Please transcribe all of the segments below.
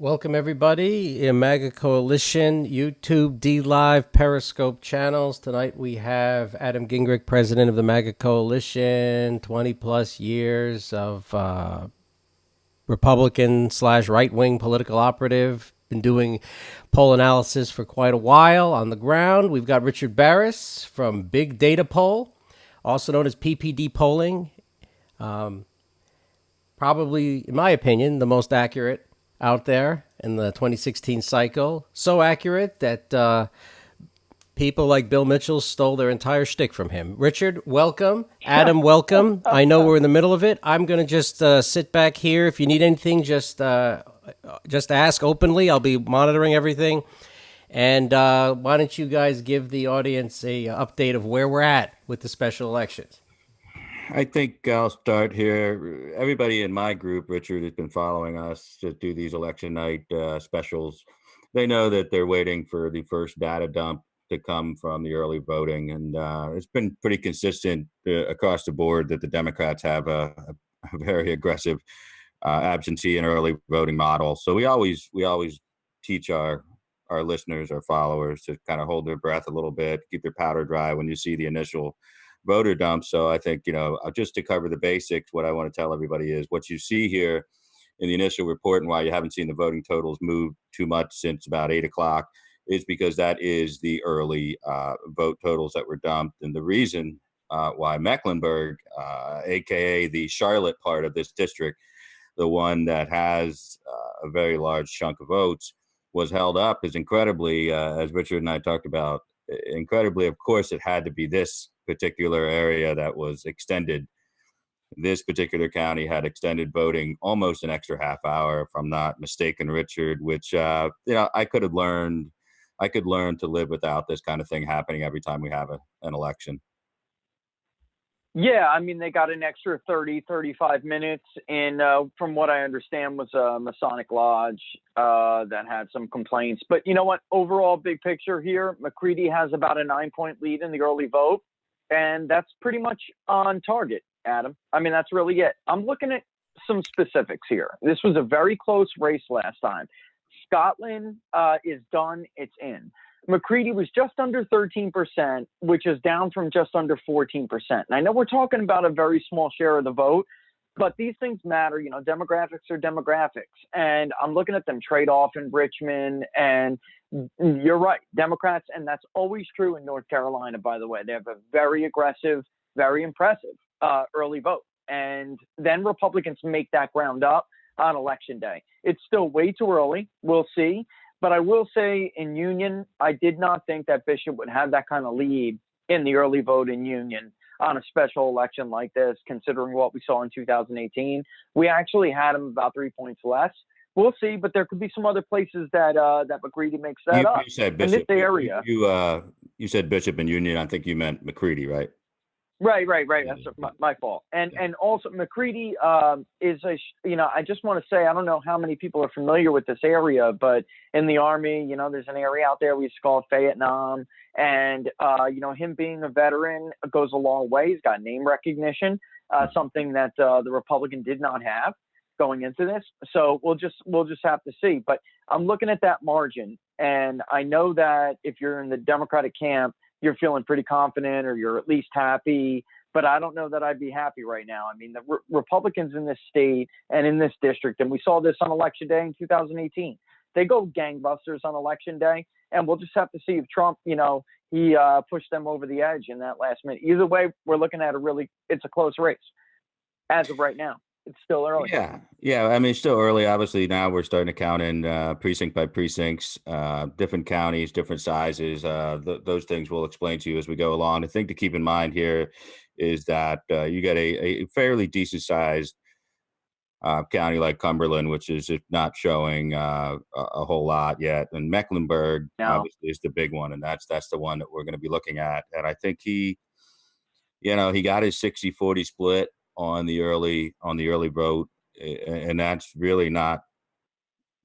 Welcome, everybody, in MAGA Coalition, YouTube, D Live, Periscope channels. Tonight we have Adam Gingrich, president of the MAGA Coalition, 20 plus years of Republican slash right wing political operative. Been doing poll analysis for quite a while on the ground. We've got Richard Barris from Big Data Poll, also known as PPD Polling. Probably, in my opinion, the most accurate out there in the 2016 cycle. So accurate that people like Bill Mitchell stole their entire shtick from him. Richard, welcome. Adam, welcome. I know we're in the middle of it. I'm going to just sit back here. If you need anything, just ask openly. I'll be monitoring everything. And why don't you guys give the audience a update of where we're at with the special elections? I think I'll start here. Everybody in my group, Richard, has been following us to do these election night specials. They know that they're waiting for the first data dump to come from the early voting, and it's been pretty consistent across the board that the Democrats have a very aggressive absentee and early voting model. So we always teach our listeners, our followers, to kind of hold their breath a little bit, keep their powder dry when you see the initial voter dump. So I think, just to cover the basics, what I want to tell everybody is what you see here in the initial report and why you haven't seen the voting totals move too much since about 8 o'clock is because that is the early vote totals that were dumped. And the reason why Mecklenburg, aka the Charlotte part of this district, the one that has a very large chunk of votes, was held up is incredibly, as Richard and I talked about, incredibly, of course, it had to be this particular area that was extended. This particular county had extended voting almost an extra half hour, if I'm not mistaken, Richard, which, I could have learned. I could learn to live without this kind of thing happening every time we have an election. Yeah, I mean, they got an extra 30, 35 minutes. And from what I understand, was a Masonic Lodge that had some complaints. But you know what? Overall, big picture here, McCready has about a 9-point lead in the early vote. And that's pretty much on target, Adam. I mean, that's really it. I'm looking at some specifics here. This was a very close race last time. Scotland is done. It's in. McCready was just under 13%, which is down from just under 14%. And I know we're talking about a very small share of the vote, but these things matter. You know, demographics are demographics. And I'm looking at them trade off in Richmond. And you're right, Democrats, and that's always true in North Carolina, by the way. They have a very aggressive, very impressive early vote. And then Republicans make that ground up on election day. It's still way too early. We'll see. But I will say in Union, I did not think that Bishop would have that kind of lead in the early vote in Union on a special election like this, considering what we saw in 2018. We actually had him about 3 points less. We'll see, but there could be some other places that McCready makes that up. You said Bishop. In this area. You said Bishop and Union. I think you meant McCready, right? Right. That's my fault. And also McCready is I just want to say, I don't know how many people are familiar with this area, but in the Army, there's an area out there we used to call it Vietnam. And, him being a veteran goes a long way. He's got name recognition, something that the Republican did not have going into this. So we'll just have to see. But I'm looking at that margin. And I know that if you're in the Democratic camp, you're feeling pretty confident or you're at least happy, but I don't know that I'd be happy right now. I mean, the Republicans in this state and in this district, and we saw this on election day in 2018, they go gangbusters on election day, and we'll just have to see if Trump, he pushed them over the edge in that last minute. Either way, we're looking at it's a close race as of right now. It's still early. Yeah. I mean, it's still early. Obviously, now we're starting to count in precinct by precincts, different counties, different sizes. Those things we'll explain to you as we go along. The thing to keep in mind here is that you get a fairly decent sized county like Cumberland, which is not showing a whole lot yet. And Mecklenburg obviously is the big one, and that's the one that we're going to be looking at. And I think he got his 60-40 split on the early vote, and that's really not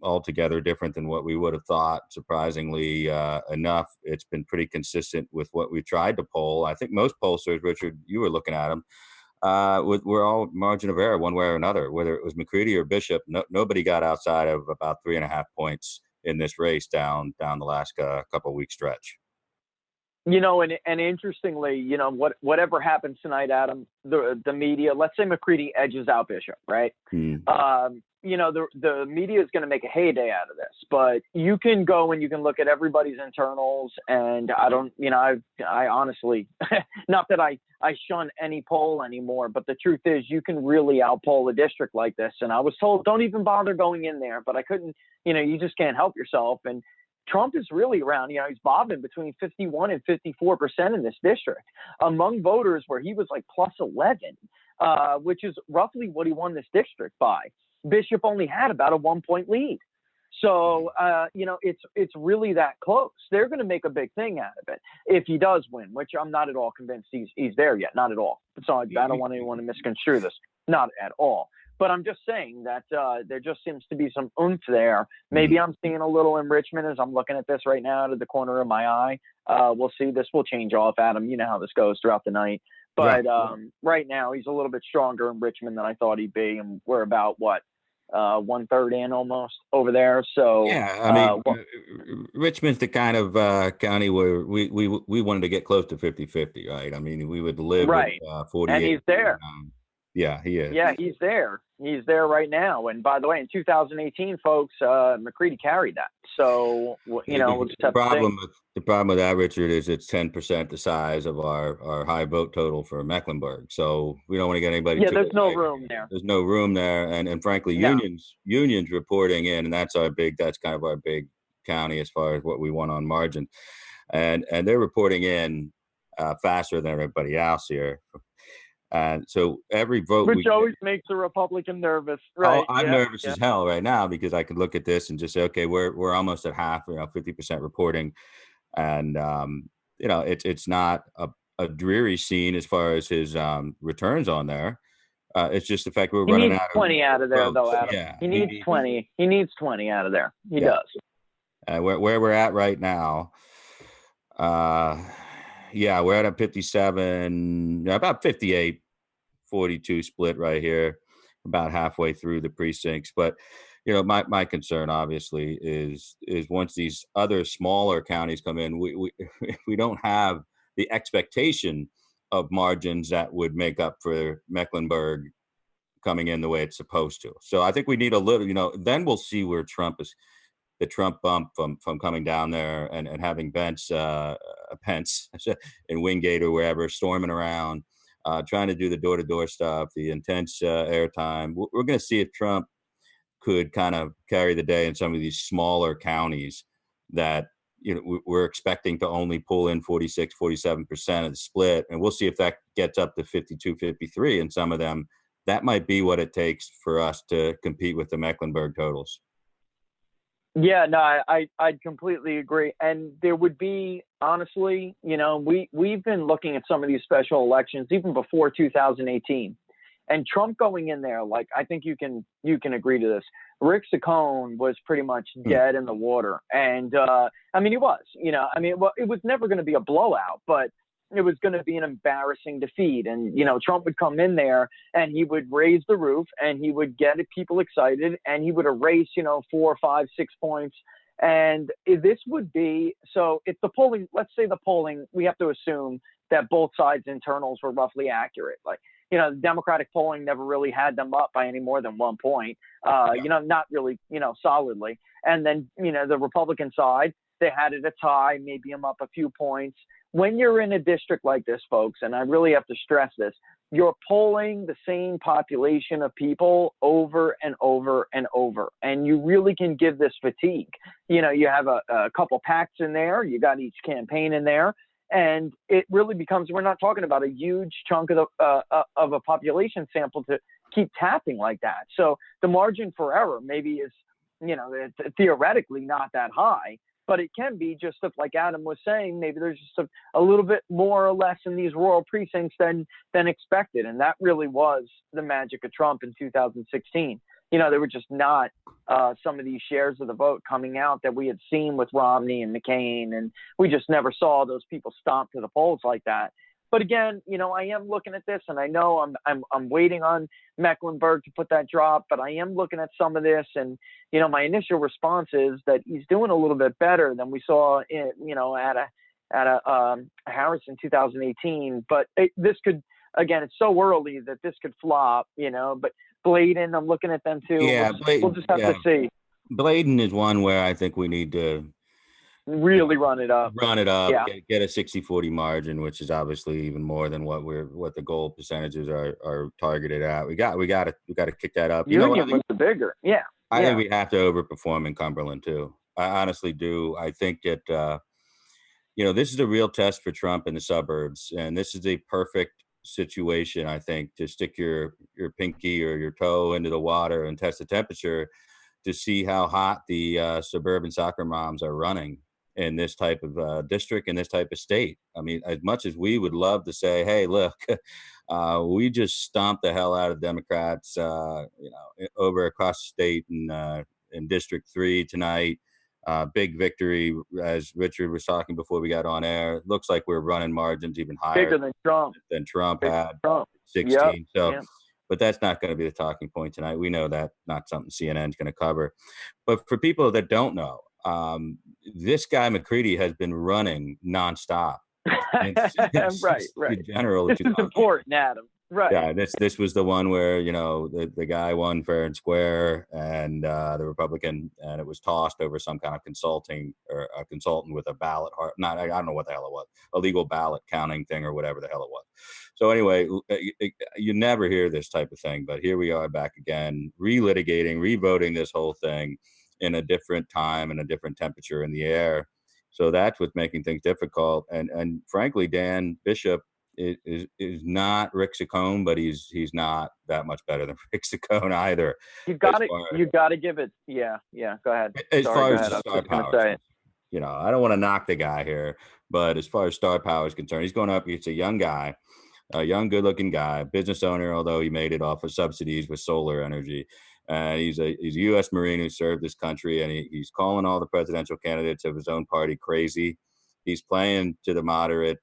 altogether different than what we would have thought. Surprisingly enough, it's been pretty consistent with what we tried to poll. I think most pollsters, Richard, you were looking at them, we're all margin of error one way or another, whether it was McCready or Bishop. Nobody got outside of about 3.5 points in this race down the last couple of week stretch. And interestingly, whatever happens tonight, Adam, the media, let's say McCready edges out Bishop, right? The media is going to make a heyday out of this, but you can go and you can look at everybody's internals, and I honestly, not that I shun any poll anymore, but the truth is you can really outpoll a district like this. And I was told, don't even bother going in there, but I couldn't, you just can't help yourself. And Trump is really around, he's bobbing between 51 and 54% in this district among voters where he was like plus 11, which is roughly what he won this district by. Bishop only had about a 1-point lead. So, it's really that close. They're going to make a big thing out of it if he does win, which I'm not at all convinced he's there yet. Not at all. So I don't want anyone to misconstrue this. Not at all. But I'm just saying that there just seems to be some oomph there. Maybe I'm seeing a little enrichment as I'm looking at this right now out of the corner of my eye. We'll see. This will change off, Adam. You know how this goes throughout the night. But right now, he's a little bit stronger in Richmond than I thought he'd be. And we're about, 1/3 in almost over there. So Richmond's the kind of county where we wanted to get close to 50-50, right? I mean, we would live right. with 48. And he's there. Yeah, he is. Yeah, he's there. He's there right now. And by the way, in 2018, folks, McCready carried that. So, we'll just have to see. The problem with that, Richard, is it's 10% the size of our high vote total for Mecklenburg. So we don't want to get anybody. Yeah, there's no room there. There's no room there, and frankly, unions reporting in, and that's kind of our big county as far as what we want on margin, and they're reporting in faster than everybody else here. And so every vote, which always makes a Republican nervous, right? Oh, I'm nervous as hell right now because I could look at this and just say, okay, we're almost at half, 50% reporting, and it's not a dreary scene as far as his returns on there. It's just the fact we're running out of 20 out of there, votes. though, Adam. Yeah, he needs 20. He needs 20 out of there. He does. Where we're at right now. We're at a 57, about 58-42 split right here, about halfway through the precincts. But, my concern obviously is once these other smaller counties come in, we don't have the expectation of margins that would make up for Mecklenburg coming in the way it's supposed to. So I think we need a little, then we'll see where the Trump bump from coming down there and having Pence in Wingate or wherever, storming around, trying to do the door-to-door stuff, the intense airtime. We're going to see if Trump could kind of carry the day in some of these smaller counties that, we're expecting to only pull in 46-47% of the split. And we'll see if that gets up to 52-53 in some of them. That might be what it takes for us to compete with the Mecklenburg totals. Yeah, no, I'd completely agree. And there would be, honestly, we've been looking at some of these special elections even before 2018, and Trump going in there, like, I think you can agree to this. Rick Saccone was pretty much dead in the water. And, he was, it was never going to be a blowout, but it was going to be an embarrassing defeat. And, Trump would come in there and he would raise the roof and he would get people excited and he would erase, 4, 5, 6 points. And this would be, so if the polling, let's say the polling, we have to assume that both sides' internals were roughly accurate. Like, the Democratic polling never really had them up by any more than 1 point, not really, solidly. And then, the Republican side, they had it a tie, maybe them up a few points. When you're in a district like this, folks, and I really have to stress this, you're polling the same population of people over and over and over, and you really can give this fatigue. You have a couple packs in there, you got each campaign in there, and it really becomes, we're not talking about a huge chunk of a population sample to keep tapping like that. So the margin for error maybe is, theoretically not that high. But it can be just like Adam was saying, maybe there's just a little bit more or less in these rural precincts than expected. And that really was the magic of Trump in 2016. There were just not some of these shares of the vote coming out that we had seen with Romney and McCain. And we just never saw those people stomp to the polls like that. But again, I am looking at this, and I know I'm waiting on Mecklenburg to put that drop, but I am looking at some of this, and my initial response is that he's doing a little bit better than we saw at a Harris in 2018. But this could, again, it's so early that this could flop, But Bladen, I'm looking at them too. Yeah, we'll just have to see. Bladen is one where I think we need to really run it up. Yeah. Get a 60-40 margin, which is obviously even more than what the goal percentages are targeted at. We got to kick that up. Union was the bigger. Yeah. I think we have to overperform in Cumberland too. I honestly do. I think that this is a real test for Trump in the suburbs, and this is a perfect situation, I think, to stick your pinky or your toe into the water and test the temperature to see how hot the suburban soccer moms are running in this type of district, in this type of state. I mean, as much as we would love to say, hey, look, we just stomped the hell out of Democrats, over across the state in District 3 tonight. Big victory, as Richard was talking before we got on air. It looks like we're running margins even higher. Bigger than Trump. Had. 16. Yep. So, but that's not going to be the talking point tonight. We know that not something CNN's going to cover. But for people that don't know, this guy McCready has been running nonstop. Right. In general, this is important, Adam. Right. Yeah, this was the one where the guy won fair and square, and the Republican, and it was tossed over some kind of consulting or a consultant with a ballot. I don't know what the hell it was, a legal ballot counting thing or whatever the hell it was. So anyway, you never hear this type of thing, but here we are back again, relitigating, revoting this whole thing in a different time and a different temperature in the air. So that's what's making things difficult. And frankly, Dan Bishop is not Rick Saccone, but he's not that much better than Rick Saccone either. You got to give it. Yeah. Go ahead. As far as the star power, I don't want to knock the guy here, but as far as star power is concerned, he's going up. It's a young guy, a young, good-looking guy, business owner, although he made it off of subsidies with solar energy. He's a U.S. Marine who served this country, and he's calling all the presidential candidates of his own party crazy. He's playing to the moderate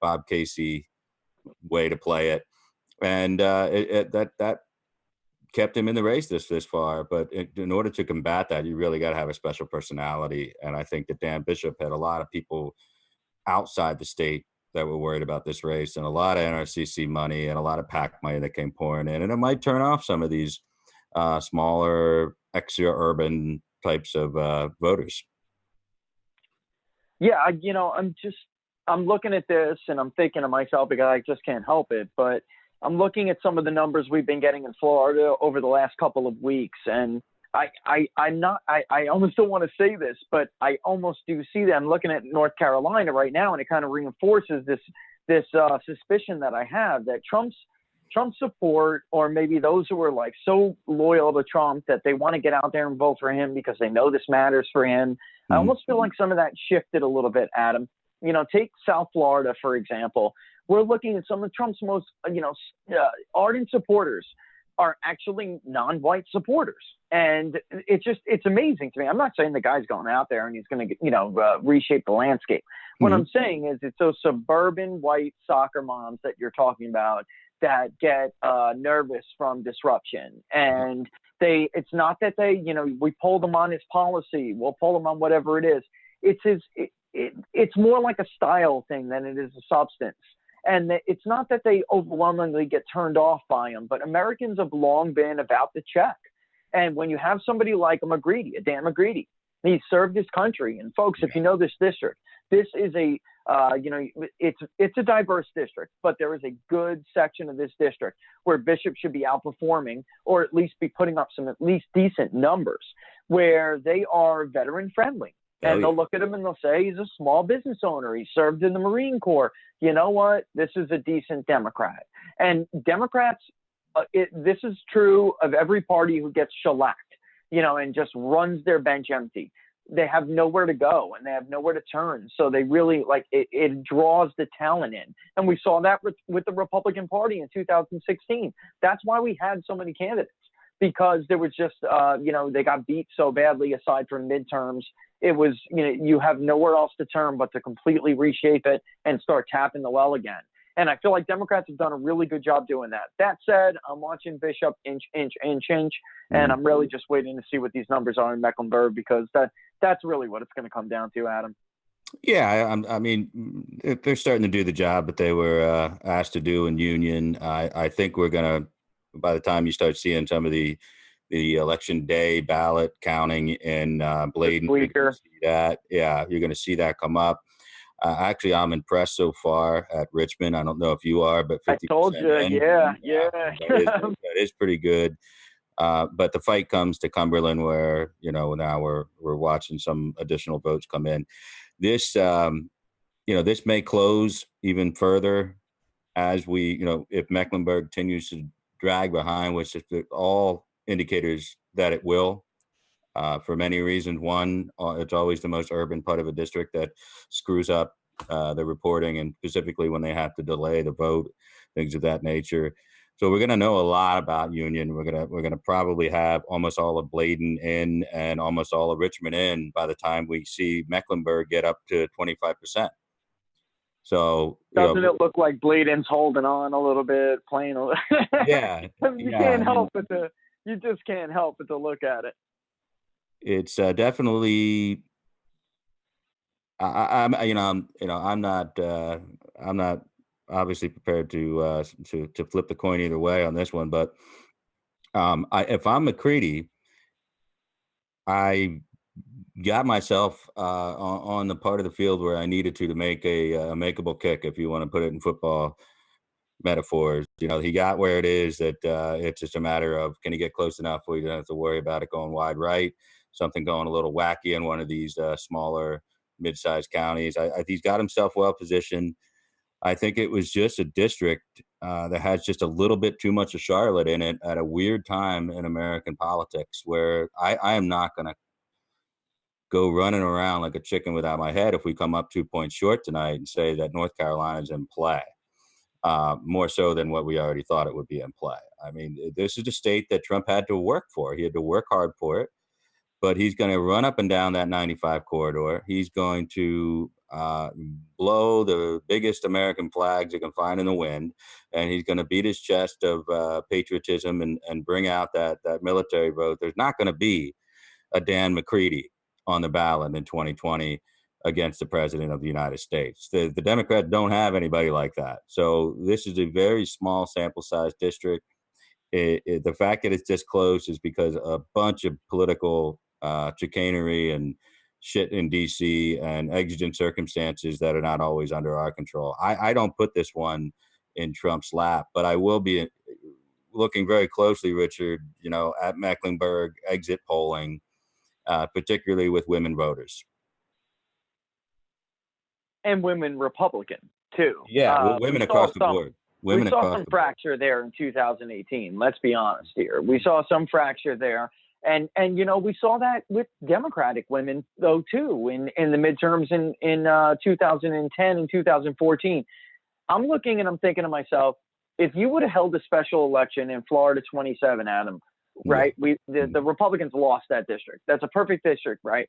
Bob Casey way to play it, and that kept him in the race this far. But in order to combat that, you really got to have a special personality. And I think that Dan Bishop had a lot of people outside the state that were worried about this race, and a lot of NRCC money and a lot of PAC money that came pouring in, and it might turn off some of these smaller, extra-urban types of voters. Yeah, I'm looking at this and I'm thinking to myself, because I just can't help it, but I'm looking at some of the numbers we've been getting in Florida over the last couple of weeks, and I almost don't want to say this, but I almost do see that. I'm looking at North Carolina right now, and it kind of reinforces this suspicion that I have that Trump's support, or maybe those who are like so loyal to Trump that they want to get out there and vote for him because they know this matters for him. I almost feel like some of that shifted a little bit, Adam. Take South Florida, for example. We're looking at some of Trump's most, ardent supporters are actually non-white supporters. And it's amazing to me. I'm not saying the guy's going out there and he's going to, reshape the landscape. What I'm saying is it's those suburban white soccer moms that you're talking about that get nervous from disruption. And it's not that we pull them on his policy. We'll pull them on whatever it is. It's more like a style thing than it is a substance. And it's not that they overwhelmingly get turned off by him, but Americans have long been about the check. And when you have somebody like Dan McGreedy, he served his country. And folks, if you know this district, this is it's a diverse district, but there is a good section of this district where Bishop should be outperforming, or at least be putting up some at least decent numbers, where they are veteran friendly. And they'll look at him and they'll say, he's a small business owner. He served in the Marine Corps. You know what? This is a decent Democrat. And Democrats, this is true of every party who gets shellacked, and just runs their bench empty. They have nowhere to go and they have nowhere to turn. So they really it draws the talent in. And we saw that with the Republican Party in 2016. That's why we had so many candidates, because there was just, they got beat so badly aside from midterms it was, you have nowhere else to turn but to completely reshape it and start tapping the well again. And I feel like Democrats have done a really good job doing that. That said, I'm watching Bishop inch, and I'm really just waiting to see what these numbers are in Mecklenburg, because that's really what it's going to come down to, Adam. Yeah, I mean, they're starting to do the job that they were asked to do in Union. I think we're going to, by the time you start seeing some of the election day ballot counting in Bladen, you're gonna see that. Yeah, you're going to see that come up. Actually, I'm impressed so far at Richmond. I don't know if you are, but 50%. I told you, yeah. That is pretty good. But the fight comes to Cumberland, where now we're watching some additional votes come in. This this may close even further as we if Mecklenburg continues to drag behind, which is all indicators that it will. For many reasons. One, it's always the most urban part of a district that screws up the reporting, and specifically when they have to delay the vote, things of that nature. So we're going to know a lot about Union. We're going to probably have almost all of Bladen in and almost all of Richmond in by the time we see Mecklenburg get up to 25%. So doesn't it look like Bladen's holding on a little bit, playing a little? Yeah, you just can't help but to look at it. It's definitely. I'm not obviously prepared to flip the coin either way on this one, but if I'm McCready, I got myself on the part of the field where I needed to make a makeable kick, if you want to put it in football metaphors. He got where it is that it's just a matter of, can he get close enough where you don't have to worry about it going wide right, something going a little wacky in one of these smaller mid-sized counties. He's got himself well positioned. I think it was just a district that has just a little bit too much of Charlotte in it at a weird time in American politics, where I am not going to go running around like a chicken without my head if we come up 2 points short tonight and say that North Carolina's in play, more so than what we already thought it would be in play. I mean, this is a state that Trump had to work for. He had to work hard for it, but he's going to run up and down that 95 corridor. He's going to blow the biggest American flags you can find in the wind, and he's going to beat his chest of patriotism and bring out that military vote. There's not going to be a Dan McCready on the ballot in 2020 against the president of the United States. The Democrats don't have anybody like that. So this is a very small sample size district. The fact that it's this close is because a bunch of political chicanery and shit in DC and exigent circumstances that are not always under our control. I don't put this one in Trump's lap, but I will be looking very closely, Richard, at Mecklenburg exit polling, particularly with women voters. And women Republican, too. Yeah, women across the board. We saw some fracture there in 2018. Let's be honest here. We saw some fracture there. And we saw that with Democratic women, though, too, in the midterms in 2010 and 2014. I'm looking and I'm thinking to myself, if you would have held a special election in Florida 27, Adam, right? The Republicans lost that district. That's a perfect district, right?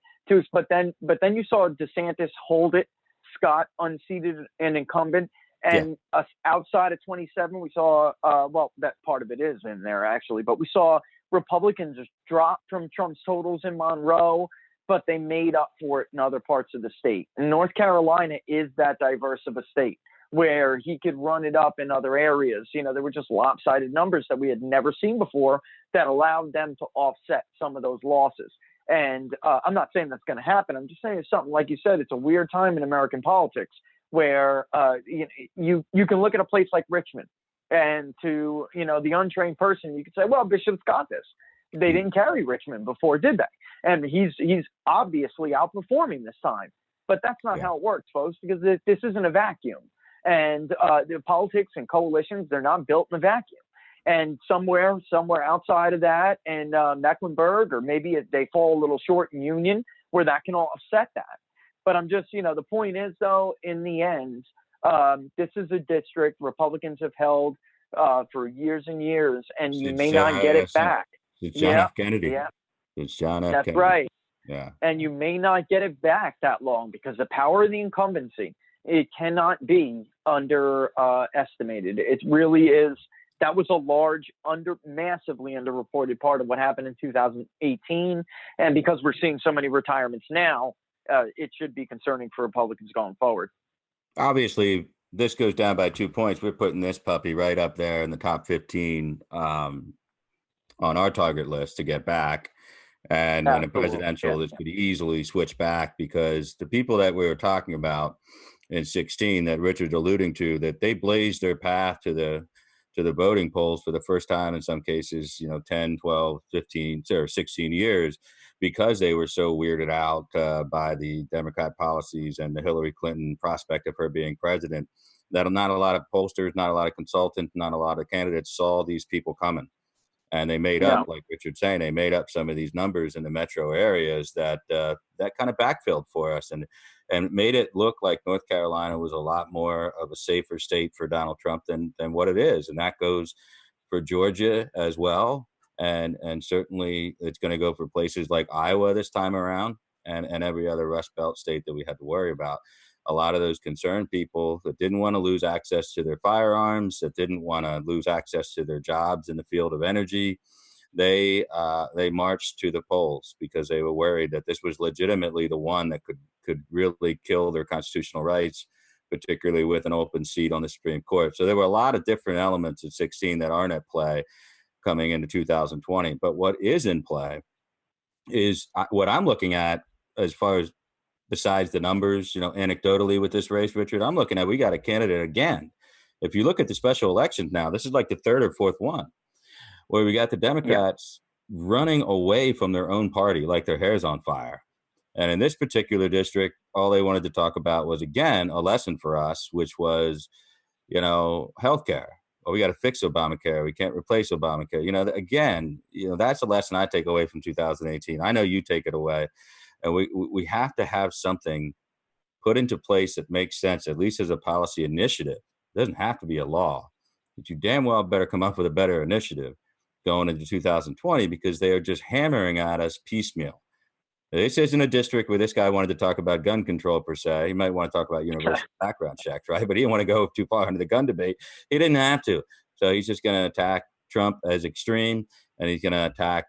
But then you saw DeSantis hold it, Scott unseated and incumbent. And outside of 27, we saw, that part of it is in there, actually, but we saw Republicans just drop from Trump's totals in Monroe, but they made up for it in other parts of the state. And North Carolina is that diverse of a state where he could run it up in other areas. There were just lopsided numbers that we had never seen before that allowed them to offset some of those losses. And I'm not saying that's going to happen. I'm just saying it's something, like you said, it's a weird time in American politics where you can look at a place like Richmond, and to the untrained person, you could say, well, Bishop's got this. They didn't carry Richmond before, did they? And he's obviously outperforming this time. But that's not how it works, folks, because this isn't a vacuum. And the politics and coalitions, they're not built in a vacuum. And somewhere outside of that, and Mecklenburg, or maybe they fall a little short in Union, where that can offset that. But I'm just, the point is, though, in the end, this is a district Republicans have held for years and years, and you may not get it back. It's John F. Kennedy. Yeah. It's John F. That's Kennedy. right. Yeah. and you may not get it back that long because the power of the incumbency, it cannot be underestimated. It really is. That was a large, massively underreported part of what happened in 2018. And because we're seeing so many retirements now, it should be concerning for Republicans going forward. Obviously, this goes down by 2 points. We're putting this puppy right up there in the top 15 on our target list to get back. And in a presidential, this could easily switch back, because the people that we were talking about in 16 that Richard's alluding to, that they blazed their path to the voting polls for the first time in some cases, 10, 12, 15, or 16 years, because they were so weirded out by the Democrat policies and the Hillary Clinton prospect of her being president, that not a lot of pollsters, not a lot of consultants, not a lot of candidates saw these people coming. And they made up, like Richard's saying, they made up some of these numbers in the metro areas that kind of backfilled for us, and made it look like North Carolina was a lot more of a safer state for Donald Trump than what it is. And that goes for Georgia as well. And certainly it's going to go for places like Iowa this time around, and every other Rust Belt state that we had to worry about. A lot of those concerned people that didn't want to lose access to their firearms, that didn't want to lose access to their jobs in the field of energy, they marched to the polls because they were worried that this was legitimately the one that could really kill their constitutional rights, particularly with an open seat on the Supreme Court. So there were a lot of different elements at 16 that aren't at play coming into 2020. But what is in play is what I'm looking at as far as, besides the numbers, anecdotally with this race, Richard, I'm looking at, we got a candidate again. If you look at the special elections now, this is like the third or fourth one where we got the Democrats running away from their own party like their hair's on fire. And in this particular district, all they wanted to talk about was, again, a lesson for us, which was, healthcare. Well, we got to fix Obamacare. We can't replace Obamacare. Again, that's a lesson I take away from 2018. I know you take it away. And we have to have something put into place that makes sense, at least as a policy initiative. It doesn't have to be a law, but you damn well better come up with a better initiative going into 2020, because they are just hammering at us piecemeal. This isn't a district where this guy wanted to talk about gun control per se. He might want to talk about universal background checks, right? But he didn't want to go too far into the gun debate. He didn't have to. So he's just going to attack Trump as extreme, and he's going to attack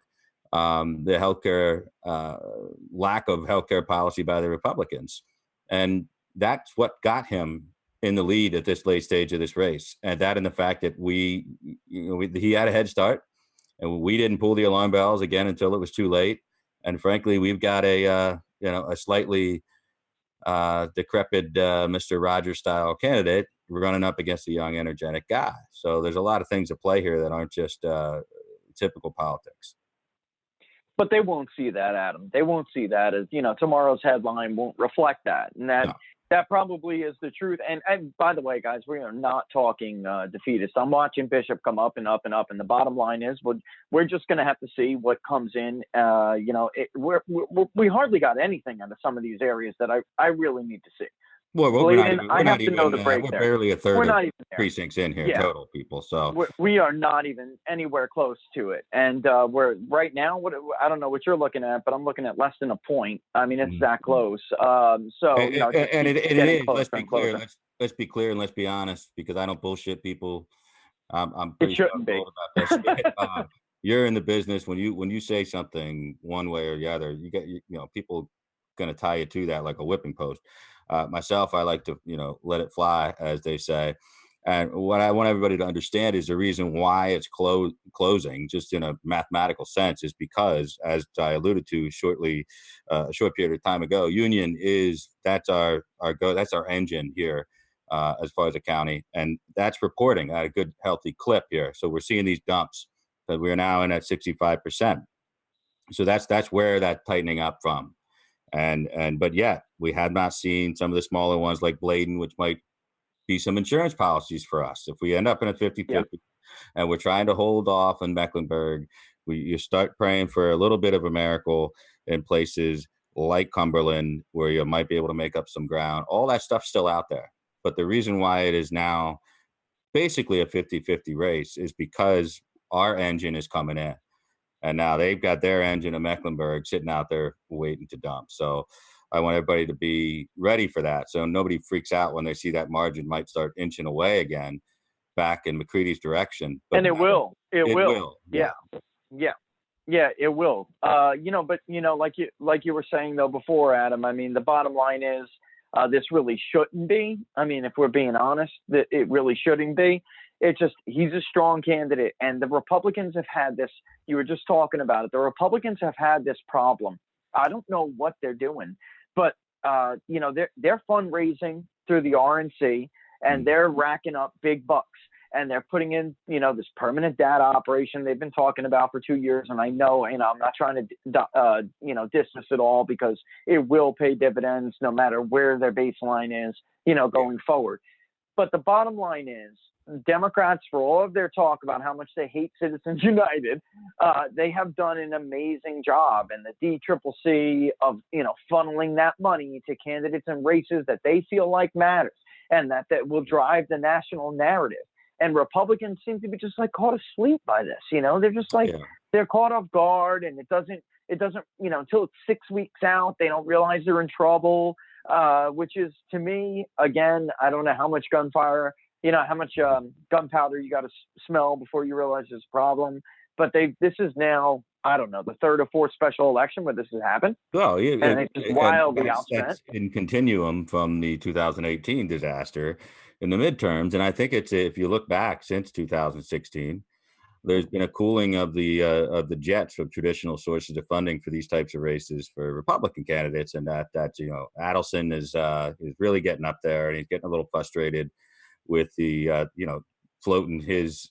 the healthcare, lack of healthcare policy by the Republicans. And that's what got him in the lead at this late stage of this race. And that, and the fact that he had a head start, and we didn't pull the alarm bells again until it was too late. And frankly, we've got a slightly decrepit Mr. Rogers style candidate running up against a young, energetic guy. So there's a lot of things at play here that aren't just typical politics. But they won't see that, Adam. They won't see that as, tomorrow's headline won't reflect that. And that probably is the truth. And by the way, guys, we are not talking defeatist. I'm watching Bishop come up and up and up. And the bottom line is, we're just going to have to see what comes in. We hardly got anything out of some of these areas that I really need to see. Well, we're barely a third of precincts in here, total people. So we are not even anywhere close to it. And we're right now, I don't know what you're looking at, but I'm looking at less than a point. I mean, it's that close. It is. Let's be clear. Let's be clear and let's be honest, because I don't bullshit people. I'm pretty sure about this. You're in the business. When you say something one way or the other, you get people going to tie you to that like a whipping post. Myself, I like to, let it fly, as they say. And what I want everybody to understand is the reason why it's closing, just in a mathematical sense, is because, as I alluded to a short period of time ago, union that's our engine here as far as the county, and that's reporting at a good, healthy clip here. So we're seeing these dumps, but we're now in at 65%. So that's where that tightening up from. But yet we have not seen some of the smaller ones like Bladen, which might be some insurance policies for us. If we end up in a 50-50 and we're trying to hold off in Mecklenburg, you start praying for a little bit of a miracle in places like Cumberland, where you might be able to make up some ground. All that stuff's still out there. But the reason why it is now basically a 50-50 race is because our engine is coming in. And now they've got their engine of Mecklenburg sitting out there waiting to dump. So I want everybody to be ready for that. So nobody freaks out when they see that margin might start inching away again back in McCready's direction. But And it will. It will. Yeah. Yeah. Yeah, it will. But like you were saying though before, Adam, I mean, the bottom line is this really shouldn't be. I mean, if we're being honest, that it really shouldn't be. It's just he's a strong candidate, and the Republicans have had this. You were just talking about it. The Republicans have had this problem. I don't know what they're doing, but they're fundraising through the RNC, and they're racking up big bucks. And they're putting in, this permanent data operation they've been talking about for 2 years. And I know, I'm not trying to, dismiss it all, because it will pay dividends no matter where their baseline is, going forward. But the bottom line is Democrats, for all of their talk about how much they hate Citizens United, they have done an amazing job. And the DCCC of, funneling that money to candidates and races that they feel like matters and that will drive the national narrative. And Republicans seem to be just like caught asleep by this. They're just like, they're caught off guard, and it doesn't, until it's 6 weeks out, they don't realize they're in trouble, which is, to me, again, I don't know how much gunfire, how much gunpowder you got to smell before you realize there's a problem. But this is now, I don't know, the third or fourth special election where this has happened. Well, and it's just wildly outspent. That's in continuum from the 2018 disaster in the midterms. And I think if you look back since 2016, there's been a cooling of the jets of traditional sources of funding for these types of races for Republican candidates. And that's Adelson is really getting up there, and he's getting a little frustrated with the, floating his,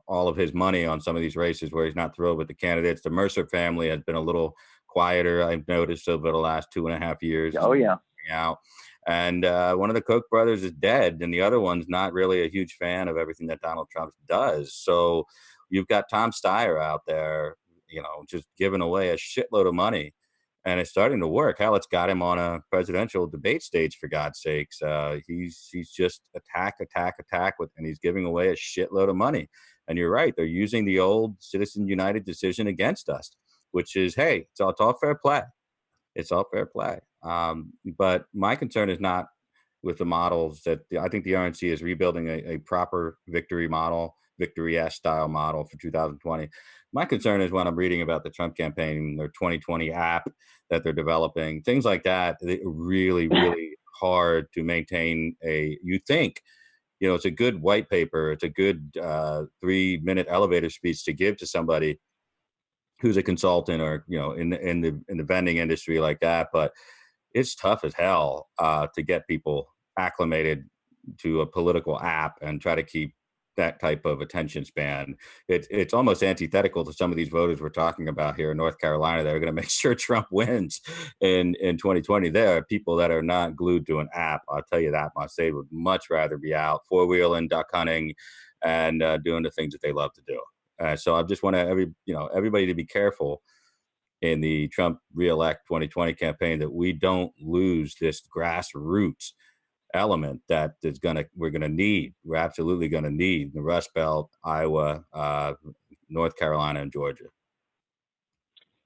all of his money on some of these races where he's not thrilled with the candidates. The Mercer family has been a little quieter, I've noticed, over the last 2.5 years. Oh, yeah. Out. And one of the Koch brothers is dead, and the other one's not really a huge fan of everything that Donald Trump does. So you've got Tom Steyer out there, just giving away a shitload of money, and it's starting to work. Hell, it's got him on a presidential debate stage, for God's sakes. He's just attack, and he's giving away a shitload of money. And you're right, they're using the old Citizens United decision against us, which is, hey, it's all fair play. It's all fair play. But my concern is not with the models that I think the RNC is rebuilding a proper victory-esque style model for 2020. My concern is when I'm reading about the Trump campaign, their 2020 app that they're developing, things like that, really, really hard to maintain you think, it's a good white paper. It's a good 3-minute elevator speech to give to somebody who's a consultant or, in the vending industry like that. But it's tough as hell to get people acclimated to a political app and try to keep that type of attention span. It's almost antithetical to some of these voters we're talking about here in North Carolina that are going to make sure Trump wins in 2020. There are people that are not glued to an app. I'll tell you that much. They would much rather be out four-wheeling, duck hunting, and doing the things that they love to do. So I just want everybody to be careful in the Trump reelect 2020 campaign that we don't lose this grassroots element that we're absolutely going to need the Rust Belt, Iowa, North Carolina, and Georgia.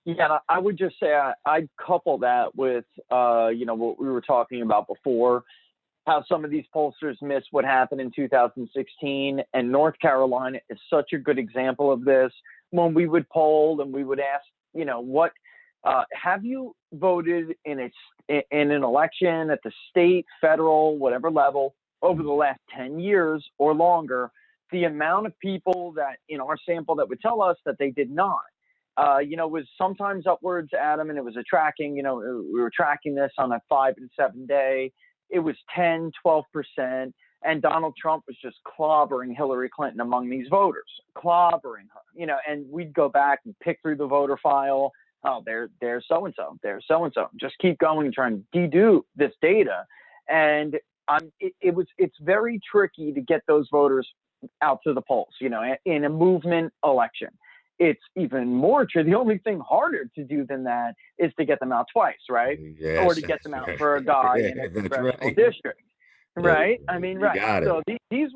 Yeah, I would just say I'd couple that with, what we were talking about before, how some of these pollsters missed what happened in 2016. And North Carolina is such a good example of this. When we would poll and we would ask, have you voted in an election at the state, federal, whatever level over the last 10 years or longer? The amount of people that in our sample that would tell us that they did not, was sometimes upwards, Adam, and it was a tracking, we were tracking this on a 5 and 7 day. It was 10, 12%. And Donald Trump was just clobbering Hillary Clinton among these voters, clobbering her, and we'd go back and pick through the voter file. Oh, there's so-and-so, there's so-and-so. Just keep going and try and dedupe this data. And it's very tricky to get those voters out to the polls, in a movement election. It's even more true. The only thing harder to do than that is to get them out twice, right? Yes. Or to get them out for a guy in a congressional district. Right. I mean, right. So these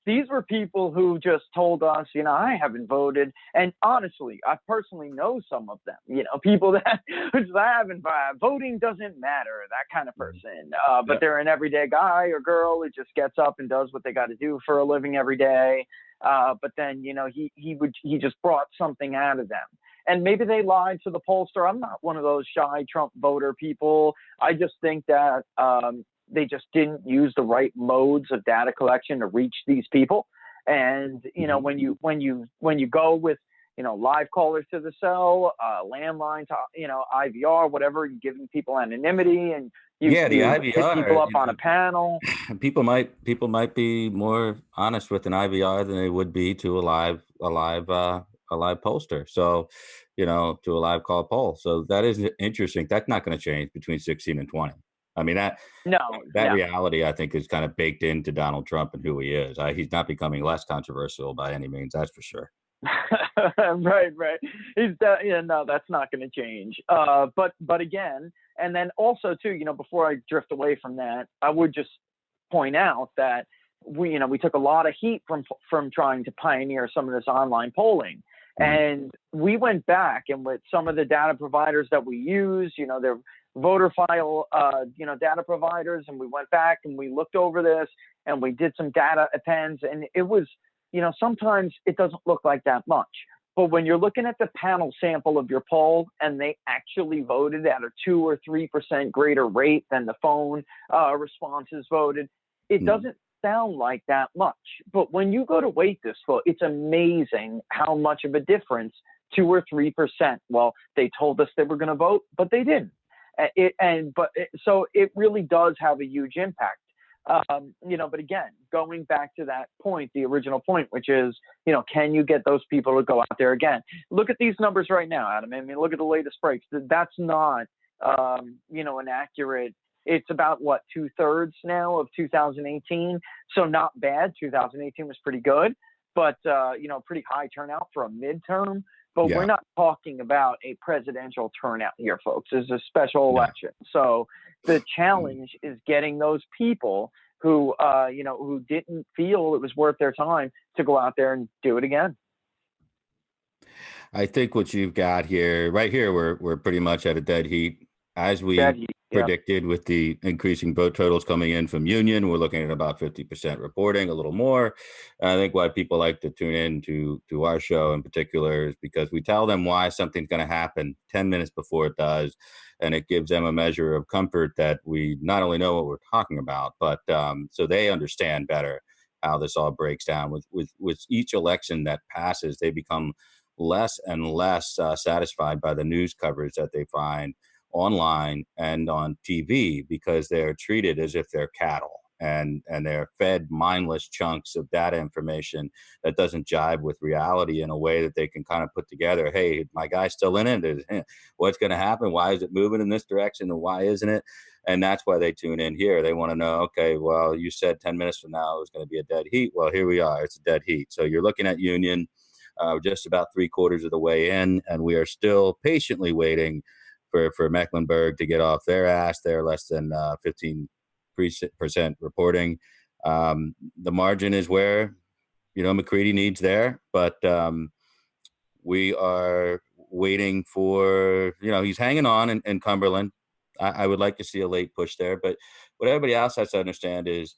these were people who just told us, I haven't voted. And honestly, I personally know some of them, people that I haven't voting doesn't matter, that kind of person. But they're an everyday guy or girl who just gets up and does what they got to do for a living every day. But then, he just brought something out of them. And maybe they lied to the pollster. I'm not one of those shy Trump voter people. I just think that they just didn't use the right modes of data collection to reach these people. And, when you go with, live callers to the cell, landline to, IVR, whatever, you're giving people anonymity, and you IVR, hit people up on a panel. People might be more honest with an IVR than they would be to a live pollster. So, to a live call poll. So that is interesting. That's not going to change between 16 and 20. I mean, that reality, I think, is kind of baked into Donald Trump and who he is. He's not becoming less controversial by any means. That's for sure. Right. He's no, that's not going to change. But again, and then also too, before I drift away from that, I would just point out that we took a lot of heat from trying to pioneer some of this online polling. And we went back, and with some of the data providers that we use, they're voter file, data providers, and we went back and we looked over this and we did some data appends, and it was, sometimes it doesn't look like that much. But when you're looking at the panel sample of your poll and they actually voted at a 2 or 3% greater rate than the phone responses voted, it doesn't sound like that much. But when you go to weight this vote, it's amazing how much of a difference 2 or 3%. Well, they told us they were going to vote, but they didn't. So it really does have a huge impact. But again, going back to that point, the original point, which is, can you get those people to go out there again? Look at these numbers right now, Adam. I mean, look at the latest breaks. That's not, an accurate. It's about 2/3 now of 2018. So not bad. 2018 was pretty good, but, pretty high turnout for a midterm. But we're not talking about a presidential turnout here, folks. It's a special election. So the challenge is getting those people who, who didn't feel it was worth their time to go out there and do it again. I think what you've got here, right here, we're pretty much at a dead heat. As we predicted with the increasing vote totals coming in from Union, we're looking at about 50% reporting, a little more. And I think why people like to tune in to our show in particular is because we tell them why something's going to happen 10 minutes before it does. And it gives them a measure of comfort that we not only know what we're talking about, but so they understand better how this all breaks down. With each election that passes, they become less and less satisfied by the news coverage that they find online and on TV, because they're treated as if they're cattle and they're fed mindless chunks of data information that doesn't jive with reality in a way that they can kind of put together. Hey, my guy's still in it. What's going to happen? Why is it moving in this direction? And why isn't it? And that's why they tune in here. They want to know, okay, well, you said 10 minutes from now it was going to be a dead heat. Well, here we are. It's a dead heat. So you're looking at Union just about 3/4 of the way in, and we are still patiently waiting for Mecklenburg to get off their ass. They're less than 15% reporting. The margin is where, McCready needs there, but we are waiting for, he's hanging on in Cumberland. I would like to see a late push there, but what everybody else has to understand is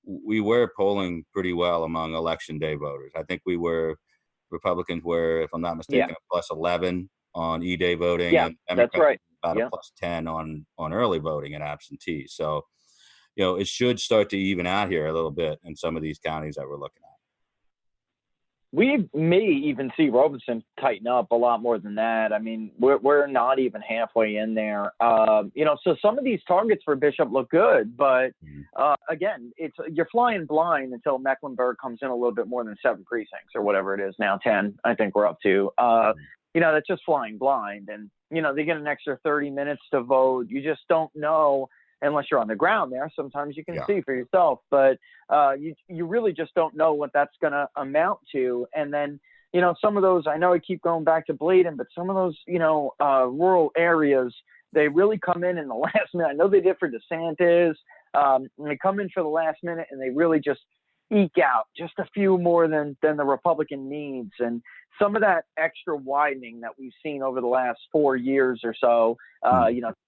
we were polling pretty well among election day voters. I think Republicans were, if I'm not mistaken, plus 11 on E-Day voting. Yeah, and that's right. About a plus 10 on early voting and absentee. So, it should start to even out here a little bit in some of these counties that we're looking at. We may even see Robeson tighten up a lot more than that. I mean, we're not even halfway in there. So some of these targets for Bishop look good, but again, you're flying blind until Mecklenburg comes in a little bit more than 7 precincts or whatever it is now, 10. I think we're up to. That's just flying blind, and they get an extra 30 minutes to vote. You just don't know unless you're on the ground there. Sometimes you can see for yourself, but you really just don't know what that's going to amount to. And then, some of those, I know I keep going back to Bladen, but some of those, rural areas, they really come in the last minute. I know they did for DeSantis. They come in for the last minute and they really just, eke out just a few more than the Republican needs. And some of that extra widening that we've seen over the last 4 years or so,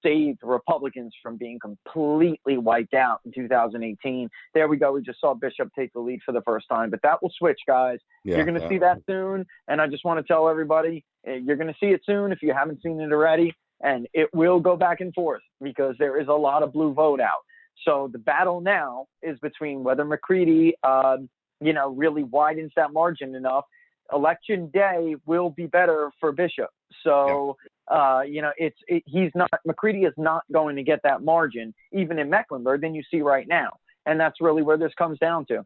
saved Republicans from being completely wiped out in 2018. There we go. We just saw Bishop take the lead for the first time, but that will switch, guys. Yeah, you're going to see that soon. And I just want to tell everybody, you're going to see it soon if you haven't seen it already. And it will go back and forth because there is a lot of blue vote out. So the battle now is between whether McCready, really widens that margin enough. Election day will be better for Bishop. So, McCready is not going to get that margin, even in Mecklenburg, than you see right now. And that's really where this comes down to.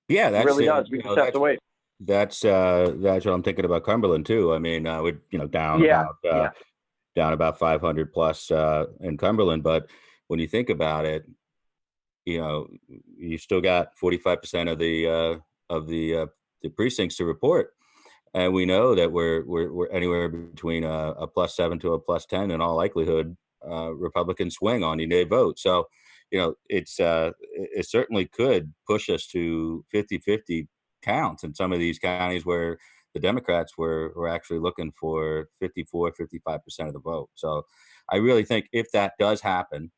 Yeah, it really does. We just have to wait. That's what I'm thinking about Cumberland too. I mean, down about 500 plus in Cumberland, but when you think about it, you still got 45% of the precincts to report, and we know that we're anywhere between a +7 to a +10 in all likelihood. Republican swing on Unity vote, so it certainly could push us to 50-50 counts in some of these counties where the Democrats were actually looking for 54-55% of the vote. So I really think if that does happen,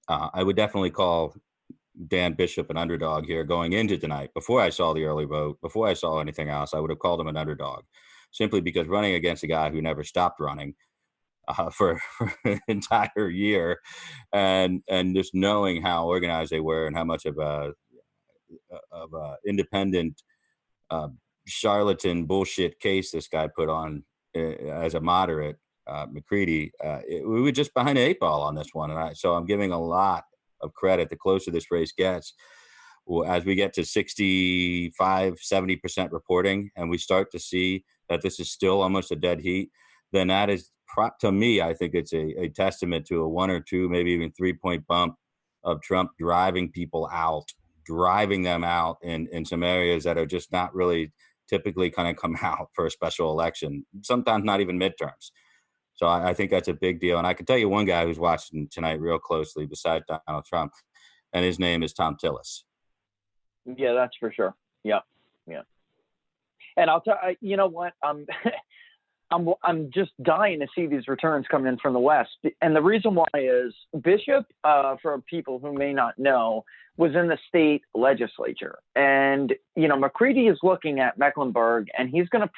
I would definitely call Dan Bishop an underdog here going into tonight. Before I saw the early vote, before I saw anything else, I would have called him an underdog, simply because running against a guy who never stopped running for an entire year, and just knowing how organized they were and how much of a independent charlatan bullshit case this guy put on as a moderate, McCready, we were just behind the 8 ball on this one. And so I'm giving a lot of credit the closer this race gets. As we get to 65-70% reporting and we start to see that this is still almost a dead heat, then that is, to me, I think it's a testament to a 1 or 2, maybe even 3-point bump of Trump driving them out in some areas that are just not really typically kind of come out for a special election, sometimes not even midterms. So I think that's a big deal. And I can tell you one guy who's watching tonight real closely besides Donald Trump, and his name is Tom Tillis. Yeah, that's for sure. Yeah. And I'll tell you know what, I'm just dying to see these returns come in from the West. And the reason why is Bishop, for people who may not know, was in the state legislature. And, McCready is looking at Mecklenburg, and he's going to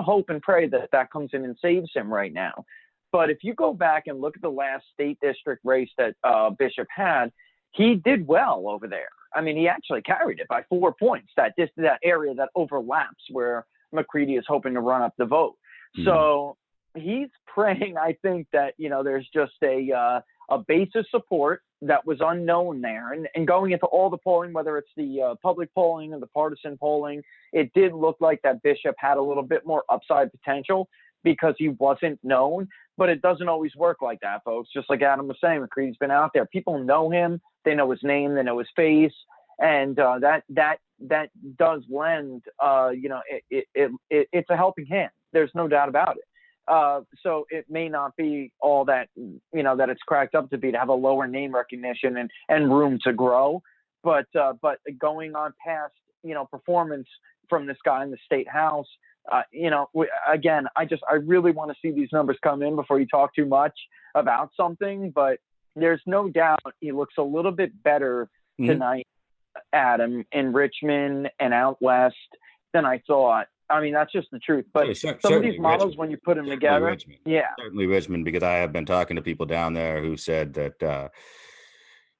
hope and pray that comes in and saves him right now. But if you go back and look at the last state district race that Bishop had, he did well over there. I mean, he actually carried it by 4 points, that area that overlaps where McCready is hoping to run up the vote. So he's praying, I think, that, there's just a base of support that was unknown there. And going into all the polling, whether it's the public polling or the partisan polling, it did look like that Bishop had a little bit more upside potential because he wasn't known. But it doesn't always work like that, folks. Just like Adam was saying, McCready's been out there. People know him. They know his name. They know his face. And that does lend, it's a helping hand. There's no doubt about it. So it may not be all that, that it's cracked up to be, to have a lower name recognition and room to grow. But going on past, performance from this guy in the state house, again, I really want to see these numbers come in before you talk too much about something. But there's no doubt he looks a little bit better tonight, Adam, in Richmond and out west than I thought. I mean, that's just the truth. But some of these models, Richmond, when you put them together, certainly Richmond, because I have been talking to people down there who said that,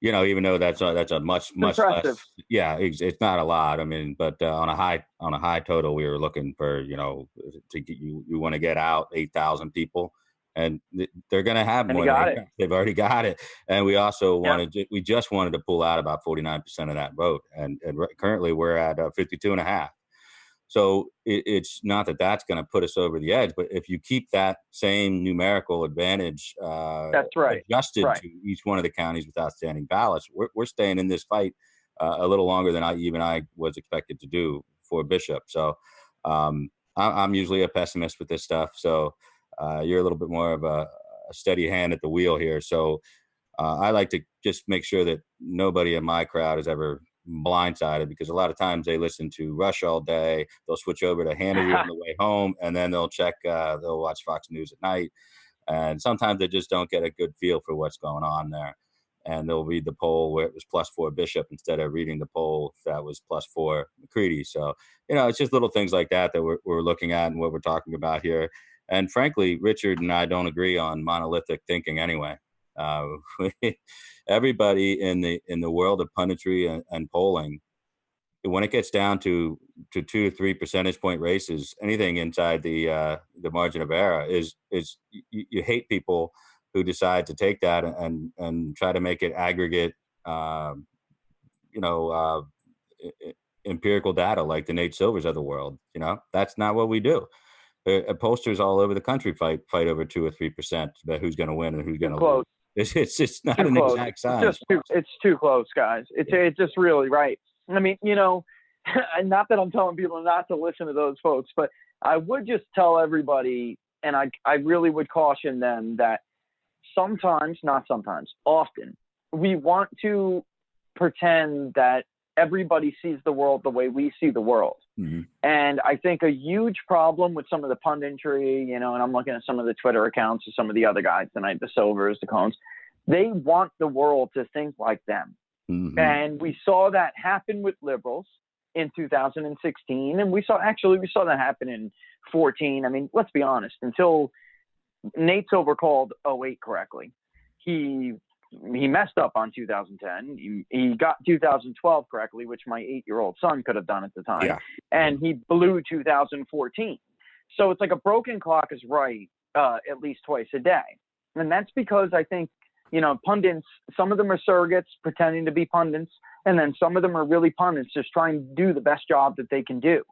even though that's a much impressive. Less, it's not a lot. I mean, but on a high total, we were looking for, to get you want to get out 8,000 people, and they're going to have more. They've already got it, and we also we just wanted to pull out about 49% of that vote, and currently we're at 52.5. So it's not that that's going to put us over the edge, but if you keep that same numerical advantage that's right. adjusted to each one of the counties with outstanding ballots, we're staying in this fight a little longer than I was expected to do for Bishop. So I'm usually a pessimist with this stuff. So you're a little bit more of a steady hand at the wheel here. So I like to just make sure that nobody in my crowd is ever blindsided because a lot of times they listen to Rush all day. They'll switch over to Hannity on the way home, and then they'll watch Fox News at night. And sometimes they just don't get a good feel for what's going on there. And they'll read the poll where it was +4 Bishop instead of reading the poll that was +4 McCready. So, it's just little things like that we're looking at and what we're talking about here. And frankly, Richard and I don't agree on monolithic thinking anyway. Everybody in the world of punditry and polling, when it gets down to 2 to 3 percentage point races, anything inside the margin of error is you hate people who decide to take that and try to make it aggregate, empirical data like the Nate Silvers of the world. That's not what we do. Pollsters all over the country fight over 2 or 3% about who's going to win and who's going to lose. It's just not an exact science. It's too close, guys. It's just really right. I mean, and not that I'm telling people not to listen to those folks, but I would just tell everybody, and I really would caution them that often, we want to pretend that everybody sees the world the way we see the world. Mm-hmm. And I think a huge problem with some of the punditry, and I'm looking at some of the Twitter accounts of some of the other guys tonight, the Silvers, the Cohns, they want the world to think like them. Mm-hmm. And we saw that happen with liberals in 2016. And we saw that happen in 14. I mean, let's be honest, until Nate Silver called 08 correctly, he messed up on 2010. He got 2012 correctly, which my 8-year-old son could have done at the time. Yeah. And he blew 2014. So it's like a broken clock is right at least twice a day. And that's because I think, pundits, some of them are surrogates pretending to be pundits, and then some of them are really pundits just trying to do the best job that they can do.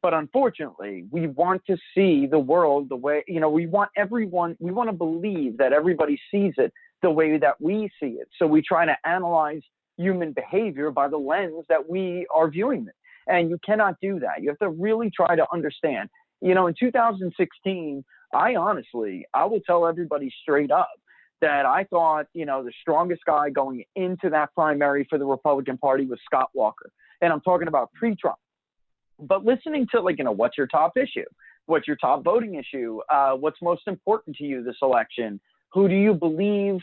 But unfortunately, we want to see the world the way, we want to believe that everybody sees it the way that we see it. So we try to analyze human behavior by the lens that we are viewing it. And you cannot do that. You have to really try to understand. In 2016, I will tell everybody straight up that I thought, the strongest guy going into that primary for the Republican Party was Scott Walker. And I'm talking about pre-Trump. But listening to what's your top issue? What's your top voting issue? What's most important to you this election? Who do you believe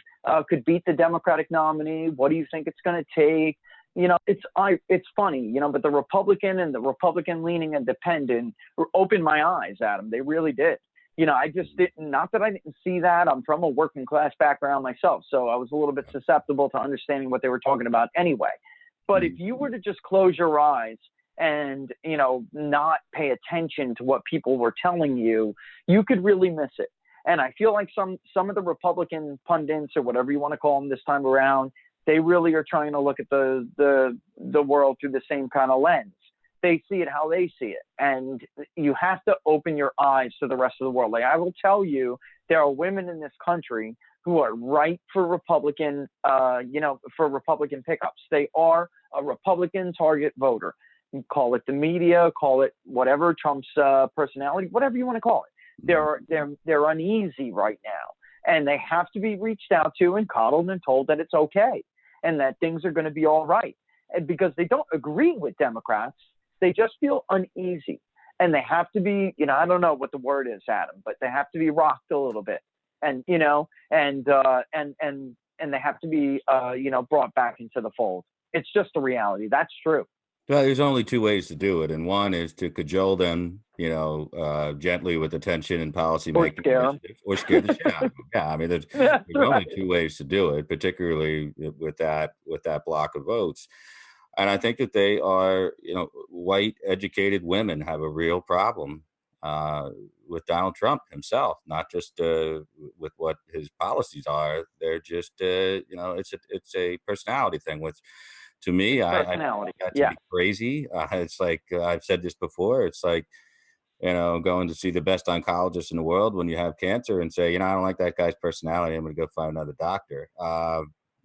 could beat the Democratic nominee? What do you think it's going to take? It's funny, but the Republican and the Republican-leaning independent opened my eyes, Adam. They really did. I just didn't, not that I didn't see that. I'm from a working class background myself, so I was a little bit susceptible to understanding what they were talking about anyway. But if you were to just close your eyes and, not pay attention to what people were telling you, you could really miss it. And I feel like some of the Republican pundits, or whatever you want to call them this time around, they really are trying to look at the world through the same kind of lens. They see it how they see it. And you have to open your eyes to the rest of the world. Like, I will tell you, there are women in this country who are ripe for Republican, for Republican pickups. They are a Republican target voter. You call it the media, call it whatever, Trump's personality, whatever you want to call it. They're uneasy right now, and they have to be reached out to and coddled and told that it's okay and that things are going to be all right. And because they don't agree with Democrats, they just feel uneasy, and they have to be, I don't know what the word is, Adam, but they have to be rocked a little bit, and and they have to be brought back into the fold. It's just a reality. That's true. Well, there's only two ways to do it, and one is to cajole them, gently with attention and policy making, or scare the shit out of them. Yeah, I mean, there's only two ways to do it, particularly with that block of votes. And I think that they are, white educated women have a real problem with Donald Trump himself, not just with what his policies are. They're just, it's a personality thing. Which, to me, I find that to be crazy. It's like, I've said this before, it's like, going to see the best oncologist in the world when you have cancer and say, I don't like that guy's personality, I'm going to go find another doctor.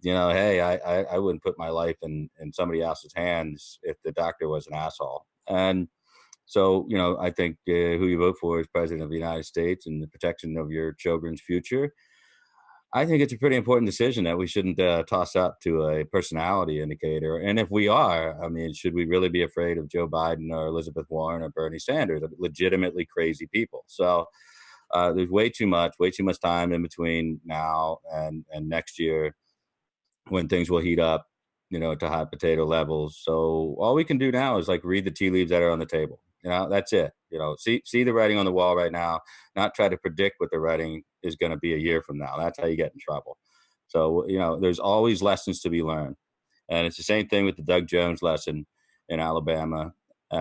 Hey, I wouldn't put my life in somebody else's hands if the doctor was an asshole. And so, I think who you vote for is president of the United States and the protection of your children's future. I think it's a pretty important decision that we shouldn't toss up to a personality indicator. And if we are, I mean, should we really be afraid of Joe Biden or Elizabeth Warren or Bernie Sanders, legitimately crazy people? So there's way too much time in between now and next year when things will heat up, to hot potato levels. So all we can do now is like read the tea leaves that are on the table. That's it. See the writing on the wall right now, not try to predict what the writing is going to be a year from now. That's how you get in trouble. So, there's always lessons to be learned. And it's the same thing with the Doug Jones lesson in Alabama.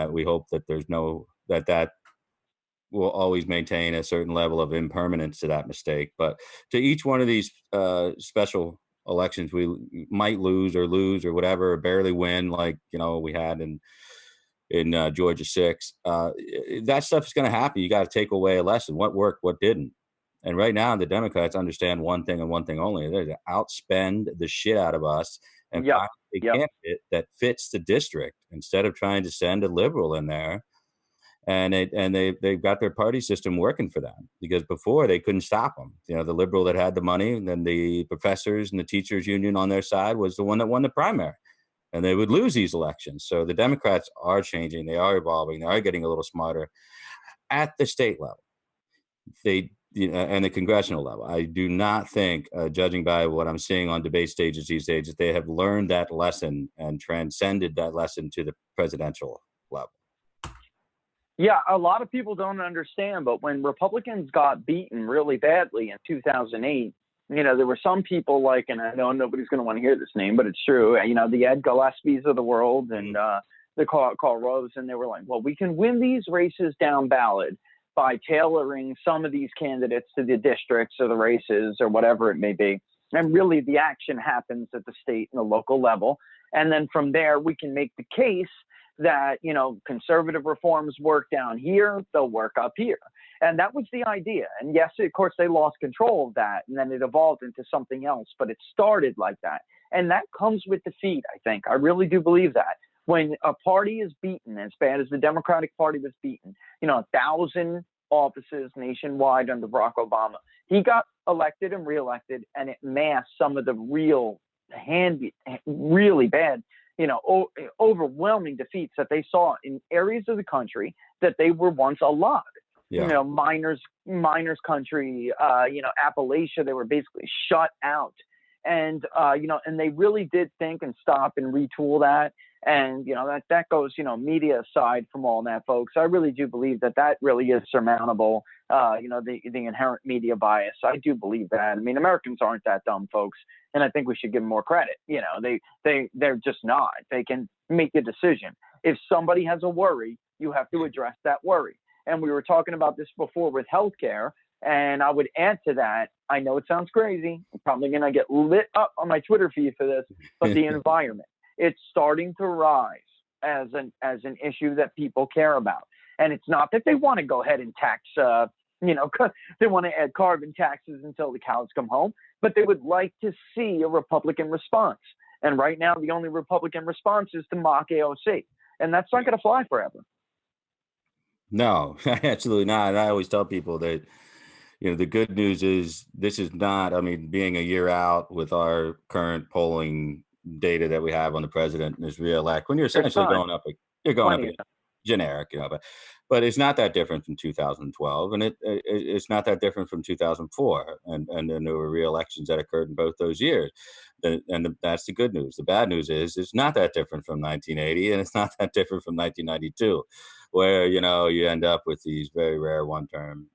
We hope that that will always maintain a certain level of impermanence to that mistake. But to each one of these special elections, we might lose or whatever, or barely win, like we had in Georgia 6. That stuff is going to happen. You got to take away a lesson. What worked, what didn't. And right now, the Democrats understand one thing and one thing only: they're to outspend the shit out of us and find a candidate that fits the district instead of trying to send a liberal in there. And they've got their party system working for them, because before they couldn't stop them. The liberal that had the money, and then the professors and the teachers union on their side was the one that won the primary, and they would lose these elections. So the Democrats are changing, they are evolving, they are getting a little smarter at the state level. And the congressional level. I do not think, judging by what I'm seeing on debate stages these days, that they have learned that lesson and transcended that lesson to the presidential level. Yeah, a lot of people don't understand, but when Republicans got beaten really badly in 2008, there were some people like, and I know nobody's going to want to hear this name, but it's true, the Ed Gillespies of the world and the Karl Rove, and they were like, well, we can win these races down ballot by tailoring some of these candidates to the districts or the races or whatever it may be. And really the action happens at the state and the local level. And then from there, we can make the case that, conservative reforms work down here, they'll work up here. And that was the idea. And yes, of course, they lost control of that, and then it evolved into something else, but it started like that. And that comes with defeat, I think. I really do believe that. When a party is beaten, as bad as the Democratic Party was beaten, 1,000 offices nationwide under Barack Obama, he got elected and reelected, and it masked some of the really bad, overwhelming defeats that they saw in areas of the country that they were once allowed. Yeah. Miners country, Appalachia, they were basically shut out. And, and they really did think and stop and retool that. And, that goes, media aside from all that, folks. I really do believe that really is surmountable, the inherent media bias. I do believe that. I mean, Americans aren't that dumb, folks. And I think we should give them more credit. They're just not. They can make a decision. If somebody has a worry, you have to address that worry. And we were talking about this before with healthcare. And I would add to that, I know it sounds crazy. I'm probably going to get lit up on my Twitter feed for this, but the environment, it's starting to rise as an issue that people care about. And it's not that they want to go ahead and tax, they want to add carbon taxes until the cows come home, but they would like to see a Republican response. And right now, the only Republican response is to mock AOC. And that's not going to fly forever. No, absolutely not. And I always tell people that, the good news is this is not, being a year out with our current polling data that we have on the president and his reelect, when you're essentially going up generic, but it's not that different from 2012, and it's not that different from 2004, and then there were re-elections that occurred in both those years, and that's the good news. The bad news is it's not that different from 1980, and it's not that different from 1992, where you end up with these very rare one-term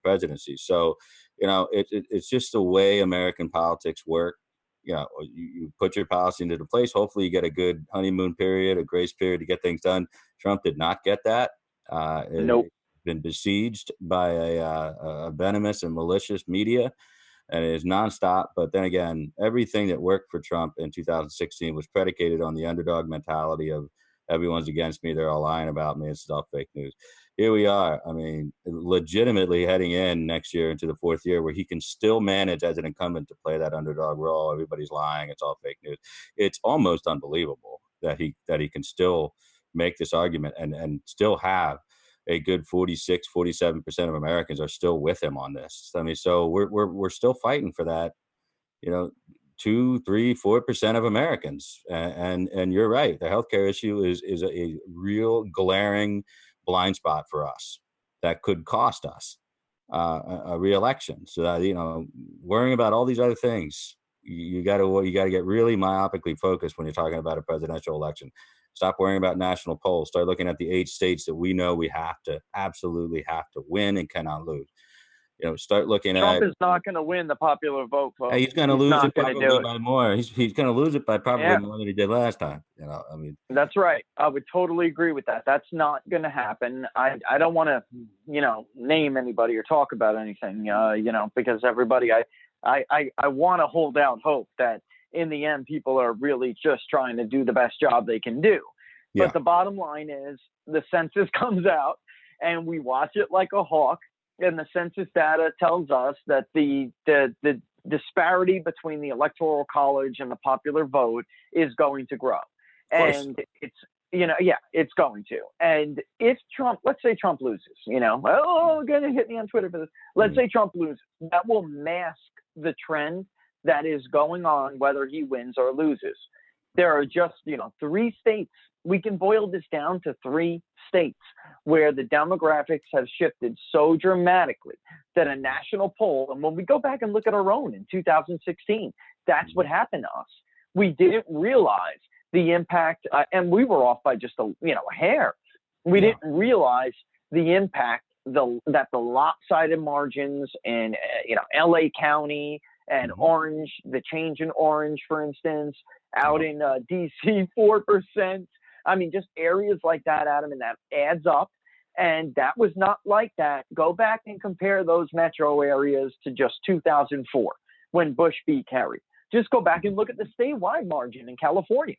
presidencies. So it's just the way American politics work. You put your policy into place. Hopefully you get a good honeymoon period, a grace period to get things done. Trump did not get that. Nope. Been besieged by a venomous and malicious media, and it is nonstop. But then again, everything that worked for Trump in 2016 was predicated on the underdog mentality of everyone's against me, they're all lying about me, it's all fake news. Here we are, legitimately heading in next year into the fourth year where he can still manage as an incumbent to play that underdog role. Everybody's lying, it's all fake news. It's almost unbelievable that he can still make this argument and still have a good 46, 47% of Americans are still with him on this. I mean, so we're still fighting for that, you know, 2, 3, 4% of Americans. And you're right. The healthcare issue is a real glaring blind spot for us that could cost us a reelection. So that, you know, worrying about all these other things, you got to get really myopically focused when you're talking about a presidential election. Stop worrying about national polls. Start looking at the 8 states that we know we absolutely have to win and cannot lose. You know, start looking Trump at. is not going to win the popular vote, folks. He's going to He's lose not it going to probably do it. by more. He's going to lose it by probably Yeah. more than he did last time. You know, I mean, That's right. I would totally agree with that. That's not going to happen. I don't want to, you know, name anybody or talk about anything, you know, because everybody, I want to hold out hope that in the end, people are really just trying to do the best job they can do. yeah. But the bottom line is the census comes out and we watch it like a hawk. And the census data tells us that the disparity between the Electoral College and the popular vote is going to grow. And it's, you know, yeah, it's going to. And if Trump, let's say Trump loses, you know, oh, going to hit me on Twitter for this. Let's say Trump loses. That will mask the trend that is going on, whether he wins or loses. There are just, you know, 3 states. We can boil this down to 3 states where the demographics have shifted so dramatically that a national poll, and when we go back and look at our own in 2016, that's what happened to us. We didn't realize the impact, and we were off by just a hair. We didn't realize the impact that the lopsided margins in LA County and Orange, the change in Orange, for instance, out in DC, 4%. I mean, just areas like that, Adam, and that adds up. And that was not like that. Go back and compare those metro areas to just 2004 when Bush beat Kerry. Just go back and look at the statewide margin in California.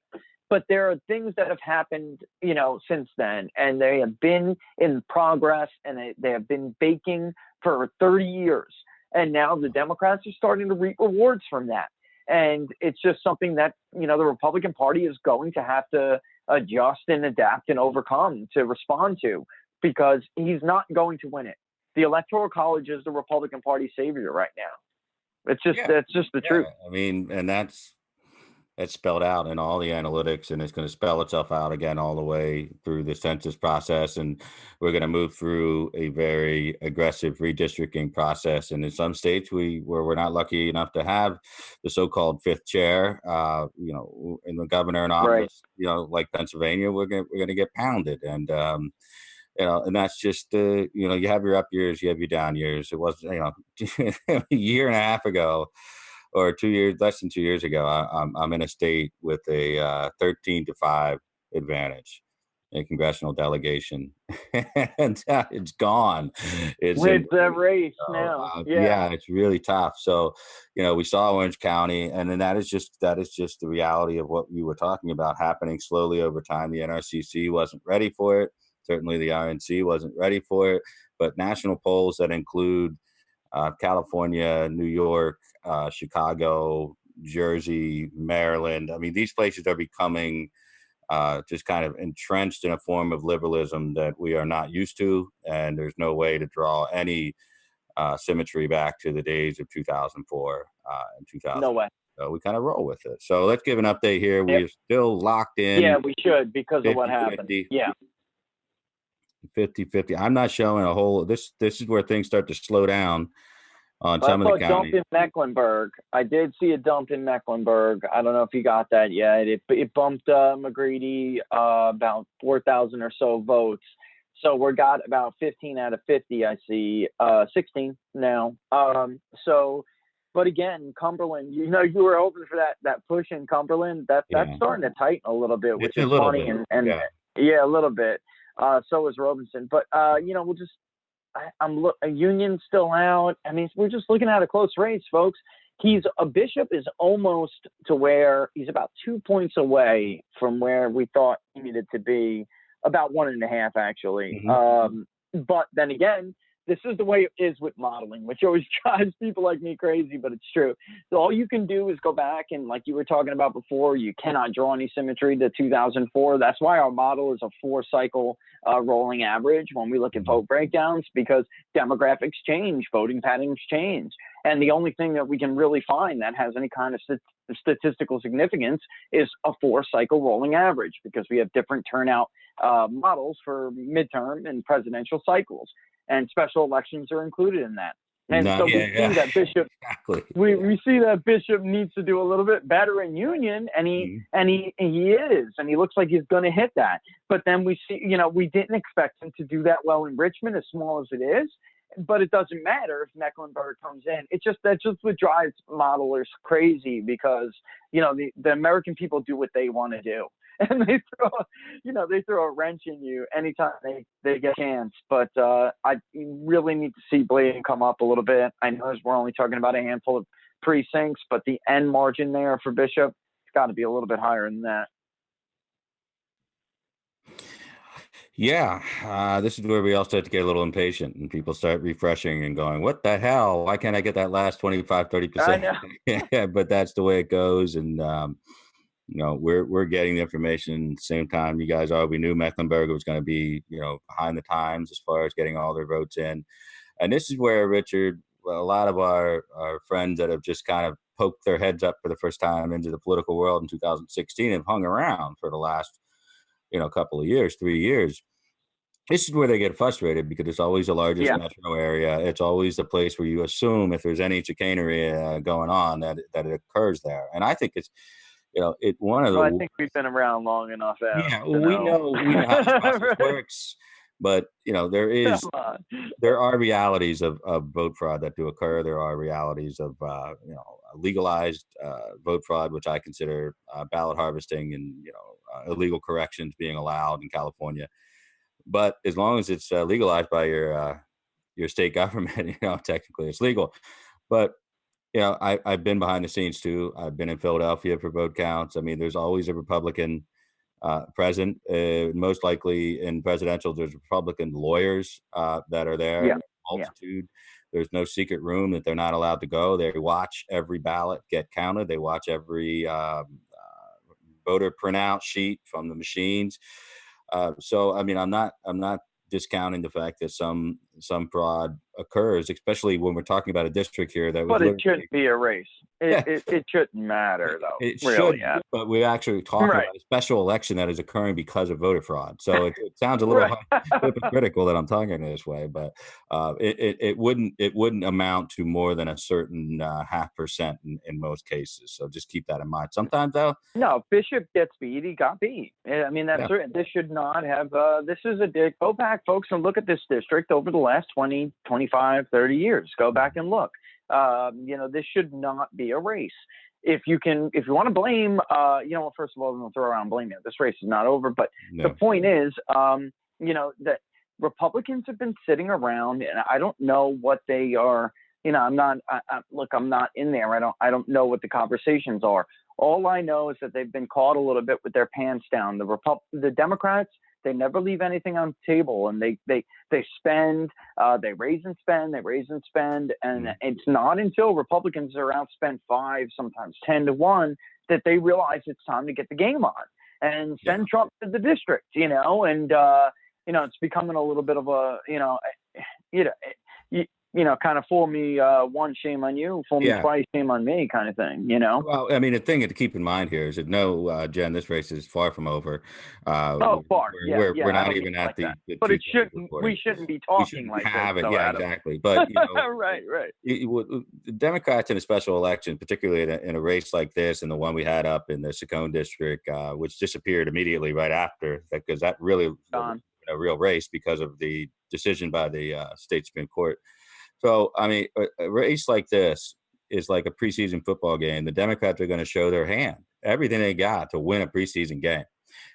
But there are things that have happened, you know, since then, and they have been in progress, and they have been baking for 30 years. And now the Democrats are starting to reap rewards from that. And it's just something that, you know, the Republican Party is going to have to adjust and adapt and overcome to respond to, because he's not going to win it. The Electoral College is the Republican Party savior right now. It's just, that's just the truth. I mean, and that's spelled out in all the analytics, and it's going to spell itself out again all the way through the census process. And we're going to move through a very aggressive redistricting process. And in some states where we're not lucky enough to have the so-called 5th chair, you know, in the governor in office, you know, like Pennsylvania, we're going to get pounded. And, you know, and that's just, you know, you have your up years, you have your down years. It was, you know, a year and a half ago, or 2 years, less than 2 years ago, I'm in a state with a 13-5 advantage in congressional delegation, and it's gone. It's with the race now. Yeah, it's really tough. So, you know, we saw Orange County, and then that is just the reality of what you were talking about happening slowly over time. The NRCC wasn't ready for it. Certainly, the RNC wasn't ready for it. But national polls that include California, New York, Chicago, Jersey, Maryland. I mean, these places are becoming just kind of entrenched in a form of liberalism that we are not used to. And there's no way to draw any symmetry back to the days of 2004 and 2000. No way. So we kind of roll with it. So let's give an update here. Yep. We're still locked in. Yeah, we should, because 50, of what happened. 50. Yeah. 50-50. I'm not showing a whole. This is where things start to slow down on some of the counties. Dump in Mecklenburg. I did see a dump in Mecklenburg. I don't know if you got that yet. It bumped McGreedy about 4,000 or so votes. So we're got about 15 out of 50. I see 16 now. But again, Cumberland. You know, you were hoping for that push in Cumberland. That's starting to tighten a little bit, which is funny. And a little bit. So is Robinson, but you know, we'll just. Union's still out. I mean, we're just looking at a close race, folks. Bishop is almost to where he's about 2 points away from where we thought he needed to be, about 1.5 actually. But then again, this is the way it is with modeling, which always drives people like me crazy, but it's true. So all you can do is go back and, like you were talking about before, you cannot draw any symmetry to 2004. That's why our model is a 4-cycle rolling average when we look at vote breakdowns, because demographics change, voting patterns change. And the only thing that we can really find that has any kind of statistical significance is a 4-cycle rolling average, because we have different turnout models for midterm and presidential cycles, and special elections are included in that. And so we see that Bishop, we see that Bishop needs to do a little bit better in Union, and he is, and he looks like he's going to hit that. But then we see, we didn't expect him to do that well in Richmond, as small as it is. But it doesn't matter if Mecklenburg comes in. That's just what drives modelers crazy, because the American people do what they want to do, and they throw a wrench in you anytime they get a chance. But I really need to see Bladen come up a little bit. I know we're only talking about a handful of precincts, but the end margin there for Bishop, it's got to be a little bit higher than that. Yeah, this is where we all start to get a little impatient, and people start refreshing and going, what the hell? Why can't I get that last 25, 30%? I know. Yeah, but that's the way it goes. And, we're getting the information at the same time you guys are. We knew Mecklenburg was going to be, behind the times as far as getting all their votes in. And this is where, Richard, a lot of our friends that have just kind of poked their heads up for the first time into the political world in 2016 have hung around for the last couple of years, 3 years. This is where they get frustrated, because it's always the largest metro area. It's always the place where you assume if there's any chicanery going on that it occurs there. And I think it's, one of the. Well, I think we've been around long enough. Adam, we know how this process works. But there are realities of vote fraud that do occur. There are realities of legalized vote fraud, which I consider ballot harvesting and illegal corrections being allowed in California. But as long as it's legalized by your state government, technically it's legal. But I've been behind the scenes too. I've been in Philadelphia for vote counts. I mean, there's always a Republican present. Most likely in presidential, there's Republican lawyers that are there. Yeah. Multitude. There's no secret room that they're not allowed to go. They watch every ballot get counted. They watch every voter printout sheet from the machines. So I mean, I'm not discounting the fact that some fraud occurs, especially when we're talking about a district here that. But it shouldn't be a race. It shouldn't matter, though. It really, should, but we're actually talking about a special election that is occurring because of voter fraud. So it sounds a little hypocritical that I'm talking this way, but it wouldn't amount to more than a certain 0.5% in most cases. So just keep that in mind. Sometimes, though. No, Bishop gets beat. He got beat. I mean, that's certain. This should not have. This is a dig. Go back, folks, and look at this district over the last 20, 25, 30 years. Go back and look. This should not be a race. If you want to blame, first of all, I'm going to throw around blame here. This race is not over. But the point is, that Republicans have been sitting around, and I don't know what they are. I'm not in there. I don't know what the conversations are. All I know is that they've been caught a little bit with their pants down. The Democrats, they never leave anything on the table, and they spend, they raise and spend, and it's not until Republicans are outspent 5, sometimes 10-1, that they realize it's time to get the game on and send Trump to the district, and it's becoming a little bit of a, kind of fool me once, shame on you, fool me twice, shame on me kind of thing, Well, I mean, the thing to keep in mind here is that Jen, this race is far from over. Far. We're not even at the but it shouldn't. We shouldn't be talking like have this. It, Adam. exactly. But right. The Democrats in a special election, particularly in a race like this, and the one we had up in the Saccone district, which disappeared immediately right after, because that really was a real race because of the decision by the state Supreme Court. So, I mean, a race like this is like a preseason football game. The Democrats are going to show their hand, everything they got to win a preseason game.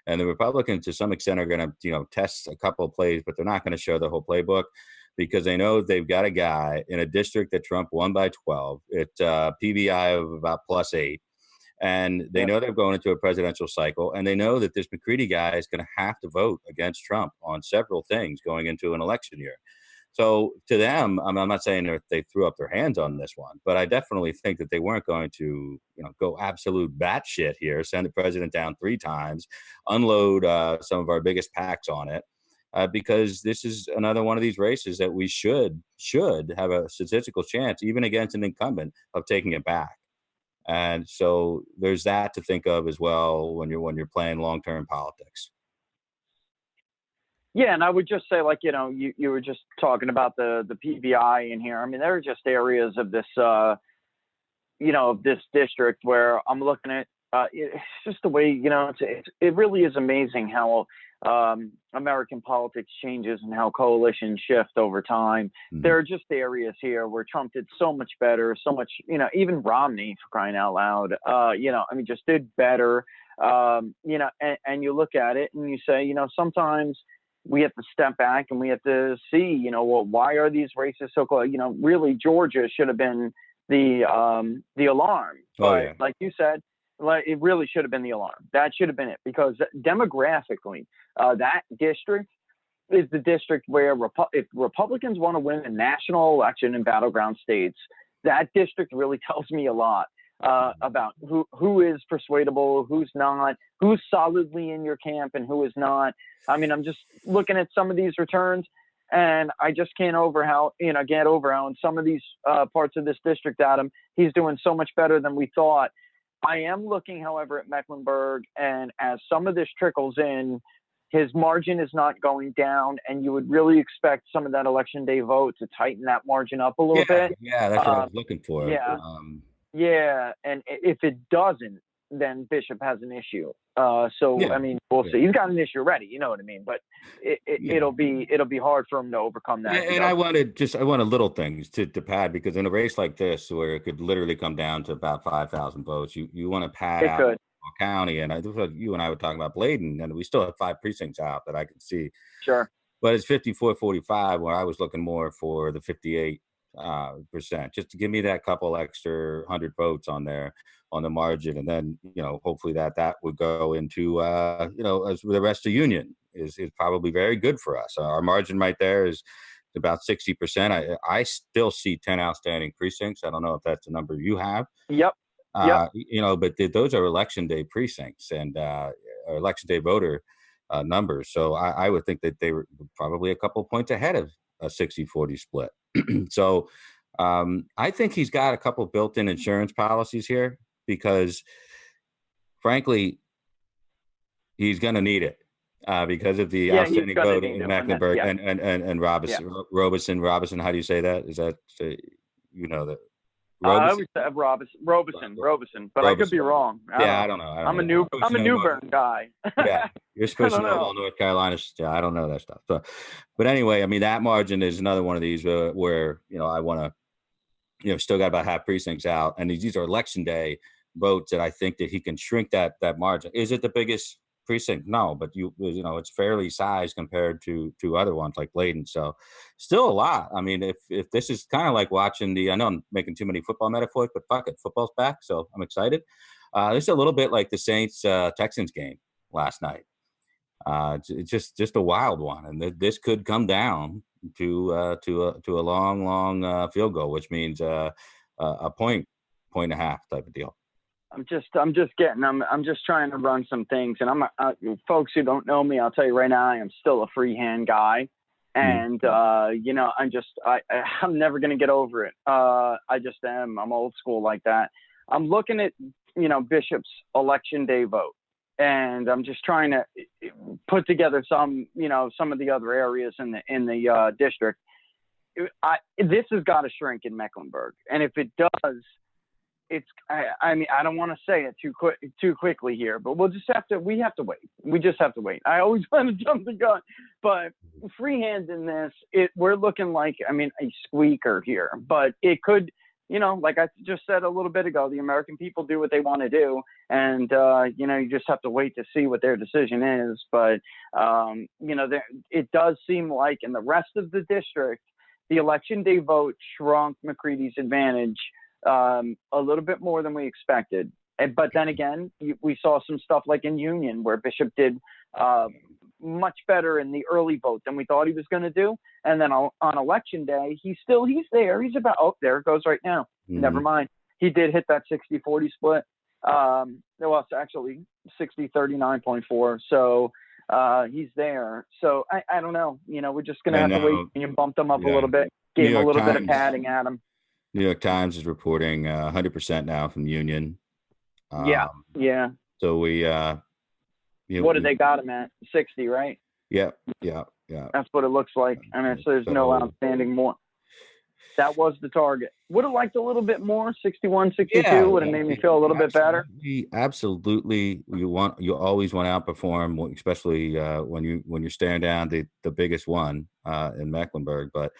And the Republicans, to some extent, are going to, test a couple of plays, but they're not going to show the whole playbook, because they know they've got a guy in a district that Trump won by 12. It's PVI of about +8. And they know they're going into a presidential cycle, and they know that this McCready guy is going to have to vote against Trump on several things going into an election year. So to them, I'm not saying that they threw up their hands on this one, but I definitely think that they weren't going to, go absolute batshit here, send the president down 3 times, unload some of our biggest packs on it, because this is another one of these races that we should have a statistical chance, even against an incumbent, of taking it back. And so there's that to think of as well when you're playing long-term politics. Yeah, and I would just say, like, you were just talking about the PVI in here. I mean, there are just areas of this, of this district where I'm looking at. It's just the way, it really is amazing how American politics changes and how coalitions shift over time. Mhm. There are just areas here where Trump did so much better, so much, even Romney, for crying out loud, just did better. And you look at it and you say, sometimes we have to step back and we have to see, why are these races so close? Really, Georgia should have been the alarm. But like you said, it really should have been the alarm. That should have been it, because demographically, that district is the district where if Republicans want to win a national election in battleground states, that district really tells me a lot about who is persuadable, who's not, who's solidly in your camp, and who is not. I mean, I'm just looking at some of these returns, and I just can't get over how in some of these parts of this district, Adam, he's doing so much better than we thought. I am looking, however, at Mecklenburg, and as some of this trickles in, his margin is not going down, and you would really expect some of that election day vote to tighten that margin up a little bit. Yeah, that's what I was looking for. Yeah. Yeah, and if it doesn't, then Bishop has an issue. I mean, we'll see. He's got an issue already, you know what I mean? But it'll be hard for him to overcome that. Yeah, and I wanted little things to pad, because in a race like this, where it could literally come down to about 5,000 votes, you want to pad out the county. And you and I were talking about Bladen, and we still have 5 precincts out that I can see. Sure. But it's 54-45, where I was looking more for the 58%, just to give me that couple extra 100 votes on there on the margin. And then, hopefully that would go into, as the rest of Union is probably very good for us. Our margin right there is about 60%. I still see 10 outstanding precincts. I don't know if that's the number you have. Yep. But those are election day precincts and election day voter numbers. So I would think that they were probably a couple points ahead of a 60-40 split. So I think he's got a couple built-in insurance policies here, because frankly, he's going to need it because of the outstanding vote in Mecklenburg and Robinson. How do you say that? Is that, that? I would say Robeson, but I could be wrong. I don't know. I'm a Newbern guy. Yeah, you're supposed to know all North Carolina. Yeah, I don't know that stuff. So, but anyway, I mean, that margin is another one of these where I want to, still got about half precincts out, and these are election day votes that I think that he can shrink that margin. Is it the biggest precinct? No, but it's fairly sized compared to other ones like Bladen. So still a lot. I mean, if this is kind of like watching I know I'm making too many football metaphors, but fuck it, football's back, so I'm excited. This is a little bit like the Saints Texans game last night. It's just a wild one, and this could come down to a long field goal, which means a point and a half type of deal. I'm just trying to run some things, and folks who don't know me, I'll tell you right now, I am still a freehand guy, and I'm never going to get over it. I just am. I'm old school like that. I'm looking at, Bishop's election day vote, and I'm just trying to put together some of the other areas in the district. This has got to shrink in Mecklenburg, and if it does, I mean, I don't want to say it too quickly here, but we have to wait. We just have to wait. I always want to jump the gun, but freehand in this, we're looking like, a squeaker here, but it could, like I just said a little bit ago, the American people do what they want to do. And, you just have to wait to see what their decision is. But, it does seem like in the rest of the district, the election day vote shrunk McCready's advantage a little bit more than we expected. But then again, we saw some stuff like in Union where Bishop did much better in the early vote than we thought he was going to do. And then on election day, he's there. He's about, oh, there it goes right now. Mhm. Never mind. He did hit that 60-40 split. Well, it's actually 60-39.4. So he's there. So I don't know. You know, we're just going to have to wait and bump them up a little bit. Gave him a little bit of padding at him. New York Times is reporting 100% now from Union. Yeah. So we, what did they got him at? 60, right? Yeah. That's what it looks like. I mean, so there's no outstanding more. That was the target. Would have liked a little bit more, 61, 62 would have made me feel a little bit better. Absolutely. You always want to outperform, especially when you're staring down the biggest one in Mecklenburg. But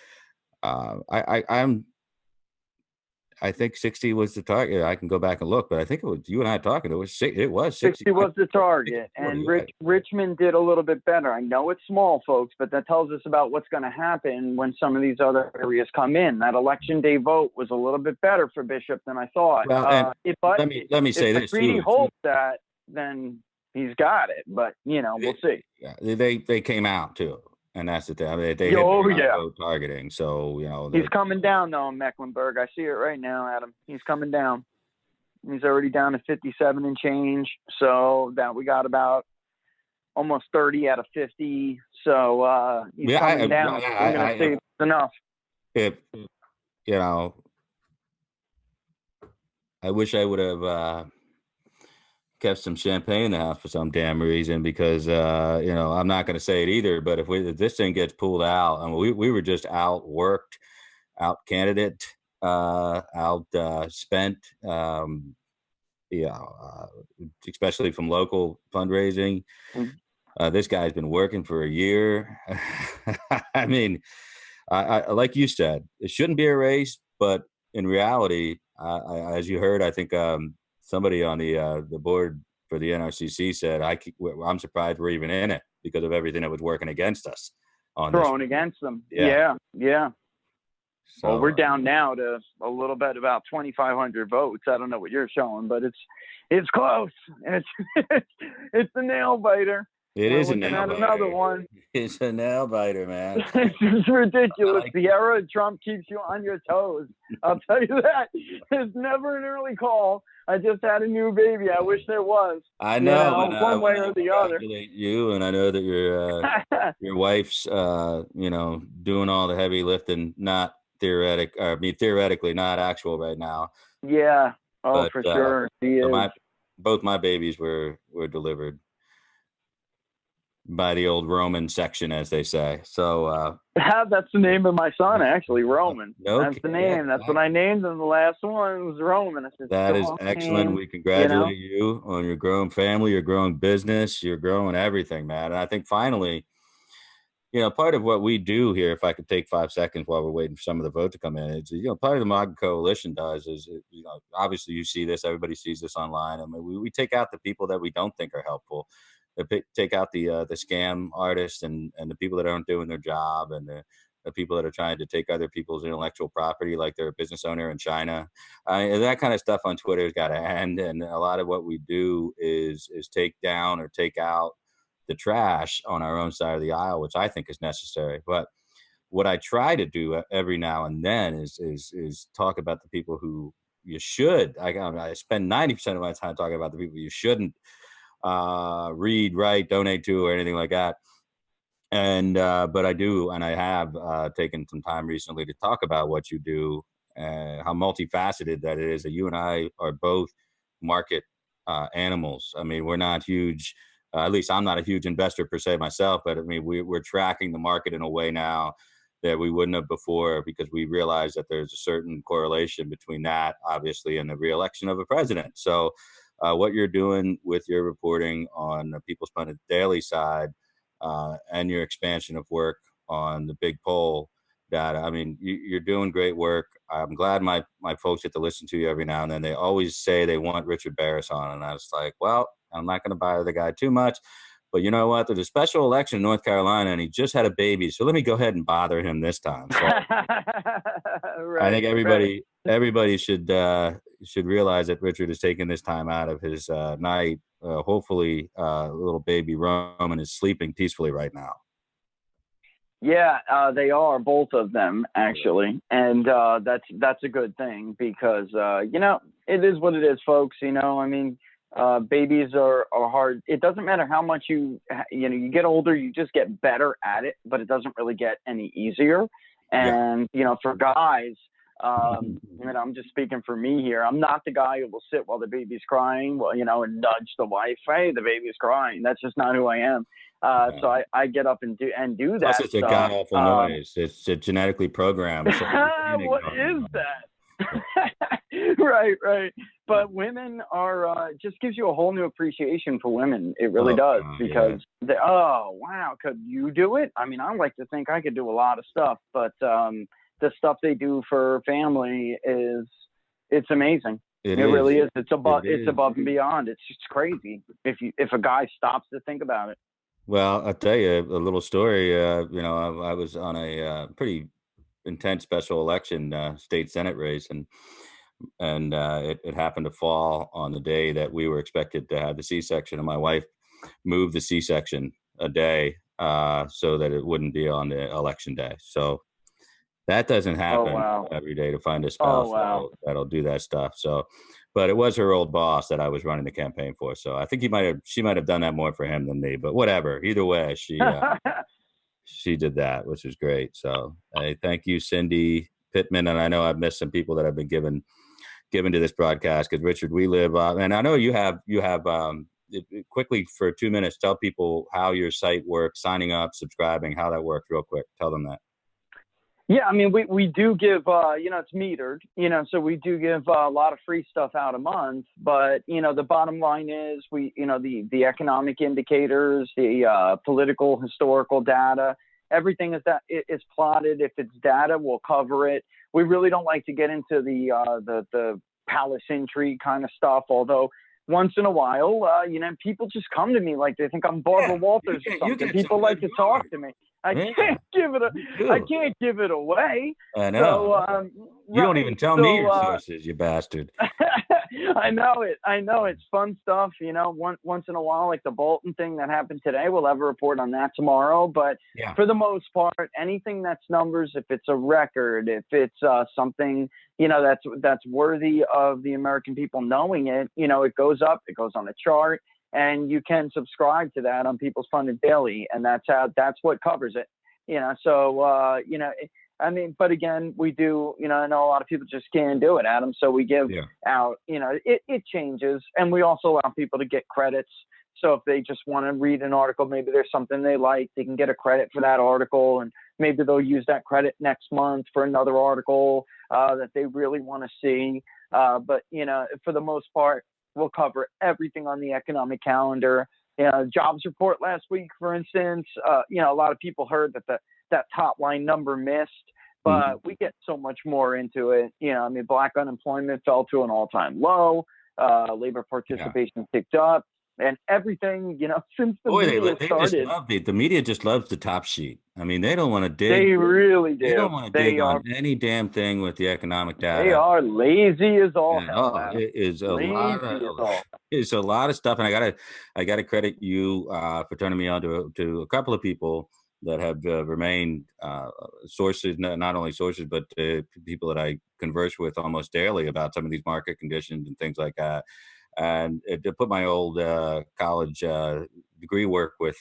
I think 60 was the target. I can go back and look, but I think it was you and I talking. It was 60 was the target, and Richmond did a little bit better. I know it's small, folks, but that tells us about what's going to happen when some of these other areas come in. That election day vote was a little bit better for Bishop than I thought. Well, but let me say this: if McCready holds that, then he's got it. But we'll see. Yeah, they came out too. And that's the thing. I mean, they hit vote targeting. So, he's coming down, though, in Mecklenburg. I see it right now, Adam. He's coming down. He's already down to 57 and change. So that we got about almost 30 out of 50. So he's coming down. I'm going to say it's enough. I wish I would have kept some champagne in the house for some damn reason, because I'm not going to say it either, but if this thing gets pulled out, I mean, we were just outworked, out candidate, out spent, especially from local fundraising. This guy's been working for a year. I mean, I like you said, it shouldn't be a race, but in reality, as you heard, I think somebody on the board for the NRCC said, I'm surprised we're even in it because of everything that was working against us. Thrown against them. Yeah. So, well, we're down now to a little bit about 2,500 votes. I don't know what you're showing, but it's close. It's a nail biter. It is a nail biter. Another one. It's a nail biter, man. It's ridiculous. The era of Trump keeps you on your toes. I'll tell you that. There's never an early call. I just had a new baby. I wish there was. I know. One way or the other. You, and I know that your wife's doing all the heavy lifting, not theoretically not actual right now. Yeah. Oh, but, for sure. Both my babies were delivered by the old Roman section, as they say. So that's the name of my son, actually, Roman. That's the name. Yeah, that's what I named him. The last one was Roman. That is excellent. We congratulate you on your growing family, your growing business, your growing everything, man. And I think finally, part of what we do here, if I could take 5 seconds while we're waiting for some of the vote to come in, it's, part of the MAGA Coalition does is, obviously you see this, everybody sees this online. I mean, we take out the people that we don't think are helpful. Take out the scam artists and the people that aren't doing their job, and the people that are trying to take other people's intellectual property, like they're a business owner in China. That kind of stuff on Twitter has got to end. And a lot of what we do is take down or take out the trash on our own side of the aisle, which I think is necessary. But what I try to do every now and then is talk about the people who you should. I spend 90% of my time talking about the people you shouldn't read, write, donate to, or anything like that. And but I do, and I have taken some time recently to talk about what you do and how multifaceted that it is. That you and I are both market animals. I mean, we're not huge. At least I'm not a huge investor per se myself, but I mean, we're tracking the market in a way now that we wouldn't have before, because we realize that there's a certain correlation between that, obviously, and the reelection of a president. So what you're doing with your reporting on the People's Pundit Daily side and your expansion of work on the big poll data, I mean, you're doing great work. I'm glad my folks get to listen to you every now and then. They always say they want Richard Barris on, and I was like, well, I'm not going to bother the guy too much. But you know what? There's a special election in North Carolina, and he just had a baby. So let me go ahead and bother him this time. So right, I think everybody should realize that Richard is taking this time out of his night hopefully little baby Roman is sleeping peacefully right now. Yeah, they are, both of them, actually. And that's a good thing because, it is what it is, folks. I mean, babies are hard. It doesn't matter how much you get older, you just get better at it, but it doesn't really get any easier. And, for guys, I'm just speaking for me here. I'm not the guy who will sit while the baby's crying, and nudge the wife. Hey, the baby's crying. That's just not who I am. So I get up and do that. Plus, it's a god awful noise. It's genetically programmed. So what is that? Right. But women are just gives you a whole new appreciation for women. It really does, because wow, could you do it? I mean, I like to think I could do a lot of stuff, but the stuff they do for family it's amazing. It really is. It's above and beyond. It's just crazy if a guy stops to think about it. Well, I'll tell you a little story. I was on a pretty intense special election state Senate race, and it happened to fall on the day that we were expected to have the C-section, and my wife moved the C-section a day so that it wouldn't be on the election day. So that doesn't happen every day, to find a spouse that'll do that stuff. So, but it was her old boss that I was running the campaign for. So I think she might have done that more for him than me, but whatever. Either way, she did that, which was great. So hey, thank you, Cindy Pittman. And I know I've missed some people that have been given to this broadcast, because Richard, we live, and I know you have quickly for 2 minutes, tell people how your site works, signing up, subscribing, how that works real quick. Tell them that. Yeah, I mean, we do give, it's metered, so we do give a lot of free stuff out a month. But, the bottom line is the economic indicators, the political, historical data, everything is plotted. If it's data, we'll cover it. We really don't like to get into the palace intrigue kind of stuff, although once in a while, people just come to me like they think I'm Barbara Walters or something. People like to talk to me. I can't give it away. I know. So, you don't even tell me your sources, you bastard. I know it. It's fun stuff. Once in a while, like the Bolton thing that happened today, we'll have a report on that tomorrow. But for the most part, anything that's numbers, if it's a record, if it's something, that's worthy of the American people knowing it, it goes up, it goes on the chart. And you can subscribe to that on People's Funded Daily, and that's what covers it. But again, we do, I know a lot of people just can't do it, Adam. So we give out, it changes, and we also allow people to get credits. So if they just want to read an article, maybe there's something they like, they can get a credit for that article, and maybe they'll use that credit next month for another article that they really want to see. But for the most part, we'll cover everything on the economic calendar. Jobs report last week, for instance, a lot of people heard that top line number missed, but we get so much more into it. Black unemployment fell to an all-time low. Labor participation picked up, and everything, since the media started. The media just loves the top sheet. I mean, they don't want to dig. They really do. They don't want to dig on any damn thing with the economic data. They are lazy as all hell. It is it's a lot of stuff, and I gotta credit you for turning me on to a couple of people that have remained sources, not only sources, but people that I converse with almost daily about some of these market conditions and things like that. And to put my old college degree work with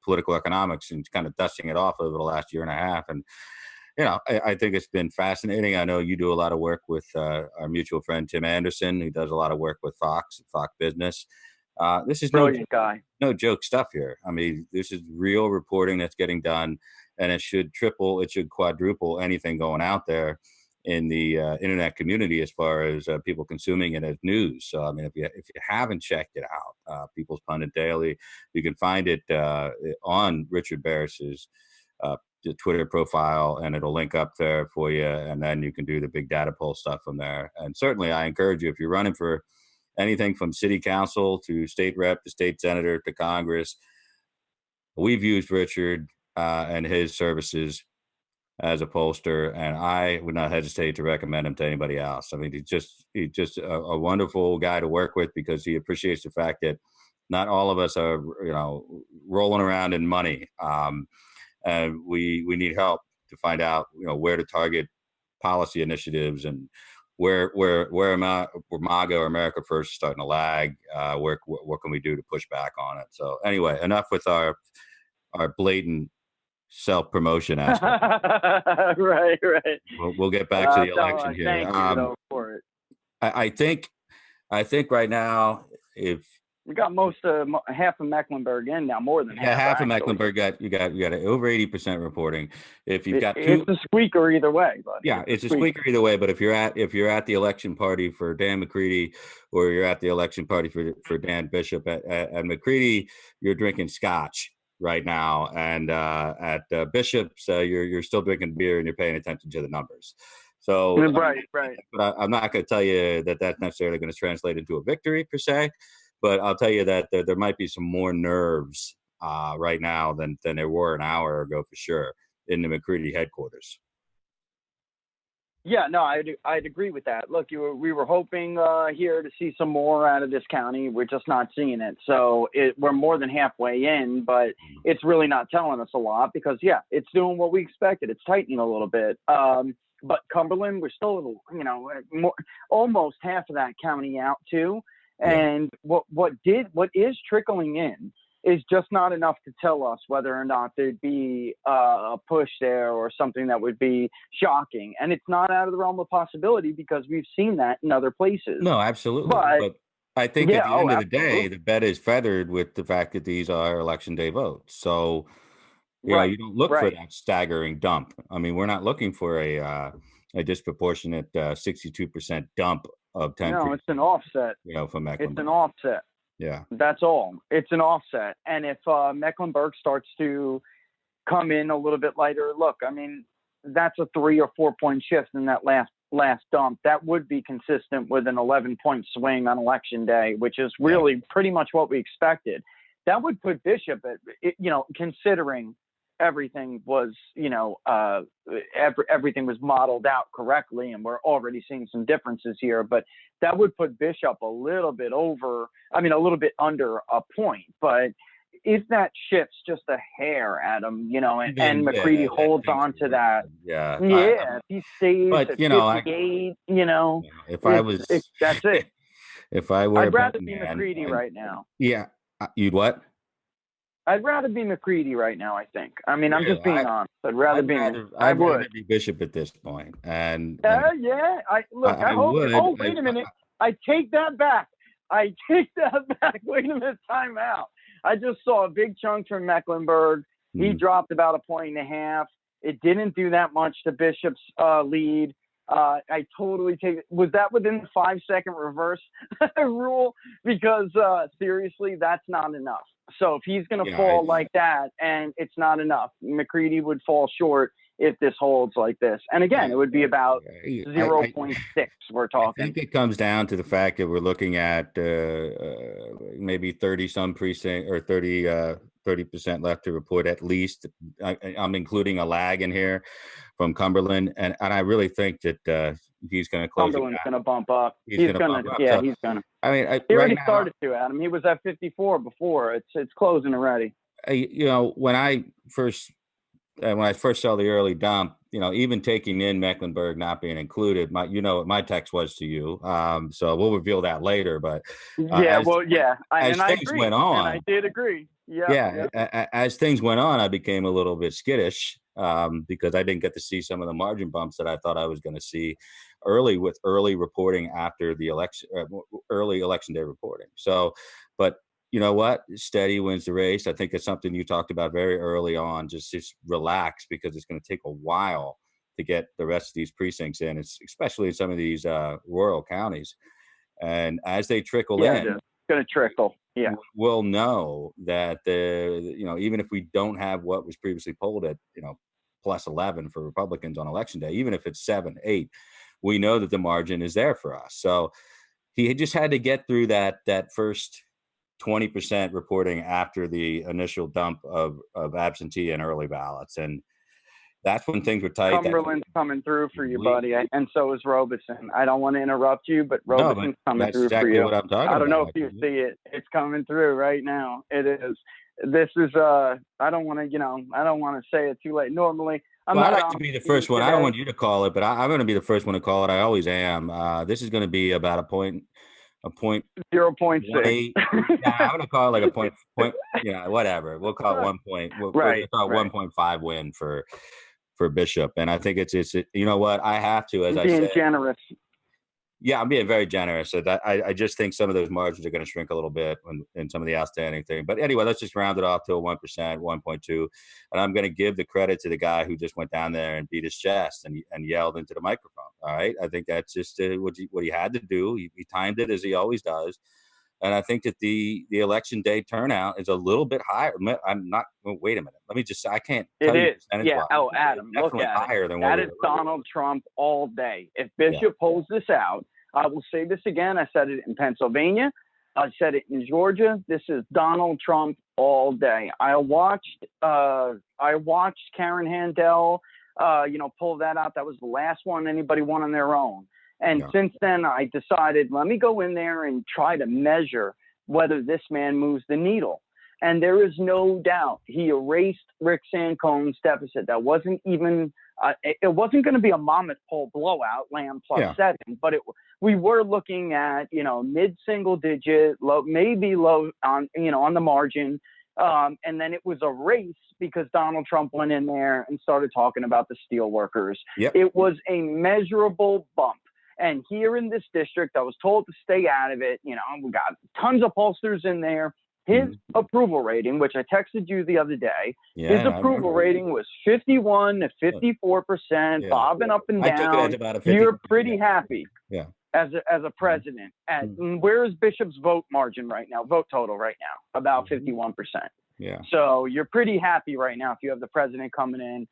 political economics and kind of dusting it off over the last year and a half. And, I think it's been fascinating. I know you do a lot of work with our mutual friend, Tim Anderson, who does a lot of work with Fox Business. This is brilliant guy. No joke stuff here. I mean, this is real reporting that's getting done, and it should quadruple anything going out there in the internet community as far as people consuming it as news. So, I mean, if you haven't checked it out, People's Pundit Daily, you can find it on Richard Barris's Twitter profile, and it'll link up there for you. And then you can do the big data poll stuff from there. And certainly I encourage you, if you're running for anything from city council to state rep to state senator to Congress, we've used Richard and his services as a pollster, and I would not hesitate to recommend him to anybody else. I mean, he's just a wonderful guy to work with, because he appreciates the fact that Not all of us are, rolling around in money. And we need help to find out, where to target policy initiatives and where MAGA or America First is starting to lag. What can we do to push back on it? So anyway, enough with our blatant self-promotion aspect. Right. We'll get back to the election here. Thank you though for it. I think right now, if we got half of Mecklenburg in now, more than half of Mecklenburg you got over 80% reporting. If you've got it's a squeaker either way, but it's a squeaker either way. But if you're at the election party for Dan McCready, or you're at the election party for Dan Bishop, at McCready, you're drinking scotch right now, and at Bishop's, you're still drinking beer and you're paying attention to the numbers. So right. But I'm not going to tell you that that's necessarily going to translate into a victory per se. But I'll tell you that there might be some more nerves right now than there were an hour ago for sure in the McCready headquarters. Yeah, no, I'd agree with that. Look, we were hoping here to see some more out of this county. We're just not seeing it. So we're more than halfway in, but it's really not telling us a lot because, it's doing what we expected. It's tightening a little bit. But Cumberland, we're still, almost half of that county out too. And what is trickling in is just not enough to tell us whether or not there'd be a push there or something that would be shocking. And it's not out of the realm of possibility because we've seen that in other places. No, absolutely. But I think at the end of the day, the bet is feathered with the fact that these are election day votes. So, you don't look for that staggering dump. I mean, we're not looking for a disproportionate 62% dump of 10. No, it's an offset. From Mecklenburg. It's an offset. Yeah. That's all. It's an offset. And if Mecklenburg starts to come in a little bit lighter, look, I mean, that's a 3 or 4 point shift in that last dump. That would be consistent with an 11-point swing on election day, which is really pretty much what we expected. That would put Bishop at, considering everything was, everything was modeled out correctly, and we're already seeing some differences here, but that would put Bishop a little bit under a point. But if that shifts just a hair, Adam, and McCready holds on to that. If he stays at 58, if I was, that's it. If I were, I'd rather be McCready right now. Yeah. You'd what? I'd rather be McCready right now, I think. I mean, I'm just being honest. I'd rather be Bishop at this point. And wait a minute. I take that back. Wait a minute. Time out. I just saw a big chunk from Mecklenburg. He dropped about 1.5 points. It didn't do that much to Bishop's lead. I totally take it. Was that within the 5-second reverse rule? Because seriously, that's not enough. So if he's going to fall like that, and it's not enough, McCready would fall short if this holds like this. And again, it would be about 0.6 we're talking. I think it comes down to the fact that we're looking at maybe 30-some precinct or 30% left to report at least. I'm including a lag in here from Cumberland, and I really think that he's going to close. Cumberland's going to bump up. He's going to. He's going to. I mean, he already started to, Adam. He was at 54 before. It's closing already. When I first saw the early dump, even taking in Mecklenburg not being included, what my text was to you. So we'll reveal that later. But as things went on, and I did agree. As things went on, I became a little bit skittish because I didn't get to see some of the margin bumps that I thought I was going to see early reporting after the election, early election day reporting. So, but you know what? Steady wins the race. I think it's something you talked about very early on. Just relax, because it's going to take a while to get the rest of these precincts in. It's especially in some of these rural counties, and as they trickle in, it's going to trickle. Yeah, we'll know that even if we don't have what was previously polled at plus 11 for Republicans on election day, even if it's 7, 8, we know that the margin is there for us. So he just had to get through that first 20% reporting after the initial dump of absentee and early ballots. And That's when things were tight. Cumberland's coming through for you, buddy, and so is Robeson. I don't want to interrupt you, but Robeson's coming through exactly for you. What I'm talking I don't know about. if you see it. It's coming through right now. It is. This is. I don't want to. I don't want to say it too late. Normally, I like to be the first one. I don't want you to call it, but I'm going to be the first one to call it. I always am. This is going to be about a point 0.6. Yeah, I'm going to call it like a point. Whatever. We'll call it 1 point. We'll call it 1.5 win for Bishop. And I think it's you know what, I have to, as I said, generous. Yeah, I'm being very generous. So that I just think some of those margins are going to shrink a little bit in some of the outstanding thing. But anyway, let's just round it off to a 1%, 1.2. And I'm going to give the credit to the guy who just went down there and beat his chest and yelled into the microphone. All right. I think that's just what he had to do. He timed it as he always does. And I think that the election day turnout is a little bit higher. I'm not. Well, wait a minute. Let me just. I can't tell you percentage. Yeah. Oh, Adam, look at higher it. than that is Donald Trump all day. If Bishop pulls this out, I will say this again. I said it in Pennsylvania. I said it in Georgia. This is Donald Trump all day. I watched Karen Handel, pull that out. That was the last one anybody won on their own. And since then, I decided, let me go in there and try to measure whether this man moves the needle. And there is no doubt he erased Rick Sancone's deficit. That wasn't even it wasn't going to be a mammoth poll blowout, Lamb plus 7, but we were looking at, mid-single digit, low, maybe low on, on the margin. And then it was a race because Donald Trump went in there and started talking about the steel workers. It was a measurable bump. And here in this district, I was told to stay out of it. We got tons of pollsters in there. His approval rating, which I texted you the other day, his approval rating was 51 to 54%, bobbing up and down. I took it as about a 50%. You're pretty happy as a president. And where is Bishop's vote margin right now, vote total right now? About 51%. Yeah. So you're pretty happy right now if you have the president coming in,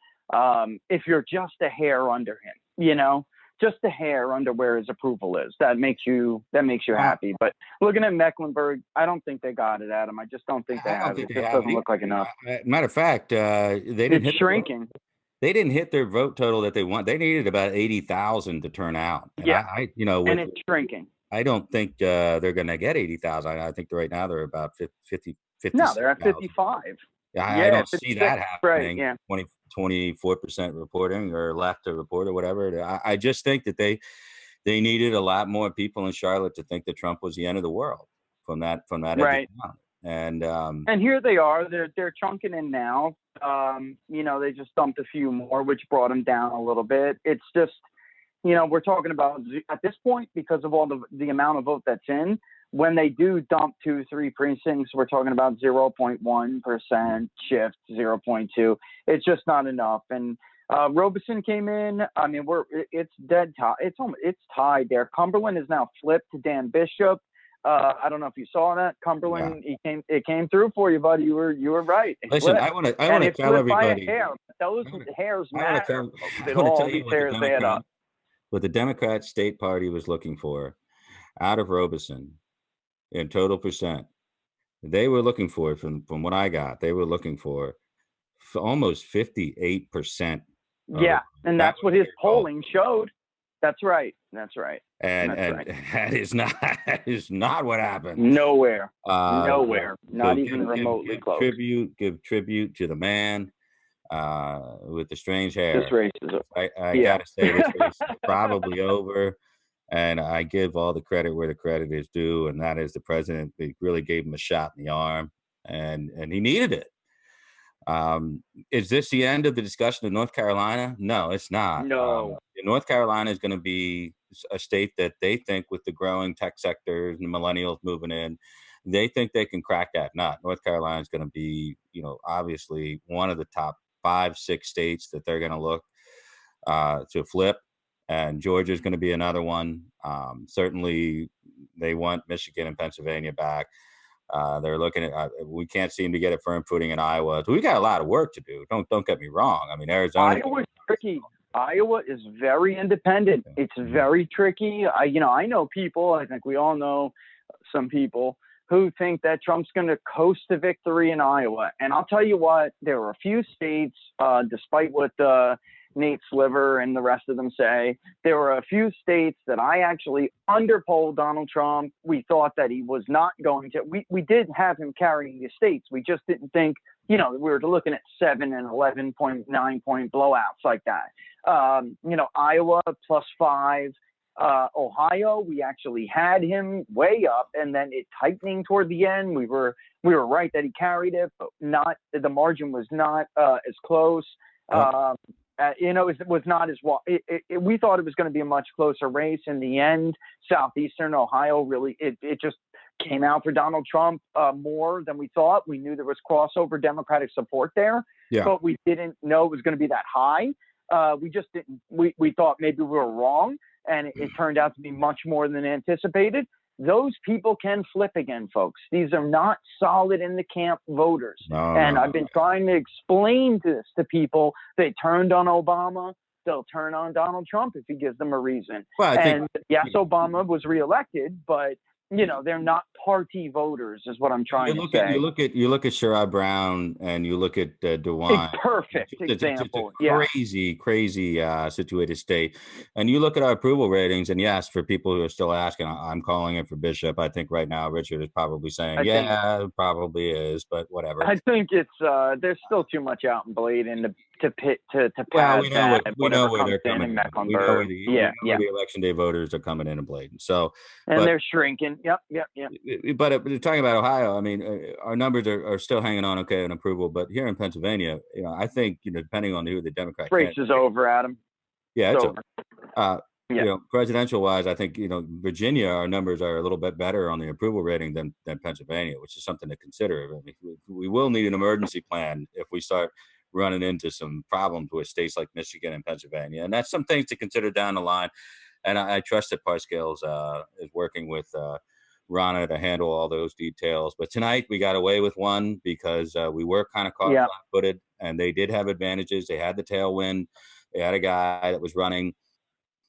if you're just a hair under him, just a hair under where his approval is. That makes you happy. But looking at Mecklenburg, I don't think they got it, Adam. I just don't think they have it. It just doesn't look like enough. Matter of fact, it's shrinking. They didn't hit their vote total that they want. They needed about 80,000 to turn out. And and it's shrinking. I don't think they're going to get 80,000. I think right now they're about 50. No, they're at 55. I don't see that happening. Right, 24% reporting or left to report or whatever. I just think that they needed a lot more people in Charlotte to think that Trump was the end of the world from that. Right. And here they are. They're chunking in now. They just dumped a few more, which brought them down a little bit. It's just, we're talking about at this point, because of all the amount of vote that's in, when they do dump 2-3 precincts, we're talking about 0.1% shift, 0.2. It's just not enough. And Robeson came in. I mean, it's dead tie. It's tied there. Cumberland is now flipped to Dan Bishop. I don't know if you saw that. Cumberland, it came through for you, buddy. You were right. Listen, I want to tell everybody. Those hairs matter. I want to tell you what the Democrat state party was looking for out of Robeson. In total percent, they were looking for, from what I got, they were looking for almost 58%. Yeah, and that's what his polling showed. That's right. And that is not what happened. Nowhere. Not even remotely close. Give tribute to the man with the strange hair. This race is over. I gotta say, this race is probably over. And I give all the credit where the credit is due, and that is the president. They really gave him a shot in the arm, and he needed it. Is this the end of the discussion of North Carolina? No, it's not. No. North Carolina is going to be a state that they think, with the growing tech sectors and the millennials moving in, they think they can crack that nut. North Carolina is going to be, obviously one of the top 5-6 states that they're going to look to flip. And Georgia is going to be another one. Certainly, they want Michigan and Pennsylvania back. They're looking at. We can't seem to get a firm footing in Iowa. So we got a lot of work to do. Don't get me wrong. I mean, Arizona. Iowa's tricky. Iowa is very independent. It's very tricky. I know people. I think we all know some people who think that Trump's going to coast to victory in Iowa. And I'll tell you what, there were a few states, despite what Nate Sliver and the rest of them say, there were a few states that I actually underpolled Donald Trump. We thought that he was not going to. We did have him carrying the states. We just didn't think, we were looking at 7 and 11.9 point blowouts like that. Iowa +5. Ohio, we actually had him way up, and then it tightening toward the end. We were right that he carried it, but the margin was not as close. It was not as well. We thought it was going to be a much closer race. In the end, southeastern Ohio really it just came out for Donald Trump more than we thought. We knew there was crossover Democratic support there, but we didn't know it was going to be that high. We just didn't. We thought maybe we were wrong, and it turned out to be much more than anticipated. Those people can flip again, folks. These are not solid in the camp voters. I've been trying to explain this to people. They turned on Obama. They'll turn on Donald Trump if he gives them a reason. Well, yes, Obama was reelected, but they're not party voters, is what I'm trying to say. You look at Sherrod Brown and you look at DeWine. Perfect example. It's a crazy situated state. And you look at our approval ratings, and yes, for people who are still asking, I'm calling it for Bishop. I think right now Richard is probably saying, it probably is, but whatever. I think it's there's still too much out in Bladen to pad we know where they're coming in. We know where the election day voters are coming in Bladen. They're shrinking. Yep. But talking about Ohio, I mean, our numbers are still hanging on okay in approval. But here in Pennsylvania, I think depending on who the Democrat race is over, Adam. Yeah, it's over. Presidential wise, I think Virginia, our numbers are a little bit better on the approval rating than Pennsylvania, which is something to consider. I mean, we will need an emergency plan if we start running into some problems with states like Michigan and Pennsylvania, and that's some things to consider down the line. And I trust that Parscales is working with Rana to handle all those details. But tonight we got away with one because we were kind of caught flat-footed, and they did have advantages. They had the tailwind. They had a guy that was running.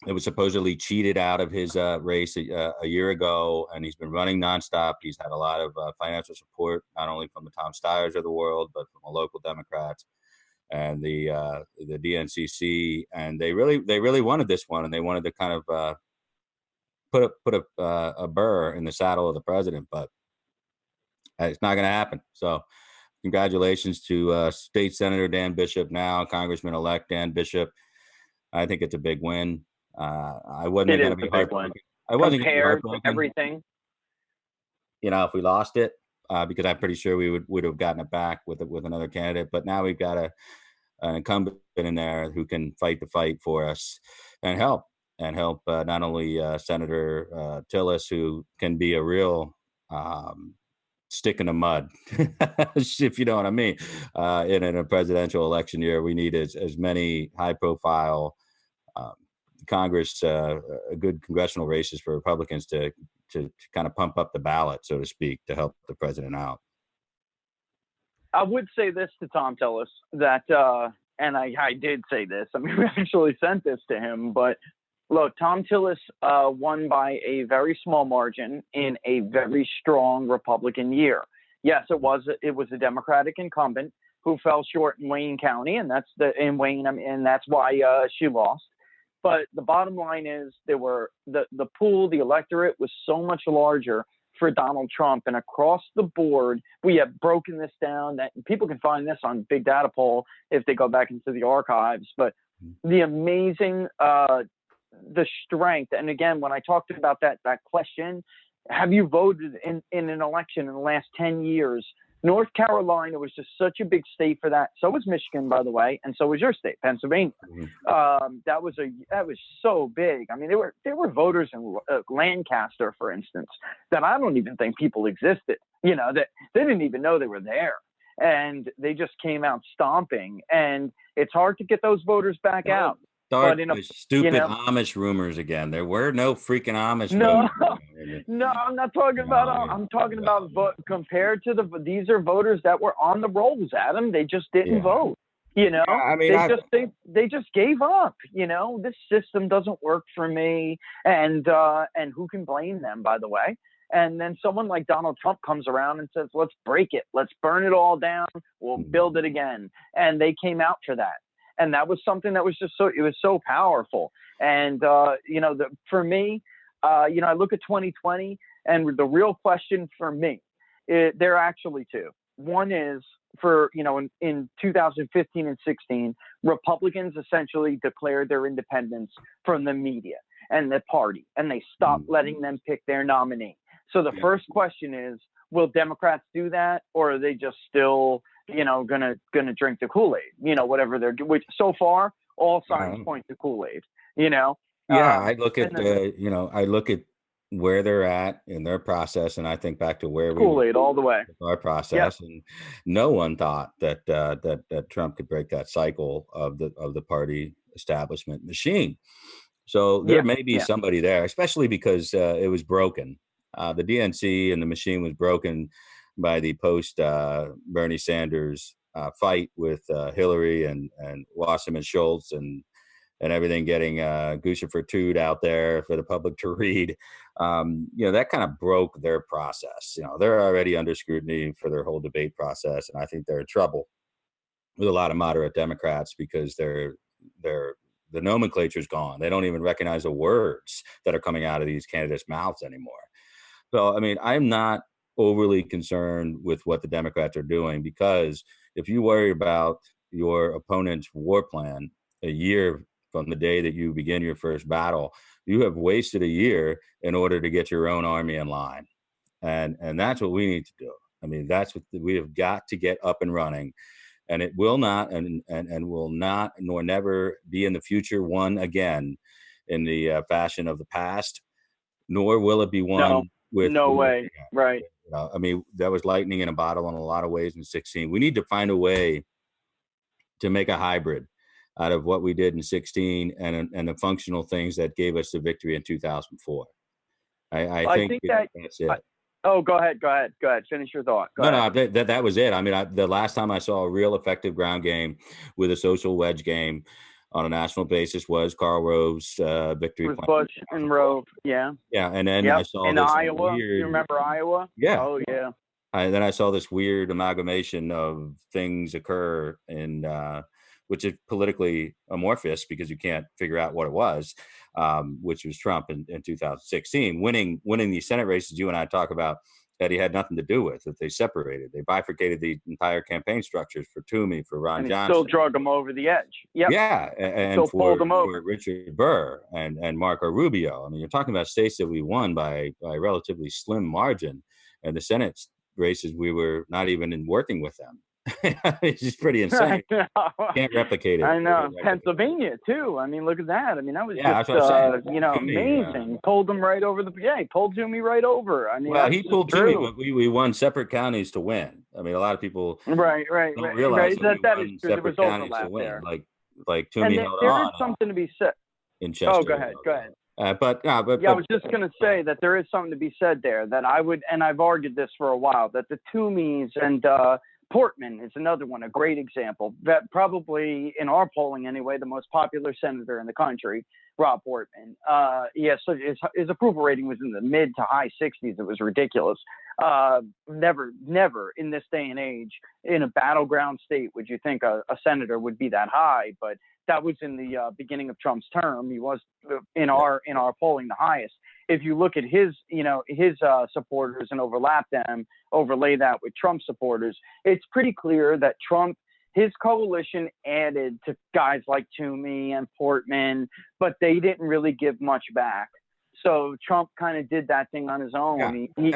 It was supposedly cheated out of his race a year ago, and he's been running nonstop. He's had a lot of financial support, not only from the Tom Steyers of the world, but from the local Democrats and the DNCC, and they really wanted this one, and they wanted to kind of put a burr in the saddle of the president, but it's not going to happen. So, congratulations to State Senator Dan Bishop, now Congressman-elect Dan Bishop. I think it's a big win. I wasn't going to be heartbroken. I wasn't compared to everything. If we lost it. Because I'm pretty sure we would have gotten it back with another candidate. But now we've got an incumbent in there who can fight the fight for us and help not only Senator Tillis, who can be a real stick in the mud, if you know what I mean. In a presidential election year, we need as many high-profile Congress, good congressional races for Republicans to kind of pump up the ballot, so to speak, to help the president out. I would say this to Tom Tillis that, and I did say this. I mean, we actually sent this to him, but look, Tom Tillis won by a very small margin in a very strong Republican year. Yes, it was a Democratic incumbent who fell short in Wayne County, and that's why she lost. But the bottom line is there were the pool, the electorate was so much larger for Donald Trump. And across the board, we have broken this down. That people can find this on Big Data Poll if they go back into the archives. But the amazing, the strength. And again, when I talked about that question, have you voted in an election in the last 10 years? North Carolina was just such a big state for that. So was Michigan, by the way, and so was your state, Pennsylvania. That was so big. I mean, there were voters in Lancaster, for instance, that I don't even think people existed. That they didn't even know they were there, and they just came out stomping. And it's hard to get those voters back out. Start stupid Amish rumors again. There were no freaking Amish. No, I'm not talking about. I'm talking about compared to these are voters that were on the rolls, Adam. They just didn't vote. I mean, they just gave up. This system doesn't work for me, and who can blame them? By the way, And then someone like Donald Trump comes around and says, let's break it. Let's burn it all down. We'll build it again. And they came out for that. And that was something that was just it was so powerful. And, for me, I look at 2020, and the real question for me, there are actually two. One is in 2015 and 16, Republicans essentially declared their independence from the media and the party, and they stopped letting them pick their nominee. So the first question is, will Democrats do that, or are they just still, gonna drink the Kool-Aid, whatever they're doing? Which so far, all signs point to Kool-Aid, Yeah, I look at I look at where they're at in their process, and I think back to where Kool-Aid all the way. Our process, and no one thought that Trump could break that cycle of the party establishment machine. So there may be somebody there, especially because it was broken. The DNC and the machine was broken by the post Bernie Sanders fight with Hillary and Wasserman Schultz and everything getting Gusher for Tood out there for the public to read. That kind of broke their process. They're already under scrutiny for their whole debate process, and I think they're in trouble with a lot of moderate Democrats because the nomenclature's gone. They don't even recognize the words that are coming out of these candidates' mouths anymore. So, I'm not overly concerned with what the Democrats are doing, because if you worry about your opponent's war plan a year from the day that you begin your first battle, you have wasted a year in order to get your own army in line. And that's what we need to do. That's what we have got to get up and running. And it will not and will not nor never be in the future won again in the fashion of the past, nor will it be won with no way. Right. That was lightning in a bottle in a lot of ways in 16. We need to find a way to make a hybrid out of what we did in 16 and the functional things that gave us the victory in 2004. I think that's it. Go ahead. Finish your thought. That was it. The last time I saw a real effective ground game with a social wedge game on a national basis was Karl Rove's victory with plan. Bush and Rove. Yeah. Yeah. And then I saw in Iowa. Weird, you remember Iowa? Yeah. Oh, yeah. Then I saw this weird amalgamation of things occur in which is politically amorphous because you can't figure out what it was, which was Trump in 2016, winning these Senate races you and I talk about that he had nothing to do with, that they separated. They bifurcated the entire campaign structures for Toomey, for Ron and Johnson. Still drug him over the edge. Yep. Yeah, and for Richard Burr and Marco Rubio. You're talking about states that we won by a relatively slim margin, and the Senate races we were not even working with them. It's just pretty insane. Can't replicate it. I know. Pennsylvania too. Look at that. That was just amazing. Pulled them right over he pulled Toomey right over. He pulled Toomey, but we won separate counties to win. A lot of people don't realize that is true. There was overlap there. Like Toomey held on. There is something to be said. In Chester. Oh, go ahead. I was just going to say that there is something to be said there that I would, and I've argued this for a while, that the Toomeys and Portman is another one, a great example. That probably, in our polling anyway, the most popular senator in the country, Rob Portman. So his approval rating was in the mid to high 60s. It was ridiculous. Never in this day and age, in a battleground state, would you think a senator would be that high? But that was in the beginning of Trump's term. He was in our polling the highest. If you look at his supporters and overlay that with Trump supporters, it's pretty clear that his coalition added to guys like Toomey and Portman, but they didn't really give much back. So Trump kind of did that thing on his own. Yeah,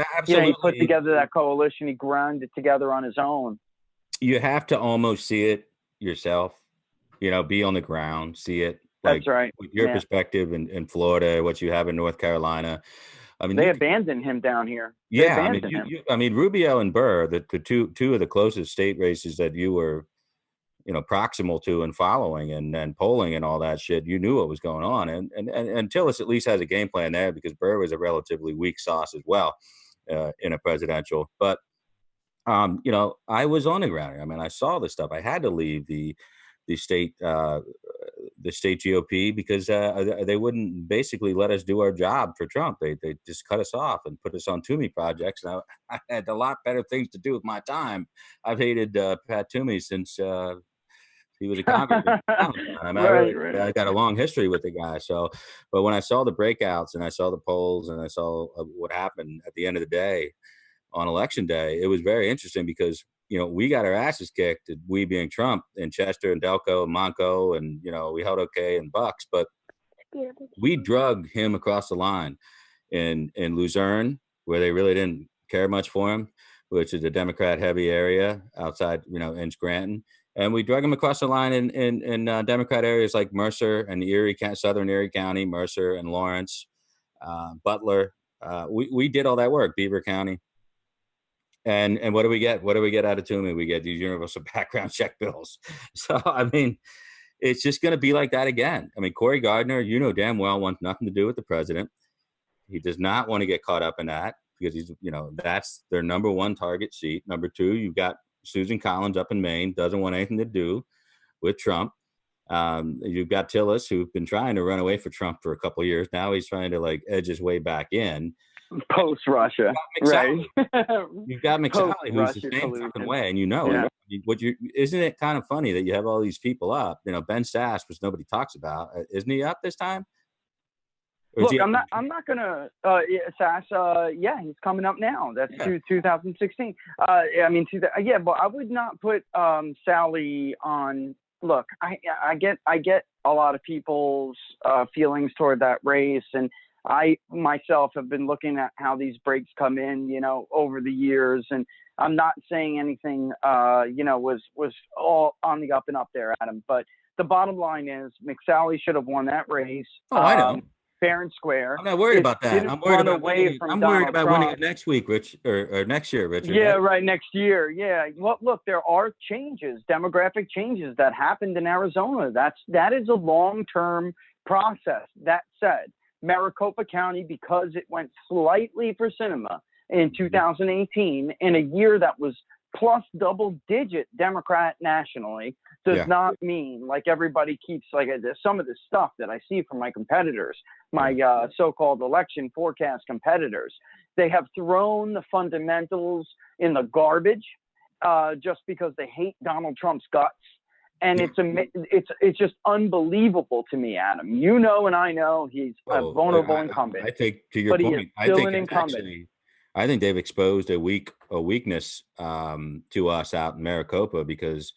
he put together that coalition. He ground it together on his own. You have to almost see it yourself, be on the ground, see it. That's right. With your perspective in Florida, what you have in North Carolina. They abandoned him down here. Rubio and Burr, the two of the closest state races that you were, proximal to and following and polling and all that shit, you knew what was going on. And Tillis at least has a game plan there because Burr was a relatively weak sauce as well in a presidential. But, I was on the ground. I saw this stuff. I had to leave the state the state GOP because they wouldn't basically let us do our job for Trump. They just cut us off and put us on Toomey projects. And I had a lot better things to do with my time. I've hated Pat Toomey since he was a congressman. I got a long history with the guy. So, but when I saw the breakouts and I saw the polls and I saw what happened at the end of the day on election day, it was very interesting because, we got our asses kicked, we being Trump, in Chester and Delco and Monco, and, we held okay in Bucks, but we drug him across the line in Luzerne, where they really didn't care much for him, which is a Democrat heavy area outside, in Scranton. And we drug him across the line in Democrat areas like Mercer and Erie, Southern Erie County, Mercer and Lawrence, Butler. We did all that work, Beaver County. And what do we get? What do we get out of Toomey? We get these universal background check bills. So, I mean, it's just going to be like that again. I mean, Cory Gardner, damn well, wants nothing to do with the president. He does not want to get caught up in that because he's, that's their number one target seat. Number two, you've got Susan Collins up in Maine, doesn't want anything to do with Trump. You've got Tillis, who's been trying to run away from Trump for a couple of years. Now he's trying to edge his way back in. Post Russia, right? You've got McSally, who's the same fucking way, and isn't it kind of funny that you have all these people up? Ben Sass, which nobody talks about, isn't he up this time? Look, I'm not gonna Sass. He's coming up now. That's 2016. But I would not put Sally on. Look, I get a lot of people's feelings toward that race, and I myself have been looking at how these breaks come in, over the years, and I'm not saying anything, was all on the up and up there, Adam. But the bottom line is, McSally should have won that race. Oh, I know. Fair and square. I'm not worried about that. I'm worried about winning it next week, Rich, or next year, Richard. Yeah, right. Next year. Yeah. Well, look, there are changes, demographic changes that happened in Arizona. That is a long-term process. That said, Maricopa County, because it went slightly for cinema in 2018, in a year that was plus double-digit Democrat nationally, does not mean, like everybody keeps, some of the stuff that I see from my competitors, my so-called election forecast competitors, they have thrown the fundamentals in the garbage just because they hate Donald Trump's guts. And it's just unbelievable to me, Adam. And I know he's a vulnerable incumbent. I think, to your point, I think an incumbent. I think they've exposed a weakness to us out in Maricopa, because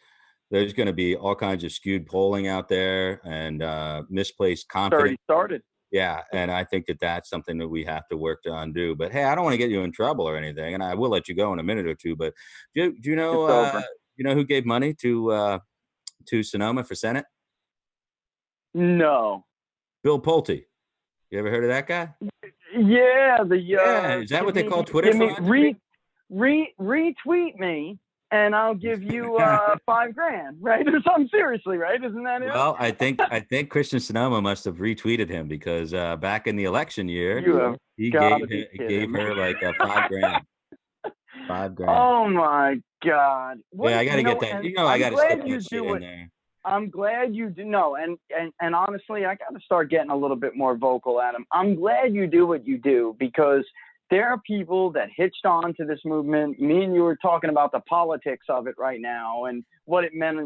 there's going to be all kinds of skewed polling out there and misplaced confidence. Already started. Yeah, and I think that's something that we have to work to undo. But hey, I don't want to get you in trouble or anything, and I will let you go in a minute or two. But do you know who gave money to Sonoma for Senate? No. Bill Pulte. You ever heard of that guy? Yeah. Is that what they call Twitter funds? Retweet me, and I'll give you $5,000, right? Or something. Seriously, right? Isn't that it? Well, I think Christian Sonoma must have retweeted him, because back in the election year, he gave her like $5,000. $5,000. Oh my God! I got to get that. I got to stick that shit in there. I'm glad you do. No, and honestly, I got to start getting a little bit more vocal, Adam. I'm glad you do what you do, because there are people that hitched on to this movement. Me and you were talking about the politics of it right now and what it meant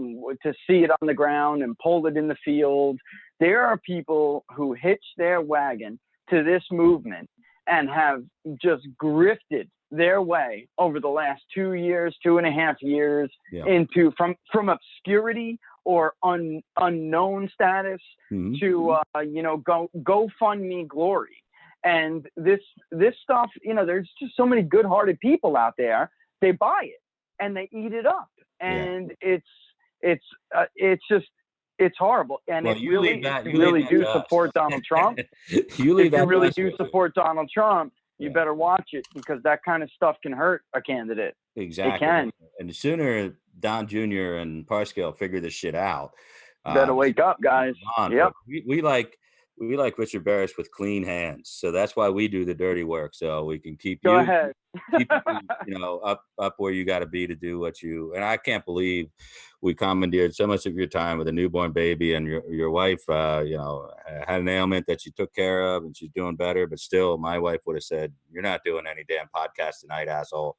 to see it on the ground and pull it in the field. There are people who hitched their wagon to this movement and have just grifted their way over the last 2 years, 2.5 years, into from obscurity or unknown status to GoFundMe glory. And this stuff, there's just so many good-hearted people out there. They buy it and they eat it up, and it's horrible. And if you really do support Donald Trump, support Donald Trump, you better watch it, because that kind of stuff can hurt a candidate. Exactly. It can. And the sooner Don Jr. and Parscale figure this shit out, better wake up, guys. Yep. We we like Richard Barris with clean hands. So that's why we do the dirty work. So we can keep Go you, ahead. keep you, up where you got to be to do what you. And I can't believe we commandeered so much of your time with a newborn baby, and your wife, had an ailment that she took care of, and she's doing better. But still, my wife would have said, "You're not doing any damn podcast tonight, asshole."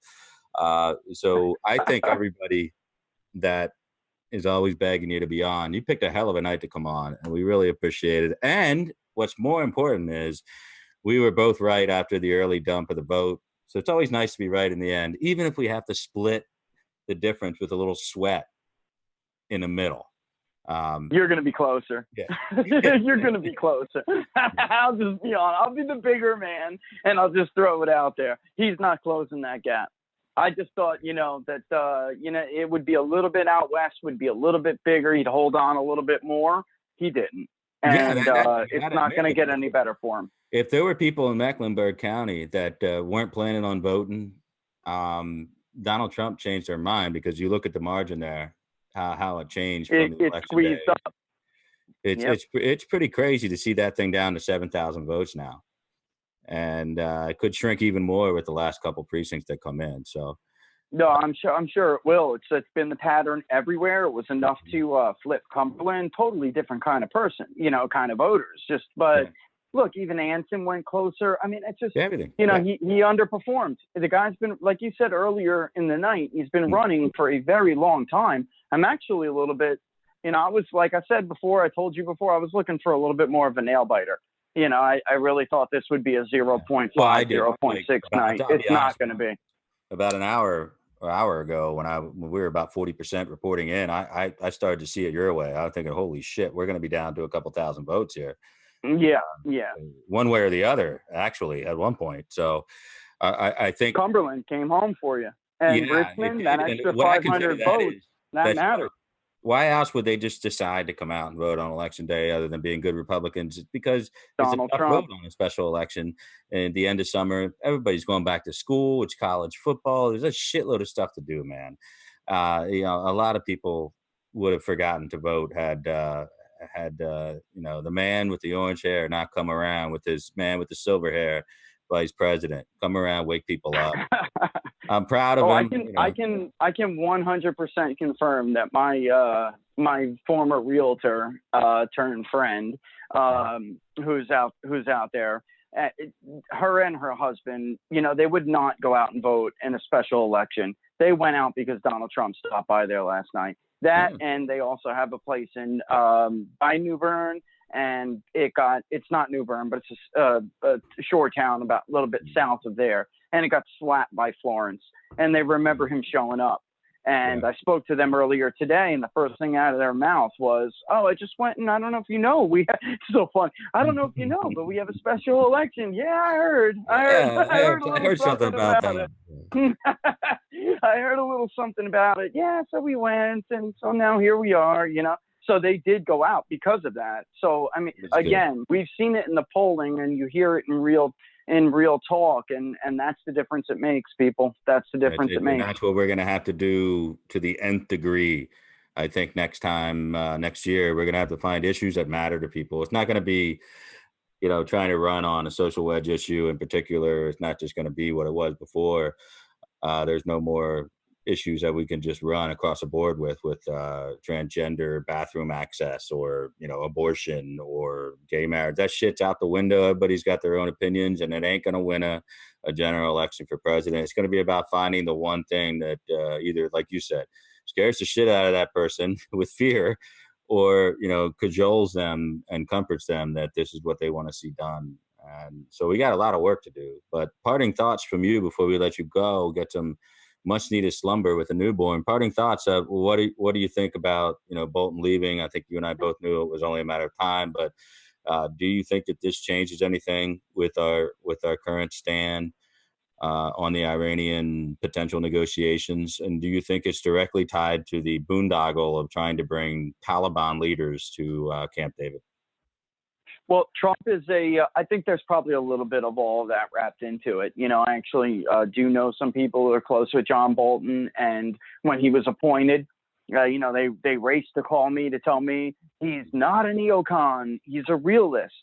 So I think everybody that is always begging you to be on. You picked a hell of a night to come on, and we really appreciate it. And what's more important is we were both right after the early dump of the vote. So it's always nice to be right in the end, even if we have to split the difference with a little sweat in the middle. You're going to be closer. Yeah. You're going to be closer. I'll just be on. I'll be the bigger man, and I'll just throw it out there. He's not closing that gap. I just thought, that, it would be a little bit out west, would be a little bit bigger. He'd hold on a little bit more. He didn't. And it's not going to get any better for him. If there were people in Mecklenburg County that weren't planning on voting, Donald Trump changed their mind, because you look at the margin there, how it changed from the election day. Up. It's pretty crazy to see that thing down to 7,000 votes now. And it could shrink even more with the last couple precincts that come in. So, no, I'm sure it will. It's been the pattern everywhere. It was enough to flip Cumberland. Totally different kind of person, kind of voters. Look, even Anson went closer. I mean, it's just everything. He underperformed. The guy's been, like you said earlier in the night, he's been running for a very long time. I'm actually a little bit, I was, like I said before, I told you before, I was looking for a little bit more of a nail biter. I really thought this would be a 0.5, 0.6 night. It's not going to be. About an hour ago, when we were about 40% reporting in, I started to see it your way. I was thinking, holy shit, we're going to be down to a couple thousand votes here. Yeah. One way or the other, actually, at one point. So I think Cumberland came home for you. And Richmond, that extra 500 votes, that mattered. Why else would they just decide to come out and vote on election day, other than being good Republicans? Because Donald it's a Trump vote on a special election. And at the end of summer, everybody's going back to school. It's college football. There's a shitload of stuff to do, man. A lot of people would have forgotten to vote had the man with the orange hair not come around with his man with the silver hair, vice president, come around, wake people up. I'm proud of him. I can 100% confirm that my former realtor turned friend, who's out there, her and her husband, they would not go out and vote in a special election. They went out because Donald Trump stopped by there last night. And they also have a place in by New Bern, and it's not New Bern, but it's a shore town about a little bit south of there, and it got slapped by Florence, and they remember him showing up. And I spoke to them earlier today, and the first thing out of their mouth was, "Oh, I just went, and I don't know if you know, it's so fun. I don't know if you know, but we have a special election." Yeah, I heard. I heard something about that. I heard a little something about it. Yeah, so we went, and so now here we are. So they did go out because of that. So I mean, again, we've seen it in the polling, and you hear it in real talk, and that's the difference it makes, people. That's the difference it makes. That's what we're going to have to do to the nth degree. I think next year, we're going to have to find issues that matter to people. It's not going to be, trying to run on a social wedge issue in particular. It's not just going to be what it was before. There's no more issues that we can just run across the board with transgender bathroom access, or abortion, or gay marriage. That shit's out the window. Everybody's got their own opinions, and it ain't going to win a general election for president. It's going to be about finding the one thing that either, like you said, scares the shit out of that person with fear, or cajoles them and comforts them that this is what they want to see done. And so we got a lot of work to do. But parting thoughts from you before we let you go, get some much needed slumber with a newborn. Parting thoughts of what do you think about Bolton leaving? I think you and I both knew it was only a matter of time, but do you think that this changes anything with our current stand on the Iranian potential negotiations? And do you think it's directly tied to the boondoggle of trying to bring Taliban leaders to Camp David? Well, Trump is I think there's probably a little bit of all of that wrapped into it. I actually do know some people who are close with John Bolton, and when he was appointed, They raced to call me to tell me he's not a neocon. He's a realist.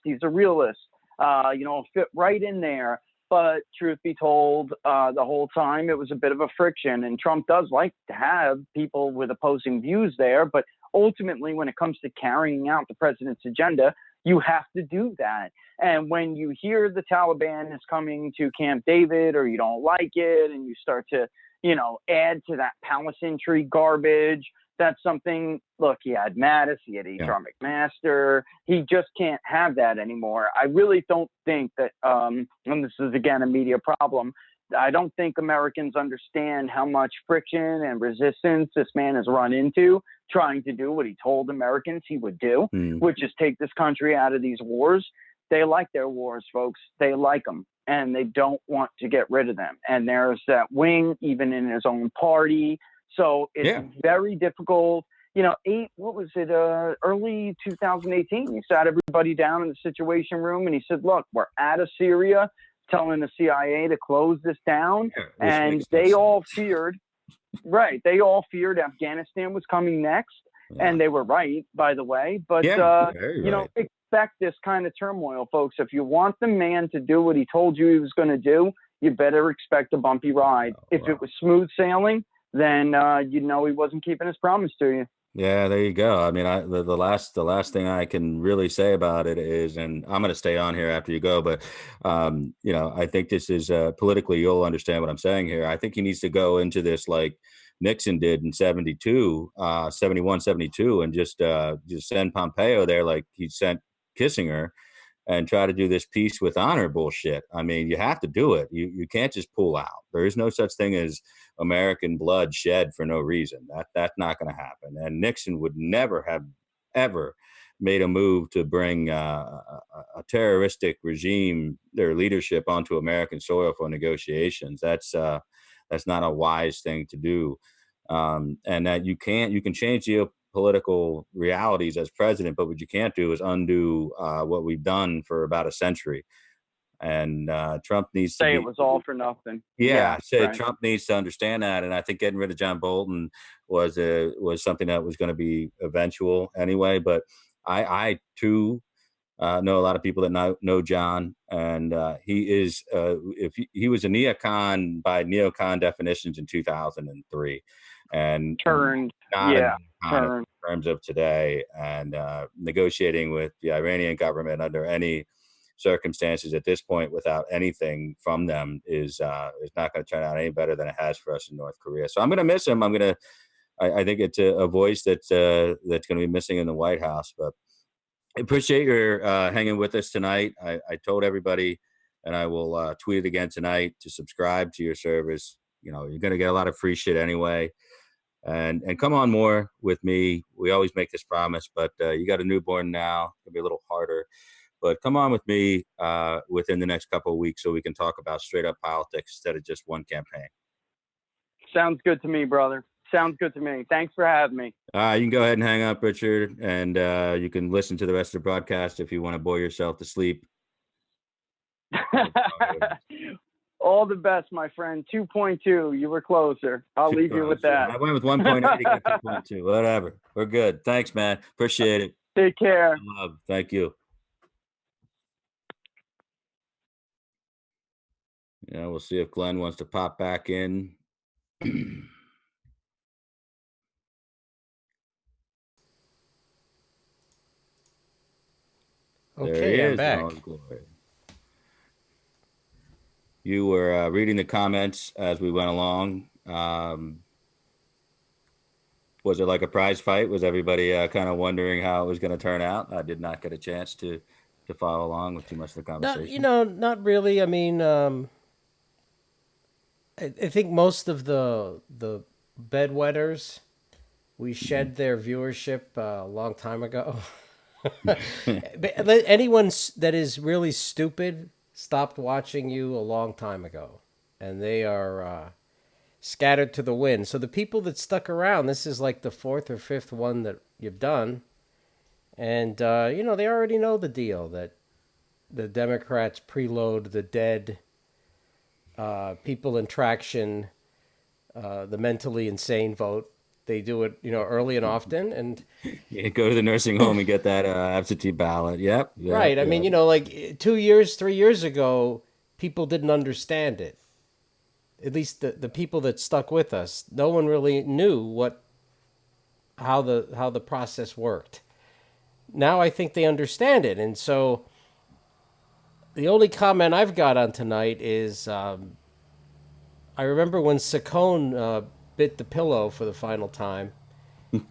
Fit right in there. But truth be told, the whole time it was a bit of a friction. And Trump does like to have people with opposing views there. But ultimately, when it comes to carrying out the president's agenda, you have to do that. And when you hear the Taliban is coming to Camp David, or you don't like it, and you start to, add to that palace intrigue garbage, that's something. Look, he had Mattis, he had H.R. McMaster. He just can't have that anymore. I really don't think that, and this is again a media problem, I don't think Americans understand how much friction and resistance this man has run into trying to do what he told Americans he would do, which is take this country out of these wars. They like their wars, folks. They like them, and they don't want to get rid of them. And there's that wing even in his own party. So it's very difficult. Early 2018, he sat everybody down in the Situation Room and he said, look, we're out of Syria, telling the CIA to close this down. And they all feared, Afghanistan was coming next. Yeah. And they were right, by the way. But, expect this kind of turmoil, folks. If you want the man to do what he told you he was going to do, you better expect a bumpy ride. If it was smooth sailing, then he wasn't keeping his promise to you. Yeah, there you go. I mean, the last thing I can really say about it is, and I'm going to stay on here after you go, but I think this is politically, you'll understand what I'm saying here. I think he needs to go into this like Nixon did in 71, 72, and just send Pompeo there like he sent Kissinger, and try to do this peace with honor bullshit. I mean, you have to do it. You can't just pull out. There is no such thing as American blood shed for no reason. That's not going to happen. And Nixon would never have ever made a move to bring a terroristic regime, their leadership, onto American soil for negotiations. That's not a wise thing to do. And that you can change geopolitical realities as president, but what you can't do is undo what we've done for about a century. And Trump needs to say it was all for nothing. Trump needs to understand that. And I think getting rid of John Bolton was something that was going to be eventual anyway. But I too know a lot of people that know John, and he is if he was a neocon by neocon definitions in 2003, and turned in terms of today, and negotiating with the Iranian government under any circumstances at this point without anything from them is not going to turn out any better than it has for us in North Korea. So I'm going to miss him. I think it's a voice that's going to be missing in the White House. But I appreciate your hanging with us tonight. I told everybody, and I will tweet it again tonight, to subscribe to your service. You're going to get a lot of free shit anyway. And come on more with me. We always make this promise, but you got a newborn now. It'll be a little harder. But come on with me within the next couple of weeks so we can talk about straight up politics instead of just one campaign. Sounds good to me, brother. Sounds good to me. Thanks for having me. You can go ahead and hang up, Richard, and you can listen to the rest of the broadcast if you want to bore yourself to sleep. All the best, my friend. 2.2. You were closer. I'll leave you with that. I went with 1.8 to get 2.2. Whatever. We're good. Thanks, man. Appreciate it. Take care. Love. Thank you. We'll see if Glenn wants to pop back in. Okay, I'm back. You were reading the comments as we went along. Was it like a prize fight? Was everybody kind of wondering how it was going to turn out? I did not get a chance to follow along with too much of the conversation. Not really. I mean, I think most of the bedwetters, we shed their viewership a long time ago. Anyone that is really stupid stopped watching you a long time ago, and they are scattered to the wind. So the people that stuck around, this is like the fourth or fifth one that you've done, and they already know the deal that the Democrats preload the dead, people in traction, the mentally insane vote, They do it, early and often. And Yeah, go to the nursing home and get that absentee ballot. Yep. right. I mean, like 2 years, 3 years ago, people didn't understand it. At least the people that stuck with us, no one really knew how the process worked. Now I think they understand it, and so the only comment I've got on tonight is I remember when Saccone bit the pillow for the final time,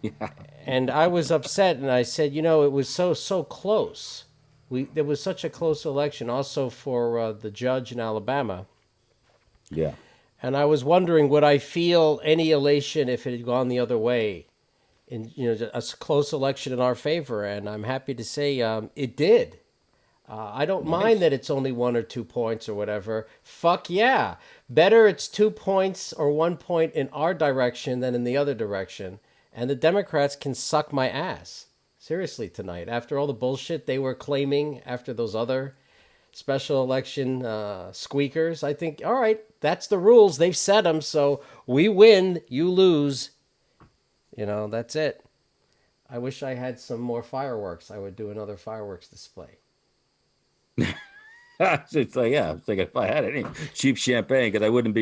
Yeah. and I was upset, and I said, it was so close. There was such a close election, also for the judge in Alabama. Yeah. And I was wondering, would I feel any elation if it had gone the other way? In a close election in our favor, and I'm happy to say it did. I don't mind that it's only 1 or 2 points or whatever. Fuck yeah. Better it's 2 points or 1 point in our direction than in the other direction. And the Democrats can suck my ass. Seriously, tonight. After all the bullshit they were claiming after those other special election squeakers, I think, all right, that's the rules. They've set them, so we win, you lose. That's it. I wish I had some more fireworks. I would do another fireworks display. It's like, yeah, it's like if I had any cheap champagne, because I wouldn't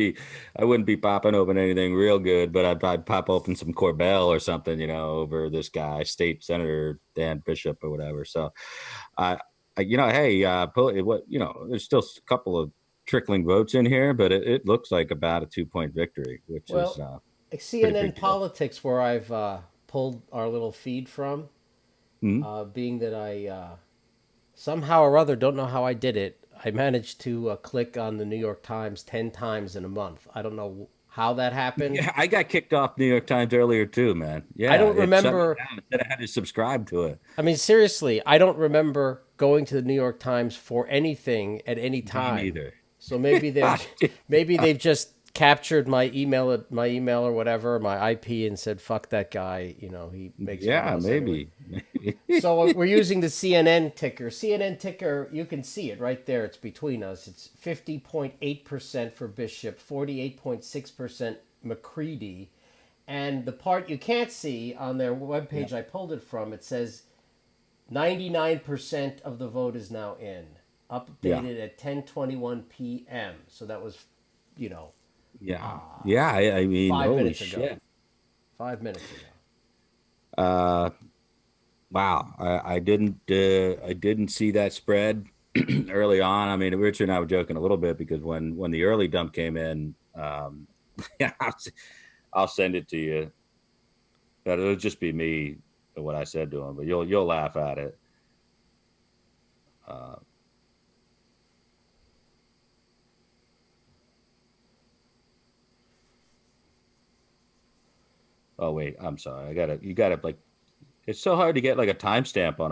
be popping open anything real good, but I'd pop open some Corbel or something, over this guy, State Senator Dan Bishop or whatever. So, hey, there's still a couple of trickling votes in here, but it looks like about a 2-point victory, which is CNN Politics, where I've pulled our little feed from, being that I somehow or other, don't know how I did it, I managed to click on the New York Times 10 times in a month. I don't know how that happened. Yeah, I got kicked off New York Times earlier too, man. Yeah, I don't remember. That I had to subscribe to it. I mean, seriously, I don't remember going to the New York Times for anything at any time. Me neither. So maybe they've just captured my email or whatever, my IP, and said, "Fuck that guy." He makes. Yeah, maybe. So we're using the CNN ticker. CNN ticker, you can see it right there. It's between us. It's 50.8% for Bishop, 48.6% McCready, and the part you can't see on their webpage I pulled it from, it says 99% of the vote is now in. Updated at 10:21 p.m. So that was, Yeah. I mean, 5 holy minutes shit. ago. 5 minutes ago. Wow. I didn't see that spread early on. I mean, Richard and I were joking a little bit because when the early dump came in, I'll send it to you. But it'll just be me, what I said to him, but you'll laugh at it. Oh wait, I'm sorry. You gotta like, it's so hard to get like a timestamp on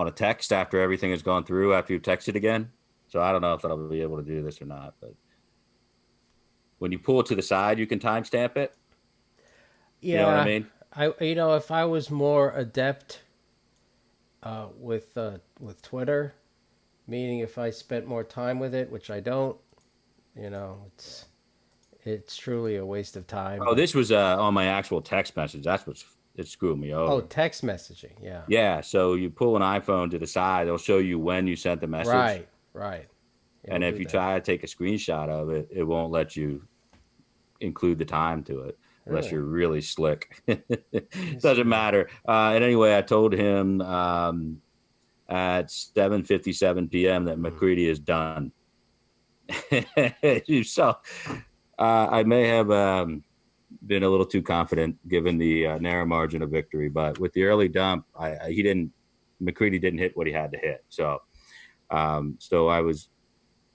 a text after everything has gone through after you text it again. So I don't know if I'll be able to do this or not, but when you pull it to the side, you can timestamp it. Yeah, you know what I mean? If I was more adept with Twitter, meaning if I spent more time with it, which I don't, it's truly a waste of time. Oh, this was on my actual text message. That's what's it screwed me over. Oh, text messaging, yeah. Yeah, so you pull an iPhone to the side, it'll show you when you sent the message. Right. And if you try to take a screenshot of it, it won't let you include the time to it unless you're really slick. Doesn't matter. And anyway, I told him at 7:57 p.m. that McCready is done. So I may have been a little too confident given the narrow margin of victory, but with the early dump, McCready didn't hit what he had to hit. So I was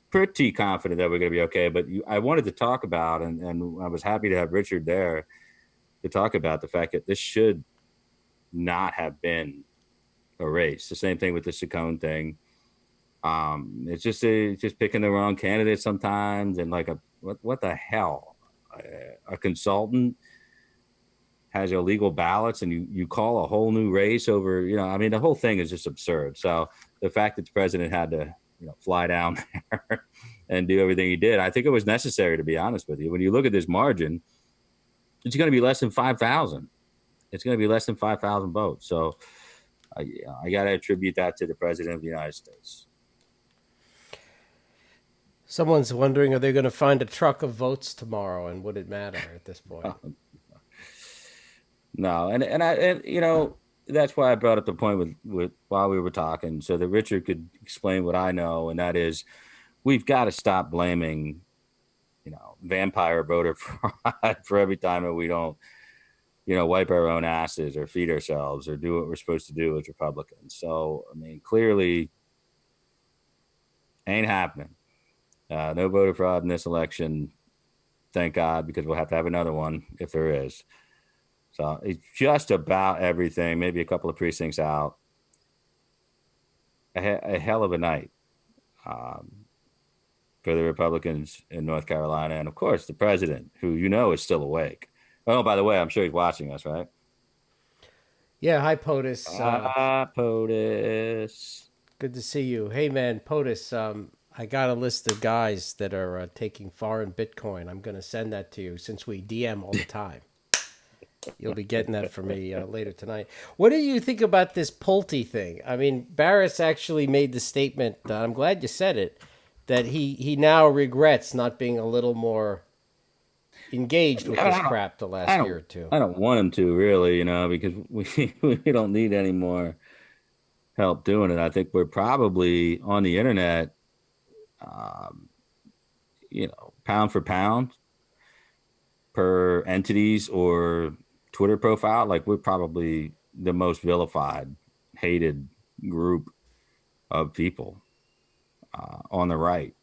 pretty confident that we're going to be okay. But I wanted to talk about, and I was happy to have Richard there to talk about the fact that this should not have been a race. The same thing with the Saccone thing. It's just picking the wrong candidate sometimes, and like what the hell, a consultant has illegal ballots, and you call a whole new race over. I mean, the whole thing is just absurd. So the fact that the president had to fly down there and do everything he did, I think it was necessary, to be honest with you. When you look at this margin, it's going to be less than 5,000. It's going to be less than 5,000 votes. So I got to attribute that to the president of the United States. Someone's wondering, are they going to find a truck of votes tomorrow, and would it matter at this point? No, and you know, that's why I brought up the point with while we were talking, so that Richard could explain what I know, and that is, we've got to stop blaming, you know, vampire voter fraud for every time that we don't, you know, wipe our own asses or feed ourselves or do what we're supposed to do as Republicans. So, I mean, clearly ain't happening. No voter fraud in this election, thank God, because we'll have to have another one if there is. So it's just about everything, maybe a couple of precincts out. A hell of a night for the Republicans in North Carolina. And, of course, the president, who you know is still awake. Oh, by the way, I'm sure he's watching us, right? Yeah, hi, POTUS. POTUS. Good to see you. Hey, man, POTUS, I got a list of guys that are taking foreign Bitcoin. I'm going to send that to you since we DM all the time. You'll be getting that from me later tonight. What do you think about this Pulte thing? I mean, Baris actually made the statement, I'm glad you said it, that he now regrets not being a little more engaged with this crap the last year or two. I don't want him to, really, you know, because we don't need any more help doing it. I think we're probably on the internet, you know, pound for pound per entities or Twitter profile, like we're probably the most vilified, hated group of people on the right.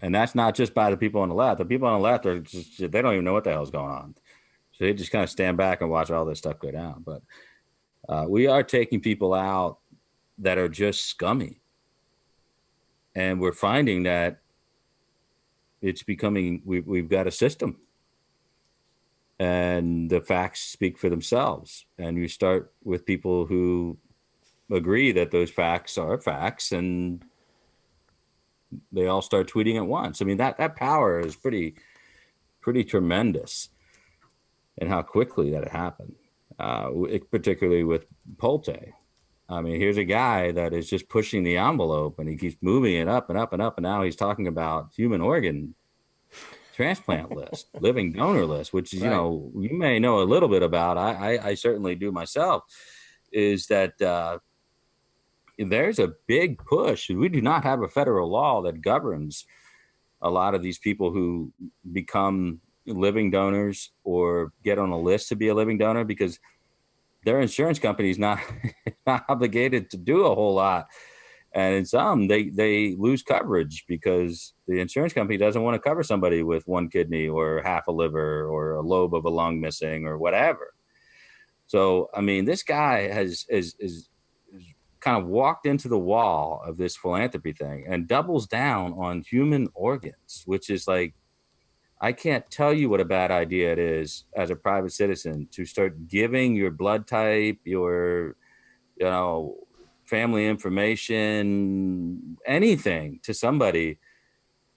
And that's not just by the people on the left. The people on the left are just, they don't even know what the hell's going on. So they just kind of stand back and watch all this stuff go down. But we are taking people out that are just scummy. And we're finding that it's becoming, we've got a system. And the facts speak for themselves. And you start with people who agree that those facts are facts, and they all start tweeting at once. I mean, that power is pretty tremendous, and how quickly that happened, particularly with Pulte. I mean, here's a guy that is just pushing the envelope, and he keeps moving it up and up and up, and now he's talking about human organ transplant list, living donor list, which, you know, you may know a little bit about. I certainly do myself, is that there's a big push. We do not have a federal law that governs a lot of these people who become living donors or get on a list to be a living donor, because their insurance company is not obligated to do a whole lot. And in some, they lose coverage because the insurance company doesn't want to cover somebody with one kidney or half a liver or a lobe of a lung missing or whatever. So, I mean, this guy has kind of walked into the wall of this philanthropy thing and doubles down on human organs, which is like, I can't tell you what a bad idea it is as a private citizen to start giving your blood type, your, you know, family information, anything to somebody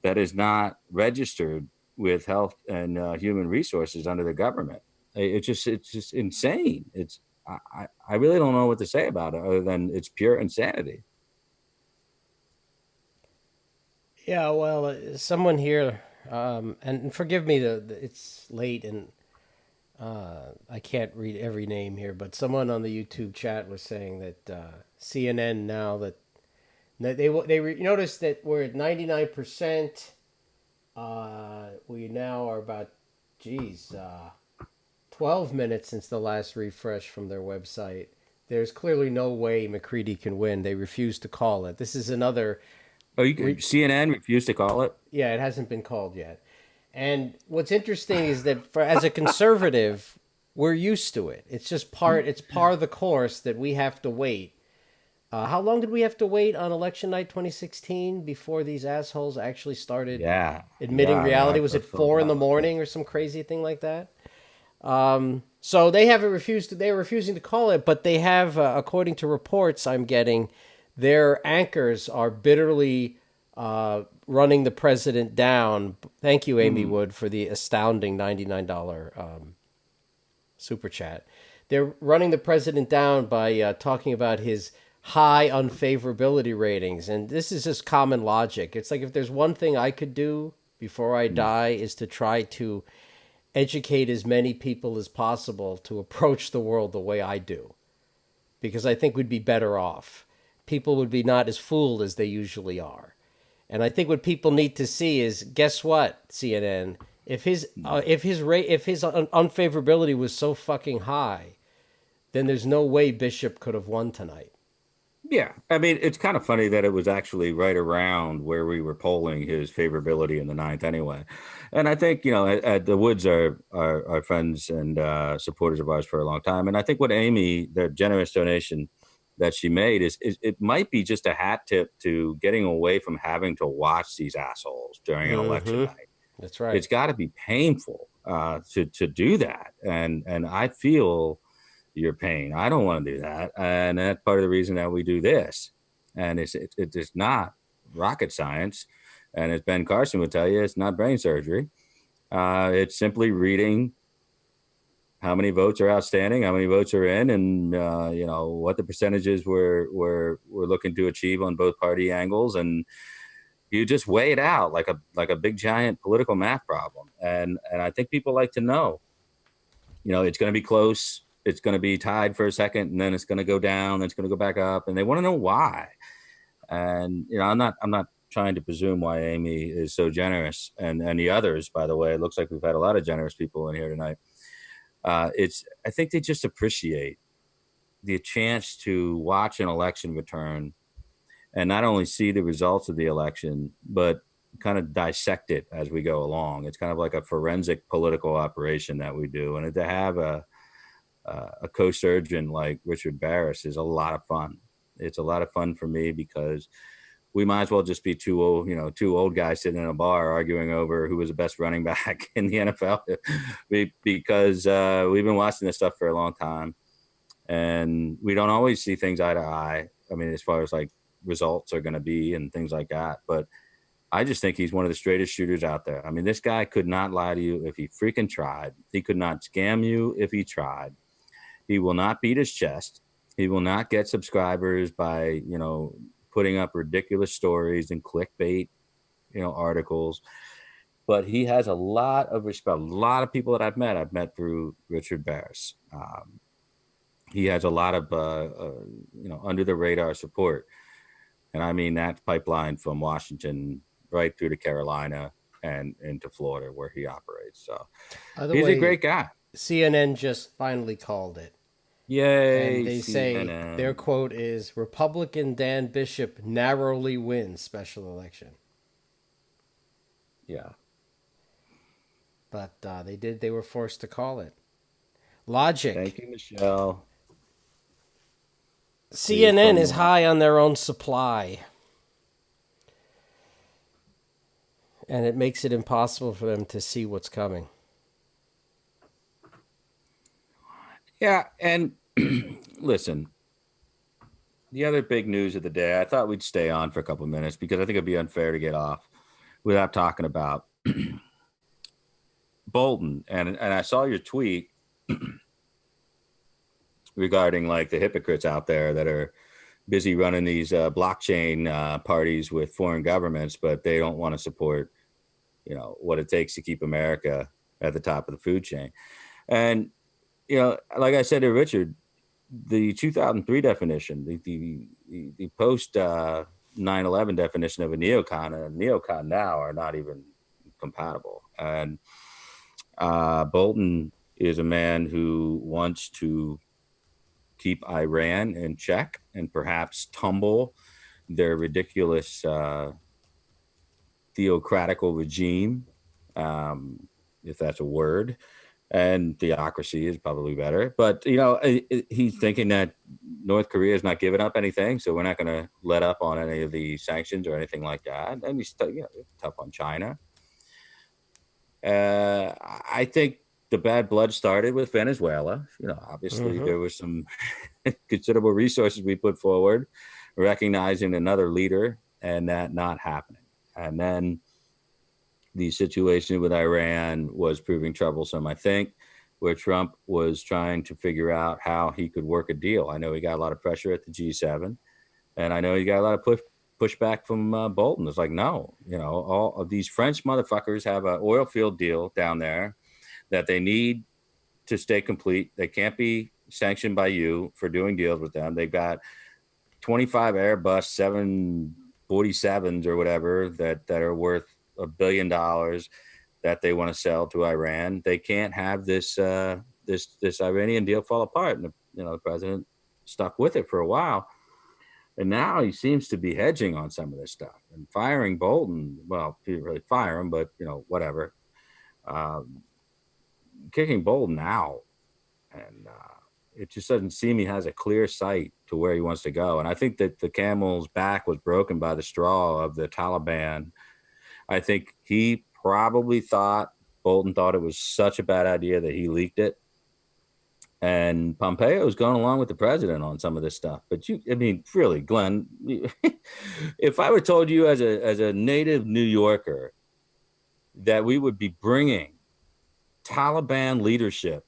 that is not registered with health and human resources under the government. It's just insane. I really don't know what to say about it other than it's pure insanity. Yeah, well, someone here, and forgive me, it's late and I can't read every name here, but someone on the YouTube chat was saying that CNN now that they noticed that we're at 99%. We now are about 12 minutes since the last refresh from their website. There's clearly no way McCready can win. They refuse to call it. This is another. Oh, CNN refused to call it? Yeah, it hasn't been called yet. And what's interesting is that as a conservative, we're used to it. It's just part of the course that we have to wait. How long did we have to wait on election night 2016 before these assholes actually started admitting reality? Was it 4 a.m. or some crazy thing like that? So they haven't refused. They're refusing to call it, but they have, according to reports I'm getting, their anchors are bitterly running the president down. Thank you, Amy Wood, for the astounding $99 super chat. They're running the president down by talking about his high unfavorability ratings, and this is just common logic. It's like if there's one thing I could do before I die is to try to educate as many people as possible to approach the world the way I do, because I think we'd be better off. People would be not as fooled as they usually are. And I think what people need to see is, guess what, CNN? If his unfavorability was so fucking high, then there's no way Bishop could have won tonight. Yeah, I mean, it's kind of funny that it was actually right around where we were polling his favorability in the ninth anyway. And I think, the Woods are friends and supporters of ours for a long time. And I think what Amy, the generous donation that she made is it might be just a hat tip to getting away from having to watch these assholes during an election night. That's right. It's got to be painful to do that. And I feel your pain. I don't want to do that. And that's part of the reason that we do this. And it's not rocket science. And as Ben Carson would tell you, it's not brain surgery. It's simply reading how many votes are outstanding, how many votes are in, and what the percentages we're looking to achieve on both party angles. And you just weigh it out like a big giant political math problem. And I think people like to know, it's going to be close. It's going to be tied for a second, and then it's going to go down. It's going to go back up, and they want to know why. And I'm not trying to presume why Amy is so generous, and the others. By the way, it looks like we've had a lot of generous people in here tonight. I think they just appreciate the chance to watch an election return, and not only see the results of the election, but kind of dissect it as we go along. It's kind of like a forensic political operation that we do, and to have a co-surgeon like Richard Barris is a lot of fun. It's a lot of fun for me because we might as well just be two old guys sitting in a bar arguing over who was the best running back in the NFL because we've been watching this stuff for a long time, and we don't always see things eye to eye. I mean, as far as like results are going to be and things like that, but I just think he's one of the straightest shooters out there. I mean, this guy could not lie to you if he freaking tried. He could not scam you if he tried. He will not beat his chest. He will not get subscribers by, putting up ridiculous stories and clickbait, articles. But he has a lot of respect. A lot of people that I've met through Richard Barris. He has a lot of, under the radar support. And I mean, that's pipeline from Washington right through to Carolina and into Florida where he operates. So he's a great guy. CNN just finally called it. Yay. And they say their quote is, Republican Dan Bishop narrowly wins special election. Yeah. But they were forced to call it. Logic. Thank you, Michelle. CNN is high on their own supply. And it makes it impossible for them to see what's coming. Yeah, and listen, the other big news of the day, I thought we'd stay on for a couple of minutes because I think it'd be unfair to get off without talking about Bolton. And I saw your tweet regarding like the hypocrites out there that are busy running these blockchain parties with foreign governments, but they don't want to support, what it takes to keep America at the top of the food chain. And like I said to Richard, the 2003 definition, the post 9/11 definition of a neocon and a neocon now are not even compatible. And Bolton is a man who wants to keep Iran in check and perhaps tumble their ridiculous theocratical regime, if that's a word. And theocracy is probably better. But, he's thinking that North Korea is not giving up anything, so we're not going to let up on any of the sanctions or anything like that. And he's tough on China. I think the bad blood started with Venezuela. Obviously there was some considerable resources we put forward, recognizing another leader and that not happening. And then the situation with Iran was proving troublesome. I think where Trump was trying to figure out how he could work a deal. I know he got a lot of pressure at the G7, and I know he got a lot of pushback from Bolton. It's like, no, all of these French motherfuckers have an oil field deal down there that they need to stay complete. They can't be sanctioned by you for doing deals with them. They've got 25 Airbus 747s or whatever that are worth $1 billion that they want to sell to Iran. They can't have this Iranian deal fall apart. And the president stuck with it for a while, and now he seems to be hedging on some of this stuff and firing Bolton. Well, he didn't really fire him, but whatever. Kicking Bolton out, and it just doesn't seem he has a clear sight to where he wants to go. And I think that the camel's back was broken by the straw of the Taliban. I think he probably Bolton thought it was such a bad idea that he leaked it. And Pompeo's going along with the president on some of this stuff. But really, Glenn, if I were told you as a native New Yorker that we would be bringing Taliban leadership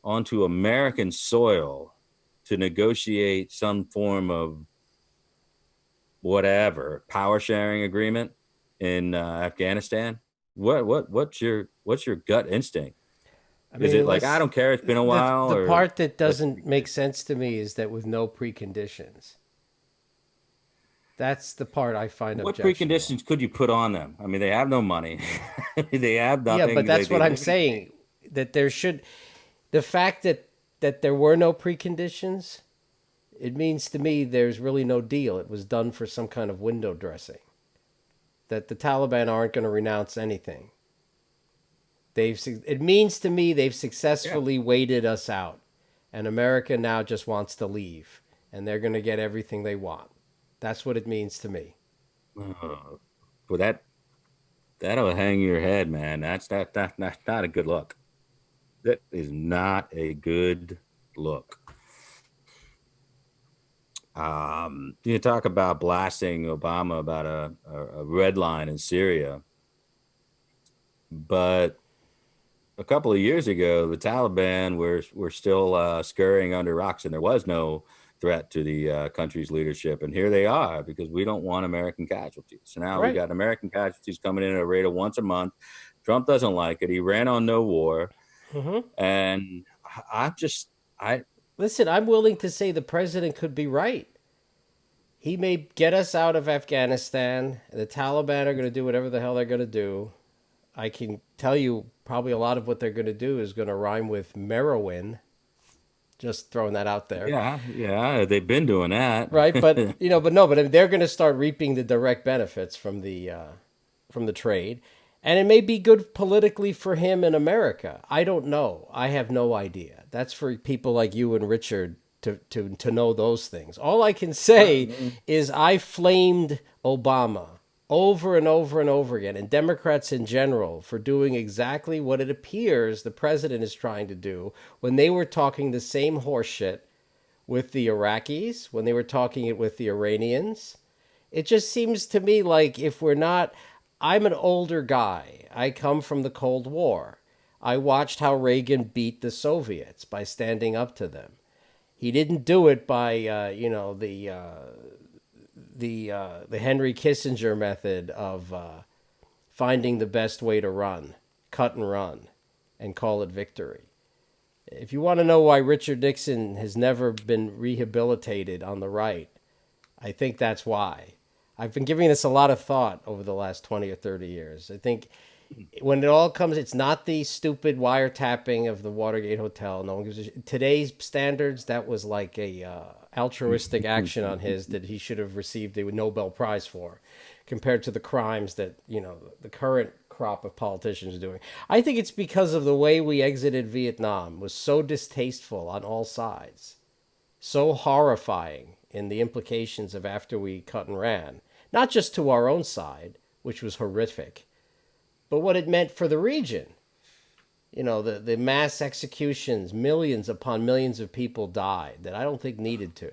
onto American soil to negotiate some form of whatever power sharing agreement in Afghanistan, what's your gut instinct? Is it like, I don't care, it's been a while? The part that doesn't make sense to me is that with no preconditions. That's the part I find objectionable. What preconditions could you put on them? I mean, they have no money. They have nothing. Yeah, but that's what I'm saying. That there should... The fact that there were no preconditions, it means to me there's really no deal. It was done for some kind of window dressing. That the Taliban aren't going to renounce anything. It means to me they've successfully waited us out, and America now just wants to leave, and they're going to get everything they want. That's what it means to me. Well, that'll hang your head, man. That's not a good look. That is not a good look. You talk about blasting Obama about a red line in Syria, but a couple of years ago, the Taliban were still scurrying under rocks, and there was no threat to the country's leadership. And here they are, because we don't want American casualties. So now we got American casualties coming in at a rate of once a month. Trump doesn't like it. He ran on no war. Mm-hmm. And listen, I'm willing to say the president could be right. He may get us out of Afghanistan. The Taliban are going to do whatever the hell they're going to do. I can tell you probably a lot of what they're going to do is going to rhyme with Merowin. Just throwing that out there. Yeah, they've been doing that, right? But but they're going to start reaping the direct benefits from the trade, and it may be good politically for him in America. I don't know. I have no idea. That's for people like you and Richard to know those things. All I can say is I flamed Obama over and over and over again, and Democrats in general, for doing exactly what it appears the president is trying to do when they were talking the same horseshit with the Iraqis, when they were talking it with the Iranians. It just seems to me like if we're not... I'm an older guy. I come from the Cold War. I watched how Reagan beat the Soviets by standing up to them. He didn't do it by, the Henry Kissinger method of finding the best way to run, cut and run, and call it victory. If you want to know why Richard Nixon has never been rehabilitated on the right, I think that's why. I've been giving this a lot of thought over the last 20 or 30 years. I think when it all comes, it's not the stupid wiretapping of the Watergate Hotel. No one gives a shit. Today's standards, that was like a altruistic action on his that he should have received a Nobel Prize for, compared to the crimes that the current crop of politicians are doing. I think it's because of the way we exited Vietnam was so distasteful on all sides, so horrifying in the implications of after we cut and ran, not just to our own side, which was horrific, but what it meant for the region. The mass executions, millions upon millions of people died that I don't think needed to.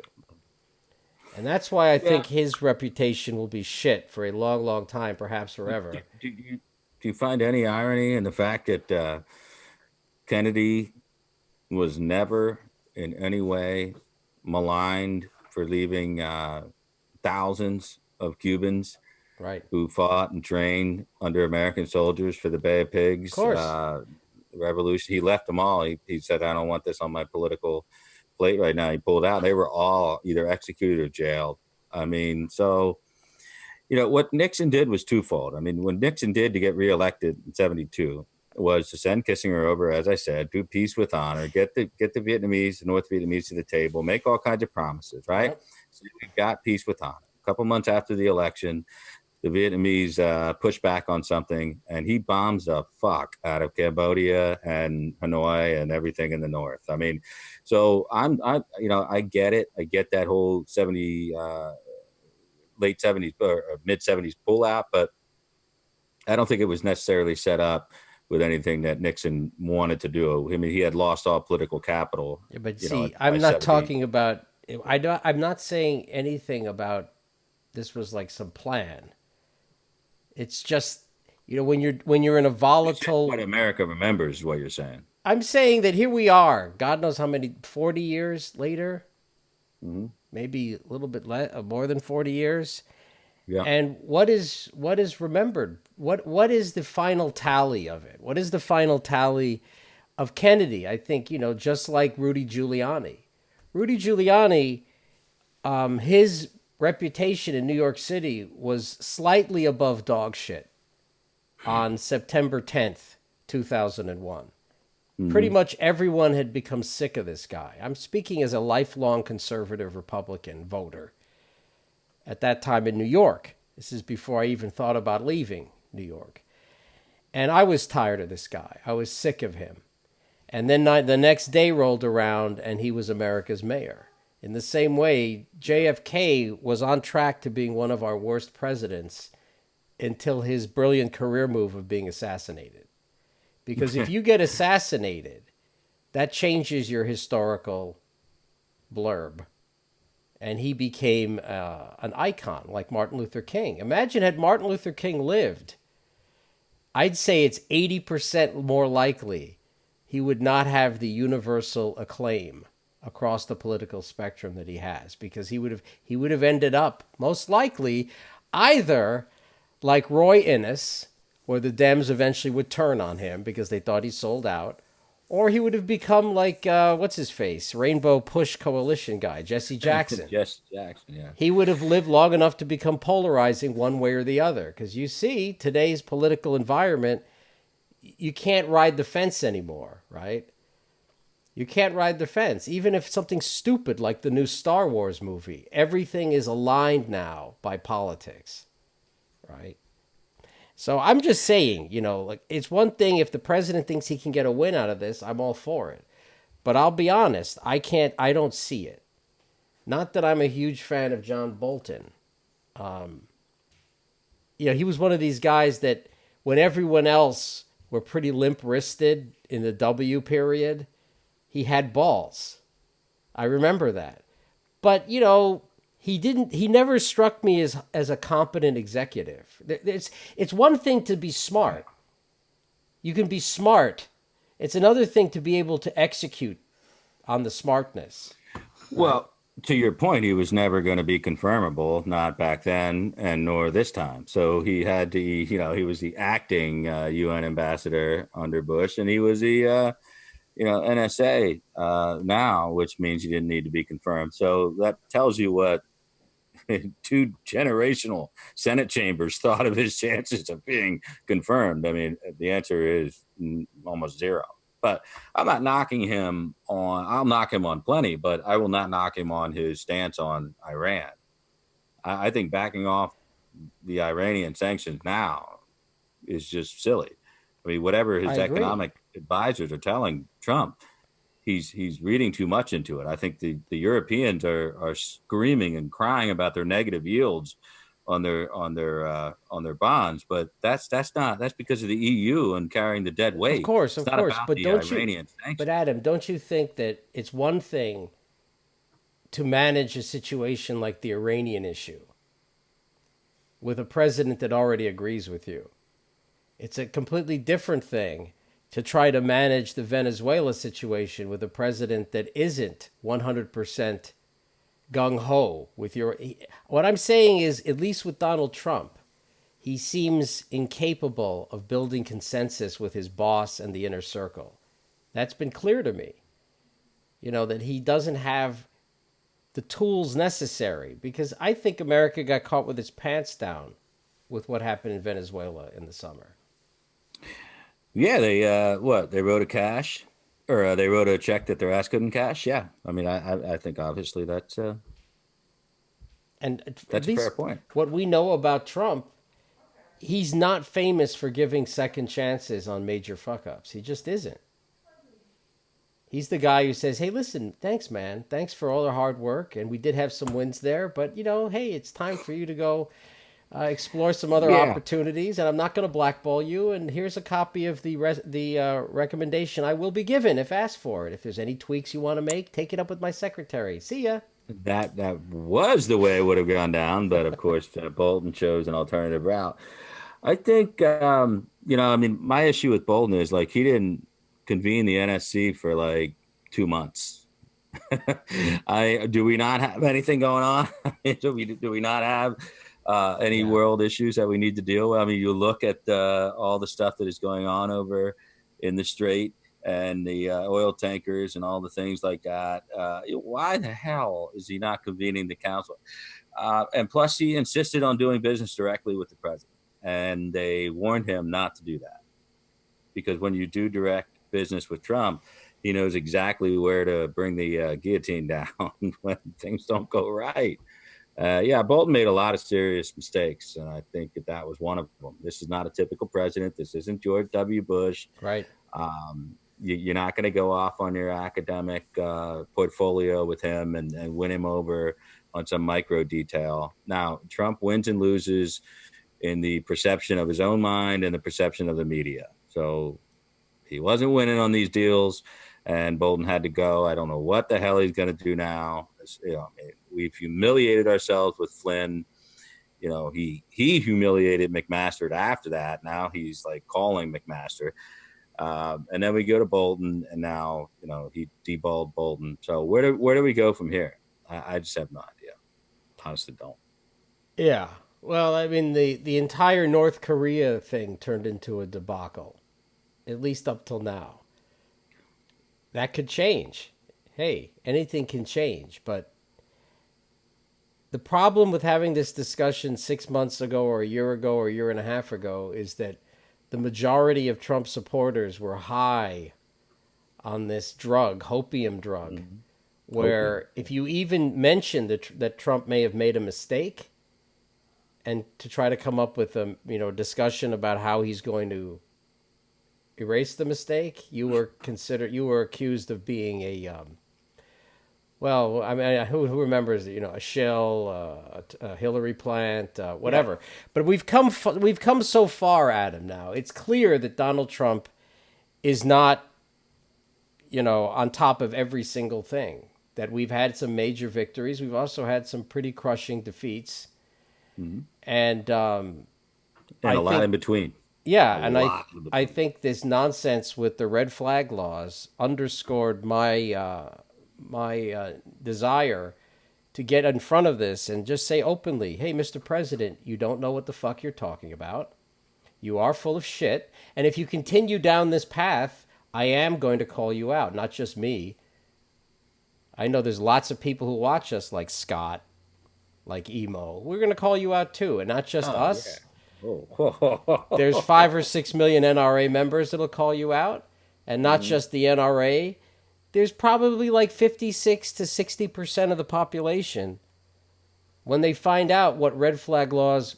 And that's why I think his reputation will be shit for a long, long time, perhaps forever. Do you find any irony in the fact that Kennedy was never in any way maligned for leaving thousands of Cubans Right. who fought and trained under American soldiers for the Bay of Of Pigs course. revolution. He left them all. He said, I don't want this on my political plate right now. He pulled out. They were all either executed or jailed. I mean, so, what Nixon did was twofold. I mean, what Nixon did to get reelected in 72 was to send Kissinger over, as I said, do peace with honor, get the Vietnamese, the North Vietnamese to the table, make all kinds of promises, right? Yep. So we got peace with honor. A couple months after the election, the Vietnamese push back on something, and he bombs the fuck out of Cambodia and Hanoi and everything in the north. I mean, so I get it. I get that whole late 70s or mid 70s pullout, but I don't think it was necessarily set up with anything that Nixon wanted to do. I mean, he had lost all political capital. Yeah, but By see, I'm not 70. talking about. I'm not saying anything about this was like some plan. It's just when you're in a volatile. What America remembers is what you're saying. I'm saying that here we are. God knows how many 40 years later, maybe a little bit more than 40 years. Yeah. And what is remembered? What is the final tally of it? What is the final tally of Kennedy? I think just like Rudy Giuliani. Rudy Giuliani, his reputation in New York City was slightly above dog shit on September 10th, 2001. Pretty much everyone had become sick of this guy. I'm speaking as a lifelong conservative Republican voter at that time in New York. This is before I even thought about leaving New York. And I was tired of this guy. I was sick of him. And then the next day rolled around and he was America's mayor. In the same way, JFK was on track to being one of our worst presidents until his brilliant career move of being assassinated. Because if you get assassinated, that changes your historical blurb. And he became an icon like Martin Luther King. Imagine had Martin Luther King lived, I'd say it's 80% more likely he would not have the universal acclaim across the political spectrum that he has, because he would have ended up most likely either like Roy Innis, where the Dems eventually would turn on him because they thought he sold out, or he would have become like what's his face, Rainbow Push Coalition guy, Jesse Jackson. Jesse Jackson, yeah. He would have lived long enough to become polarizing one way or the other, because you see today's political environment, you can't ride the fence anymore, right? You can't ride the fence. Even if something stupid like the new Star Wars movie, everything is aligned now by politics, right? So I'm just saying, like, it's one thing if the president thinks he can get a win out of this, I'm all for it. But I'll be honest, I don't see it. Not that I'm a huge fan of John Bolton. He was one of these guys that when everyone else were pretty limp-wristed in the W period, he had balls. I remember that. But, he never struck me as a competent executive. It's one thing to be smart. You can be smart. It's another thing to be able to execute on the smartness. Well, to your point, he was never going to be confirmable, not back then and nor this time. So he had to, he was the acting UN ambassador under Bush, and he was the NSA now, which means he didn't need to be confirmed. So that tells you what two generational Senate chambers thought of his chances of being confirmed. I mean, the answer is almost zero. But I'm not knocking him on. I'll knock him on plenty, but I will not knock him on his stance on Iran. I think backing off the Iranian sanctions now is just silly. I mean, whatever his economic advisors are telling Trump, he's reading too much into it. I think the Europeans are screaming and crying about their negative yields on their bonds, but that's because of the EU and carrying the dead weight. Of course, but Iranian sanctions. But Adam, don't you think that it's one thing to manage a situation like the Iranian issue with a president that already agrees with you? It's a completely different thing to try to manage the Venezuela situation with a president that isn't 100% gung-ho with your... What I'm saying is, at least with Donald Trump, he seems incapable of building consensus with his boss and the inner circle. That's been clear to me. That he doesn't have the tools necessary, because I think America got caught with its pants down with what happened in Venezuela in the summer. Yeah, they wrote a cash, or they wrote a check that their ass couldn't cash. Yeah, I mean, I think obviously that's a fair point. What we know about Trump, he's not famous for giving second chances on major fuck-ups. He just isn't. He's the guy who says, hey, listen, thanks, man. Thanks for all the hard work. And we did have some wins there. But, hey, it's time for you to go explore some other opportunities. And I'm not going to blackball you. And here's a copy of the recommendation I will be given if asked for it. If there's any tweaks you want to make, take it up with my secretary. See ya. That was the way it would have gone down. But, of course, Bolton chose an alternative route. I think, my issue with Bolton is, he didn't convene the NSC for 2 months. Do we not have anything going on? do we not have any world issues that we need to deal with? I mean, you look at all the stuff that is going on over in the Strait and the oil tankers and all the things like that. Why the hell is he not convening the council? And plus, he insisted on doing business directly with the president, and they warned him not to do that, because when you do direct business with Trump, he knows exactly where to bring the guillotine down when things don't go right. Bolton made a lot of serious mistakes, and I think that was one of them. This is not a typical president. This isn't George W. Bush. Right. You're not going to go off on your academic portfolio with him and win him over on some micro detail. Now, Trump wins and loses in the perception of his own mind and the perception of the media. So he wasn't winning on these deals, and Bolton had to go. I don't know what the hell he's going to do now. We've humiliated ourselves with Flynn. He humiliated McMaster after that. Now he's calling McMaster. And then we go to Bolton, and now, he deballed Bolton. So where do we go from here? I just have no idea. Honestly, don't. Yeah. Well, I mean, the entire North Korea thing turned into a debacle, at least up till now. That could change. Hey, anything can change. But the problem with having this discussion 6 months ago or a year ago or a year and a half ago is that the majority of Trump supporters were high on this drug, hopium drug, where if you even mention that Trump may have made a mistake, and to try to come up with a discussion about how he's going to erase the mistake, you were accused of being a who remembers a shill, a Hillary plant, whatever. Yeah. But we've come so far, Adam. Now it's clear that Donald Trump is not on top of every single thing. That we've had some major victories. We've also had some pretty crushing defeats. Mm-hmm. And a lot in between. Yeah, and I think this nonsense with the red flag laws underscored my desire to get in front of this and just say openly, hey, Mr. President, you don't know what the fuck you're talking about. You are full of shit. And if you continue down this path, I am going to call you out, not just me. I know there's lots of people who watch us like Scott, like Emo. We're going to call you out too, and not just us. Yeah. There's 5 or 6 million NRA members that'll call you out, and not just the NRA. There's probably 56 to 60% of the population, when they find out what red flag laws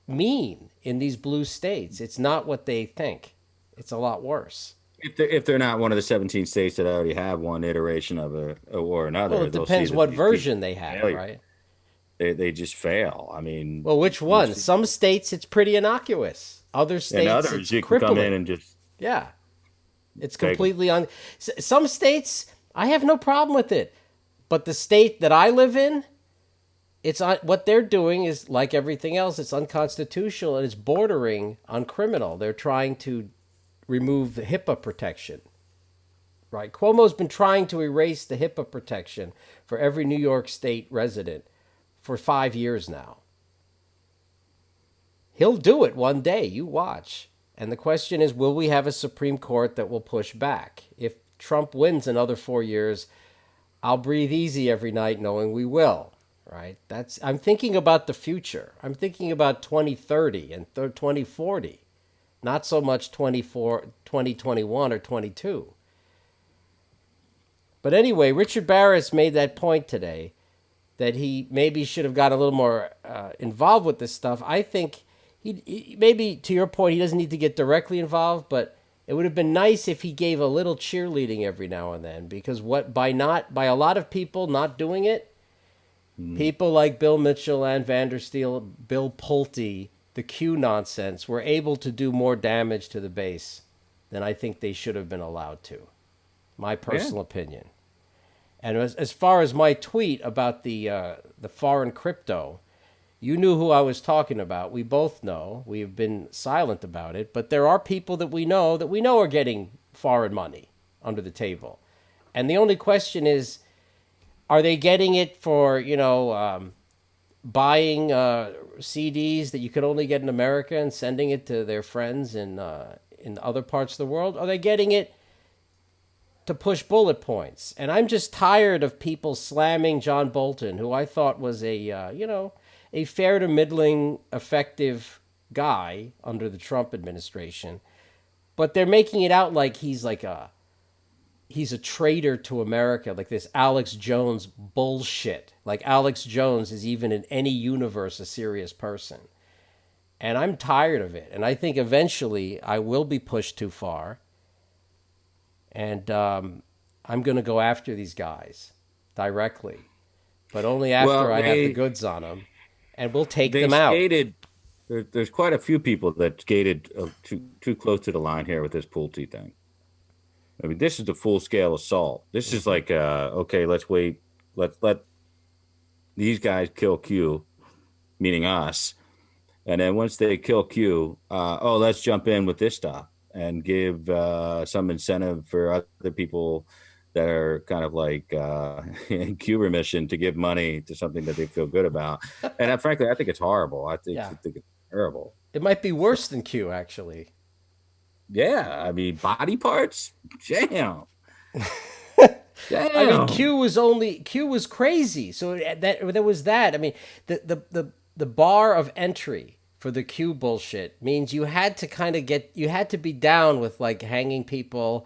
mean in these blue states, it's not what they think. It's a lot worse. If they're not one of the 17 states that already have one iteration of or another. Well, it depends what version they have, failure. Right? They just fail. I mean, well, which one? Some states it's pretty innocuous. Other states, and others it's you crippling. Can come in and just it's completely on. Some states I have no problem with it, but the state that I live in, it's what they're doing is like everything else. It's unconstitutional and it's bordering on criminal. They're trying to remove the HIPAA protection. Right? Cuomo's been trying to erase the HIPAA protection for every New York State resident for 5 years now. He'll do it one day, you watch. And the question is, will we have a Supreme Court that will push back? If Trump wins another 4 years, I'll breathe easy every night knowing we will, right? I'm thinking about the future. I'm thinking about 2030 and 2040, not so much 2021 or 22. But anyway, Richard Barris made that point today that he maybe should have got a little more involved with this stuff. I think he maybe, to your point, he doesn't need to get directly involved, but it would have been nice if he gave a little cheerleading every now and then, because by a lot of people not doing it, people like Bill Mitchell and Vandersteel, Bill Pulte, the Q nonsense, were able to do more damage to the base than I think they should have been allowed to. My personal opinion. And as far as my tweet about the foreign crypto, you knew who I was talking about. We both know. We have been silent about it. But there are people that we know are getting foreign money under the table. And the only question is, are they getting it for, buying CDs that you could only get in America and sending it to their friends in other parts of the world? Are they getting it to push bullet points? And I'm just tired of people slamming John Bolton, who I thought was a fair to middling effective guy under the Trump administration. But they're making it out like he's a traitor to America, like this Alex Jones bullshit. Like Alex Jones is even in any universe a serious person. And I'm tired of it. And I think eventually I will be pushed too far. And I'm going to go after these guys directly, but only after I have the goods on them, and we'll take them out. There's quite a few people that skated too close to the line here with this Pulte thing. I mean, this is the full scale assault. This is like, okay, let's wait. Let's let these guys kill Q, meaning us. And then once they kill Q, let's jump in with this stuff and give some incentive for other people that are kind of like in Q remission to give money to something that they feel good about. And frankly, I think it's horrible. I think it's terrible. It might be worse than Q, actually. Yeah, I mean, body parts? Damn. Damn. I mean, Q was crazy. So there was that. I mean, the bar of entry for the Q bullshit means you had to be down with like hanging people,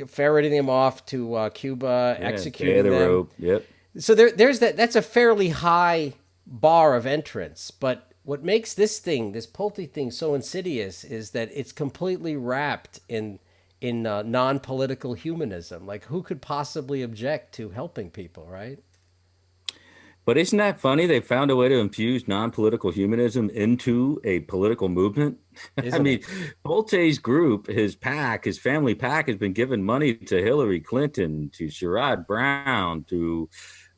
ferreting them off to Cuba, executing them. Rope. Yep. So there's that. That's a fairly high bar of entrance. But what makes this Pulte thing so insidious is that it's completely wrapped in non-political humanism. Like, who could possibly object to helping people, right? But isn't that funny? They found a way to infuse non-political humanism into a political movement. I mean, Pulte's group, his PAC, his family PAC, has been giving money to Hillary Clinton, to Sherrod Brown, to,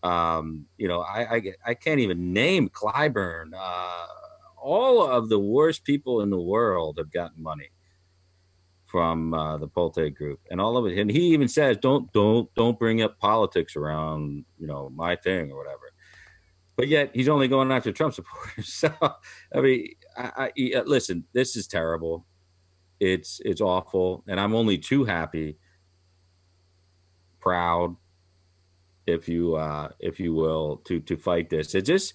I can't even name Clyburn. All of the worst people in the world have gotten money from the Pulte group, and all of it. And he even says, don't bring up politics around, my thing or whatever. But yet he's only going after Trump supporters. So, I mean, I listen, this is terrible. It's awful. And I'm only too happy, proud, if you will, to fight this. Is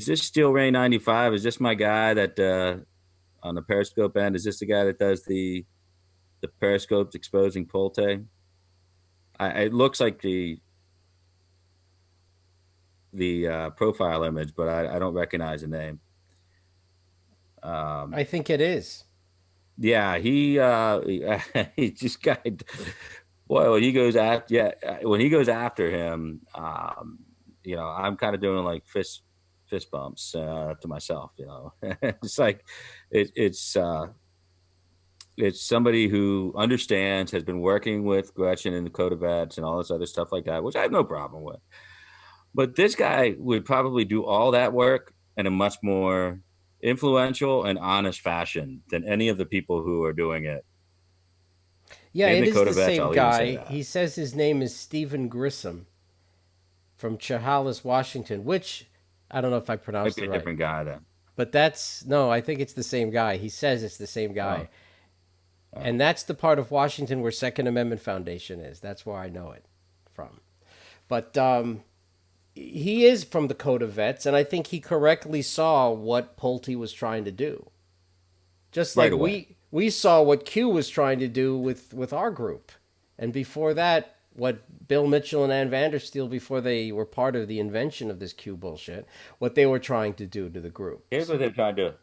this Steel Ray 95? Is this my guy that on the Periscope end? Is this the guy that does the Periscopes exposing Pulte? It looks like the profile image, but I don't recognize the name. I think it is. Yeah, he just got. Well, when he goes after him, I'm kind of doing like fist bumps to myself. It's like it's somebody who understands, has been working with Gretchen and the Code of Vets and all this other stuff like that, which I have no problem with. But this guy would probably do all that work in a much more influential and honest fashion than any of the people who are doing it Yeah, In it the is code the of vets, same I'll even say guy. that. He says his name is Stephen Grissom from Chehalis, Washington, which I don't know if I Might pronounced be it a right. different guy then. But that's no, I think it's the same guy. He says it's the same Oh, guy. oh. And that's the part of Washington where Second Amendment Foundation is. That's where I know it from. But he is from the Code of Vets, and I think he correctly saw what Pulte was trying to do. Just Right like away. we saw what Q was trying to do with our group. And before that, what Bill Mitchell and Ann Vandersteel, before they were part of the invention of this Q bullshit, what they were trying to do to the group. Here's what they're trying to do.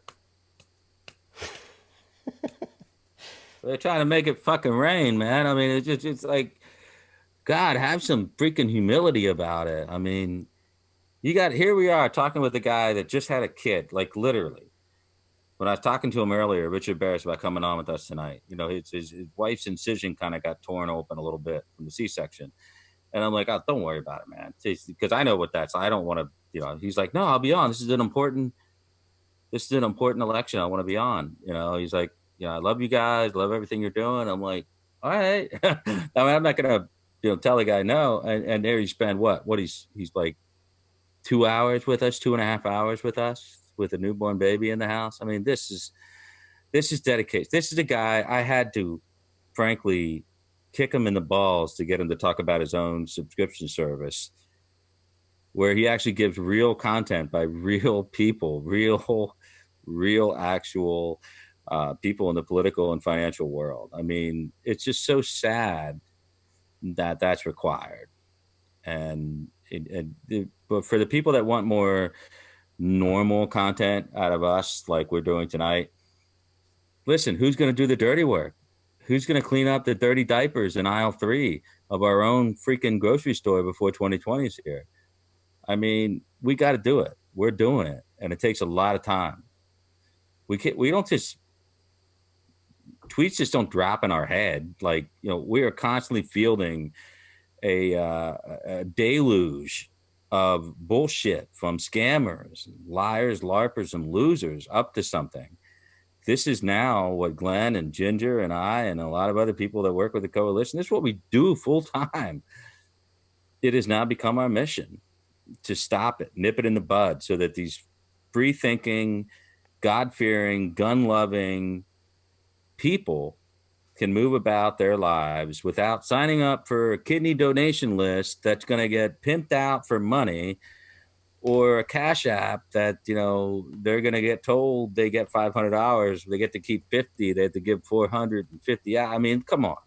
They're trying to make it fucking rain, man. I mean, it's like, God, have some freaking humility about it. I mean, here we are talking with a guy that just had a kid, like literally. When I was talking to him earlier, Richard Barris, about coming on with us tonight, his wife's incision kind of got torn open a little bit from the C-section. And I'm like, oh, don't worry about it, man. Because I know what that's. I don't want to, he's like, no, I'll be on. This is an important election. I want to be on. He's like, I love you guys, love everything you're doing. I'm like, all right. I mean, I'm not gonna, tell the guy no. And there he spent what he's like 2 hours with us, 2.5 hours with us, with a newborn baby in the house. I mean, this is dedication. This is the guy I had to, frankly, kick him in the balls to get him to talk about his own subscription service, where he actually gives real content by real people, real actual people in the political and financial world. I mean, it's just so sad that that's required. But for the people that want more normal content out of us, like we're doing tonight, listen, who's going to do the dirty work? Who's going to clean up the dirty diapers in aisle 3 of our own freaking grocery store before 2020 is here? I mean, we got to do it. We're doing it. And it takes a lot of time. We don't just, tweets just don't drop in our head. Like, we are constantly fielding a deluge of bullshit from scammers, liars, larpers, and losers up to something. This is now what Glenn and Ginger and I and a lot of other people that work with the coalition, this is what we do full time. It has now become our mission to stop it, nip it in the bud, so that these free-thinking, God-fearing, gun-loving people can move about their lives without signing up for a kidney donation list that's going to get pimped out for money, or a Cash App that, they're going to get told they get $500, they get to keep 50, they have to give 450. I mean, come on.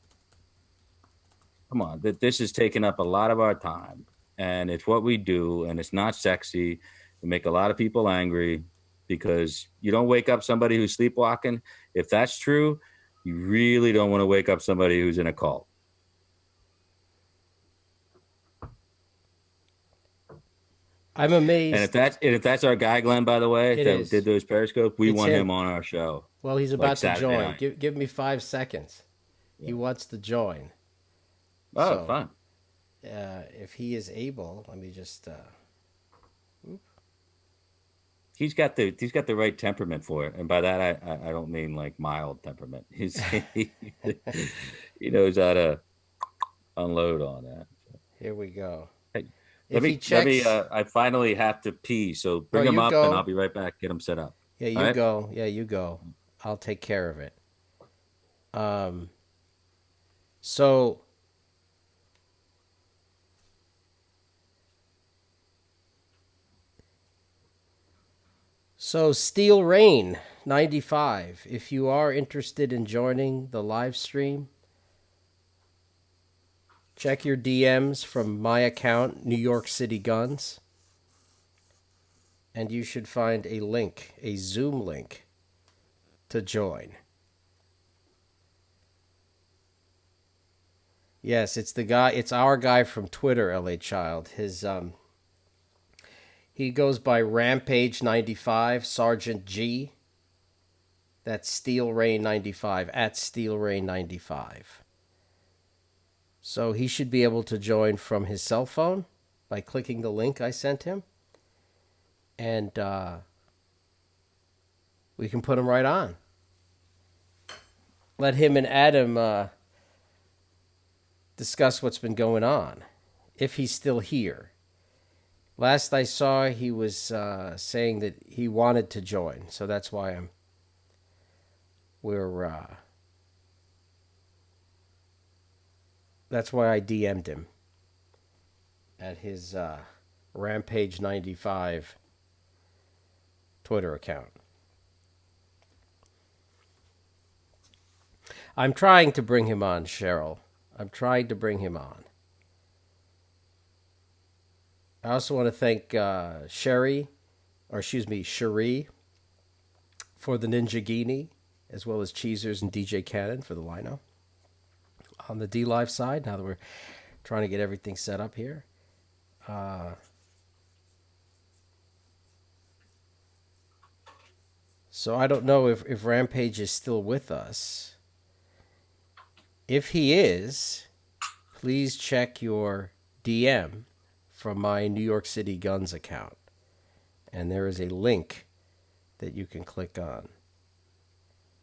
That this is taking up a lot of our time, and it's what we do, and it's not sexy. We make a lot of people angry because you don't wake up somebody who's sleepwalking. If that's true, you really don't want to wake up somebody who's in a cult. I'm amazed. And if that's our guy, Glenn, by the way, that did those Periscope, we want him on our show. Well, he's about to join. Night. Give me 5 seconds. Yeah. He wants to join. Oh, fun. If he is able, let me just. He's got the right temperament for it, and by that I don't mean like mild temperament. He knows how to unload on that. Here we go. Hey, let me. I finally have to pee, so bring him up, and I'll be right back. Get him set up. Yeah, you go. Yeah, you go. I'll take care of it. So Steel Rain 95, if you are interested in joining the live stream, check your DMs from my account, New York City Guns, and you should find a link, a Zoom link, to join. Yes, it's our guy from Twitter, LA Child. He goes by Rampage95, Sergeant G. That's Steel Rain 95, at Steel Rain 95. So he should be able to join from his cell phone by clicking the link I sent him. And we can put him right on. Let him and Adam discuss what's been going on, if he's still here. Last I saw, he was saying that he wanted to join, so that's why that's why I DM'd him at his Rampage 95 Twitter account. I'm trying to bring him on, Cheryl. I'm trying to bring him on. I also want to thank Cherie, for the Ninja Genie, as well as Cheezers and DJ Cannon for the lino. On the D Live side, now that we're trying to get everything set up here. So I don't know if Rampage is still with us. If he is, please check your DM from my New York City Guns account. And there is a link that you can click on.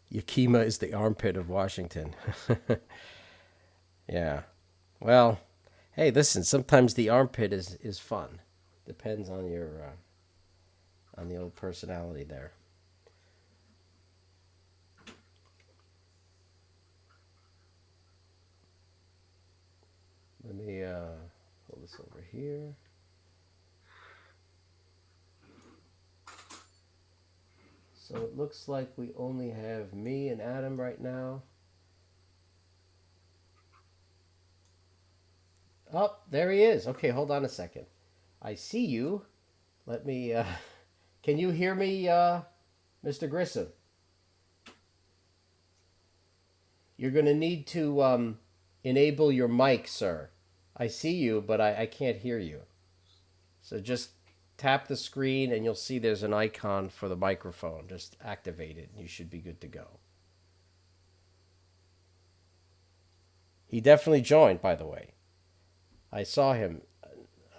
Yakima is the armpit of Washington. Yeah. Well, hey, listen, sometimes the armpit is fun. Depends on your on the old personality there. Let me pull this over here. So it looks like we only have me and Adam right now. Oh, there he is. Okay, hold on a second. I see you. Let me, can you hear me, Mr. Grissom? You're going to need to enable your mic, sir. I see you, but I can't hear you. So just tap the screen and you'll see there's an icon for the microphone. Just activate it and you should be good to go. He definitely joined, by the way. I saw him.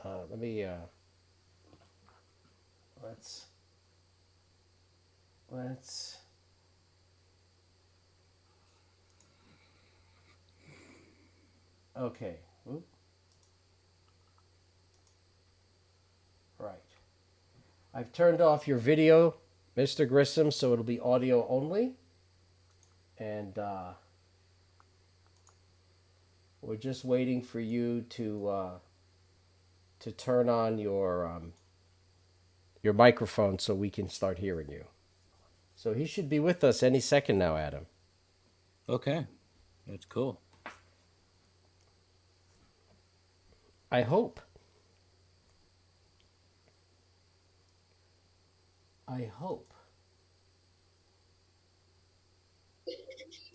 Let me, let's, okay. Oop. Right. I've turned off your video, Mr. Grissom, so it'll be audio only. And we're just waiting for you to turn on your microphone so we can start hearing you. So he should be with us any second now, Adam. Okay, that's cool. I hope.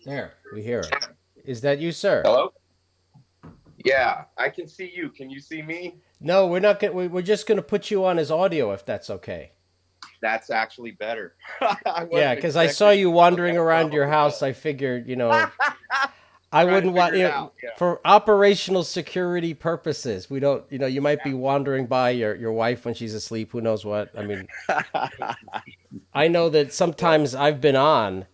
There, we hear it. Is that you, sir? Hello? Yeah, I can see you. Can you see me? No, we're not. We're just going to put you on as audio, if that's okay. That's actually better. Yeah, because I saw you wandering around your house. I figured, I wouldn't want for operational security purposes. We don't, you might be wandering by your wife when she's asleep. Who knows what? I mean, I know that sometimes I've been on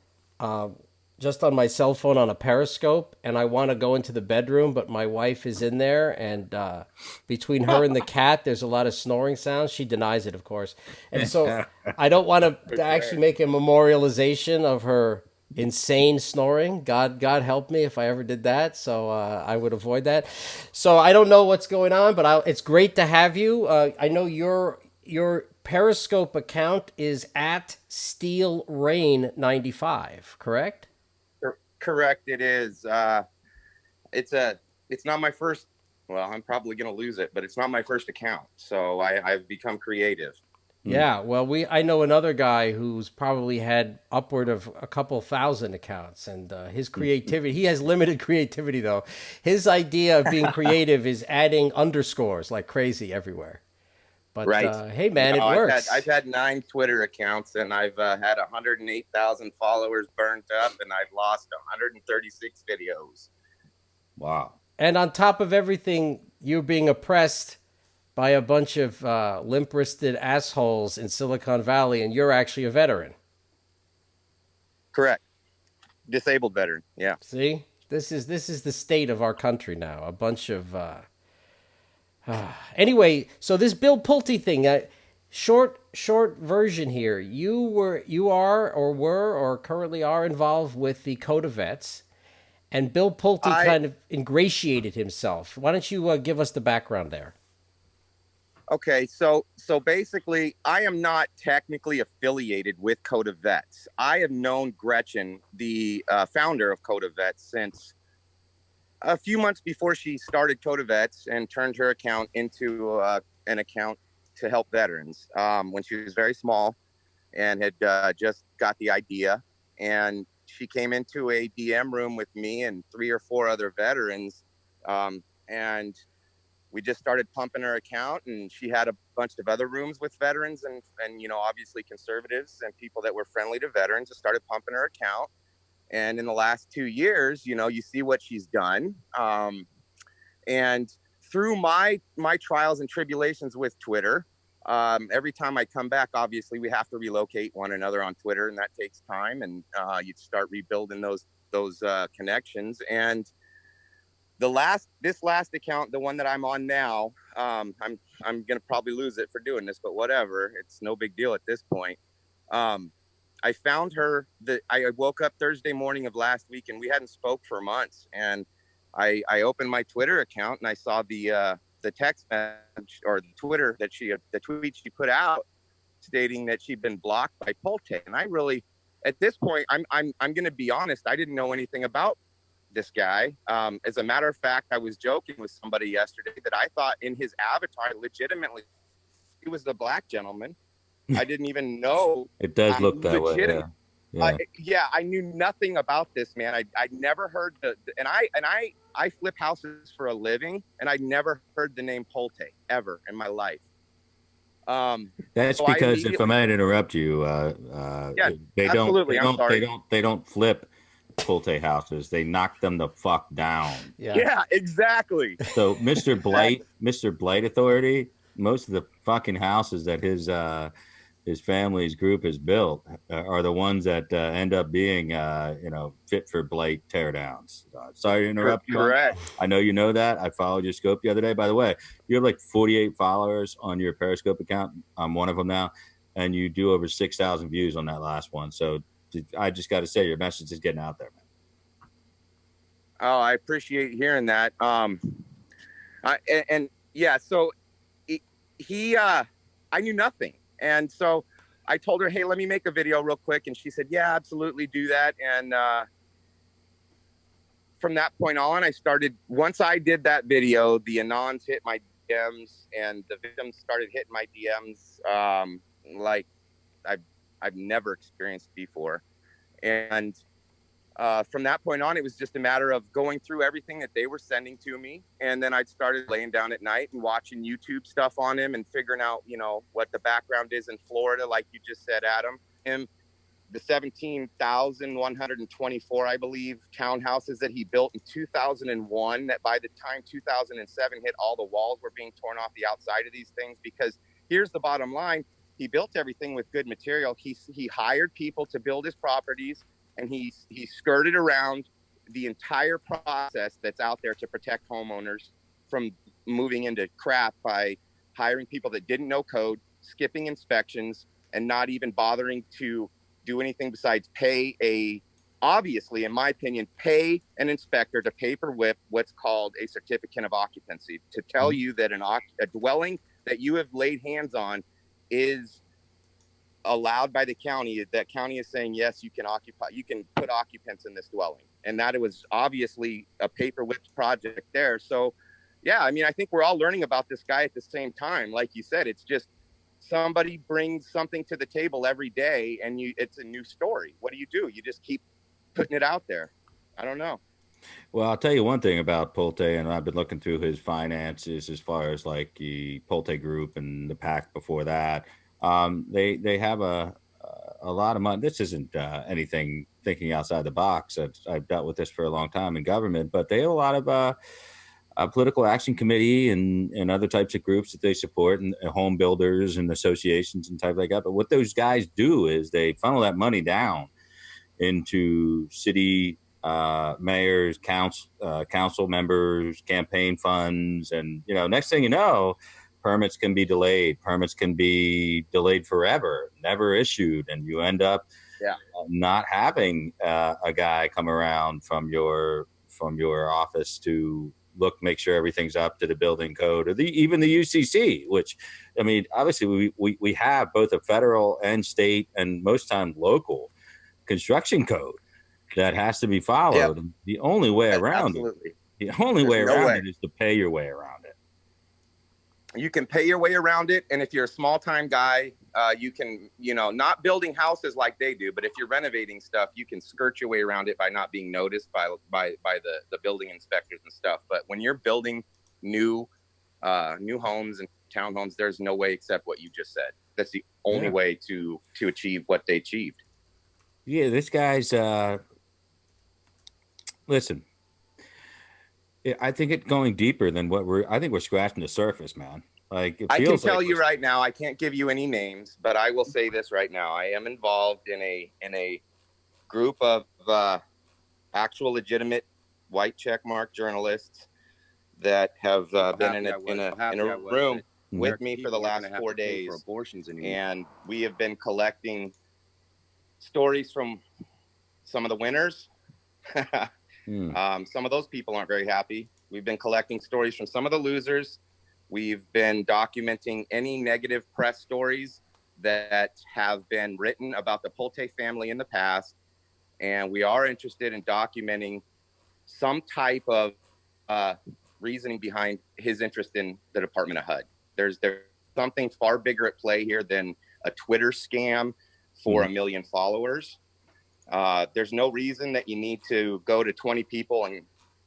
just on my cell phone on a Periscope, and I want to go into the bedroom, but my wife is in there, and between her and the cat, there's a lot of snoring sounds. She denies it, of course. And so I don't want to actually make a memorialization of her insane snoring. God help me if I ever did that. So I would avoid that. So I don't know what's going on, but it's great to have you. I know your Periscope account is at Steel Rain 95, correct? Correct, it is. It's not my first. Well, I'm probably going to lose it, but it's not my first account. So I've become creative. Yeah, well, I know another guy who's probably had upward of a couple thousand accounts, and his creativity, he has limited creativity, though. His idea of being creative is adding underscores like crazy everywhere. But, right. Hey, man, it works. I've had 9 Twitter accounts, and I've had 108,000 followers burnt up, and I've lost 136 videos. Wow. And on top of everything, you're being oppressed by a bunch of limp-wristed assholes in Silicon Valley, and you're actually a veteran. Correct. Disabled veteran, yeah. See? This is the state of our country now. A bunch of anyway. So this Bill Pulte thing. Short version here. You are or were or currently are involved with the Code of Vets, and Bill Pulte kind of ingratiated himself. Why don't you give us the background there? Okay, so basically, I am not technically affiliated with Code of Vets. I have known Gretchen, the founder of Code of Vets, since a few months before she started Code of Vets and turned her account into an account to help veterans when she was very small and had just got the idea. And she came into a DM room with me and 3 or 4 other veterans, and we just started pumping her account, and she had a bunch of other rooms with veterans and obviously conservatives and people that were friendly to veterans, just started pumping her account. And in the last 2 years, you see what she's done. And through my trials and tribulations with Twitter, every time I come back, obviously we have to relocate one another on Twitter, and that takes time, and you start rebuilding those connections. And this last account, the one that I'm on now, I'm gonna probably lose it for doing this, but whatever, it's no big deal at this point. I found her I woke up Thursday morning of last week, and we hadn't spoke for months, and I opened my Twitter account, and I saw the text message or the tweet she put out stating that she'd been blocked by Pulte. And I really, at this point, I'm going to be honest, I didn't know anything about this guy. As a matter of fact, I was joking with somebody yesterday that I thought in his avatar, legitimately, he was the black gentleman. I didn't even know. It does look that way. Yeah. I knew nothing about this man. I never heard and I flip houses for a living, and I never heard the name Pulte ever in my life. That's because, if I might interrupt you, they don't flip Pulte houses. They knock them the fuck down. Yeah, exactly. So Mr. Blight Authority, most of the fucking houses that his family's group has built are the ones that end up being fit for blight teardowns. Sorry to interrupt you. Correct. I know you know that. I followed your Scope the other day. By the way, you have like 48 followers on your Periscope account. I'm one of them now, and you do over 6,000 views on that last one. So I just got to say, your message is getting out there, man. Oh, I appreciate hearing that. So I knew nothing. And so I told her, hey, let me make a video real quick. And she said, yeah, absolutely, do that. And from that point on, once I did that video, the Anons hit my DMs, and the victims started hitting my DMs like I've never experienced before. And from that point on, it was just a matter of going through everything that they were sending to me. And then I started laying down at night and watching YouTube stuff on him and figuring out, what the background is in Florida, like you just said, Adam. The 17,124, I believe, townhouses that he built in 2001, that by the time 2007 hit, all the walls were being torn off the outside of these things. Because here's the bottom line. He built everything with good material. He hired people to build his properties, and he skirted around the entire process that's out there to protect homeowners from moving into crap by hiring people that didn't know code, skipping inspections, and not even bothering to do anything besides obviously, in my opinion, pay an inspector to paper whip what's called a certificate of occupancy to tell you that a dwelling that you have laid hands on is allowed by the county. That county is saying, yes, you can put occupants in this dwelling. And that it was obviously a paper whipped project there. So yeah, I mean, I think we're all learning about this guy at the same time. Like you said, it's just somebody brings something to the table every day, and it's a new story. What do? You just keep putting it out there. I don't know. Well, I'll tell you one thing about Pulte, and I've been looking through his finances as far as like the Pulte Group and the PAC before that. They have a lot of money. This isn't anything thinking outside the box. I've dealt with this for a long time in government, but they have a lot of political action committee and other types of groups that they support, and home builders and associations and type like that. But what those guys do is they funnel that money down into city mayors, council members, campaign funds, and next thing you know, permits can be delayed. Permits can be delayed forever, never issued, and you end up not having a guy come around from your office to make sure everything's up to the building code, or even the UCC, which, I mean, obviously we have both a federal and state and most times local construction code that has to be followed. Yep. The only way around it is to pay your way around it. You can pay your way around it. And if you're a small time guy, you can, not building houses like they do, but if you're renovating stuff, you can skirt your way around it by not being noticed by the building inspectors and stuff. But when you're building new homes and townhomes, there's no way except what you just said. That's the only way to achieve what they achieved. Yeah, this guy's, listen, I think it's going deeper than I think we're scratching the surface, man. Like, I can tell you right now, I can't give you any names, but I will say this right now. I am involved in a group of actual legitimate white checkmark journalists that have been in a room with me for the last 4 days, and we have been collecting stories from some of the winners. Some of those people aren't very happy. We've been collecting stories from some of the losers. We've been documenting any negative press stories that have been written about the Pulte family in the past. And we are interested in documenting some type of reasoning behind his interest in the Department of HUD. There's something far bigger at play here than a Twitter scam for 1 million followers. There's no reason that you need to go to 20 people and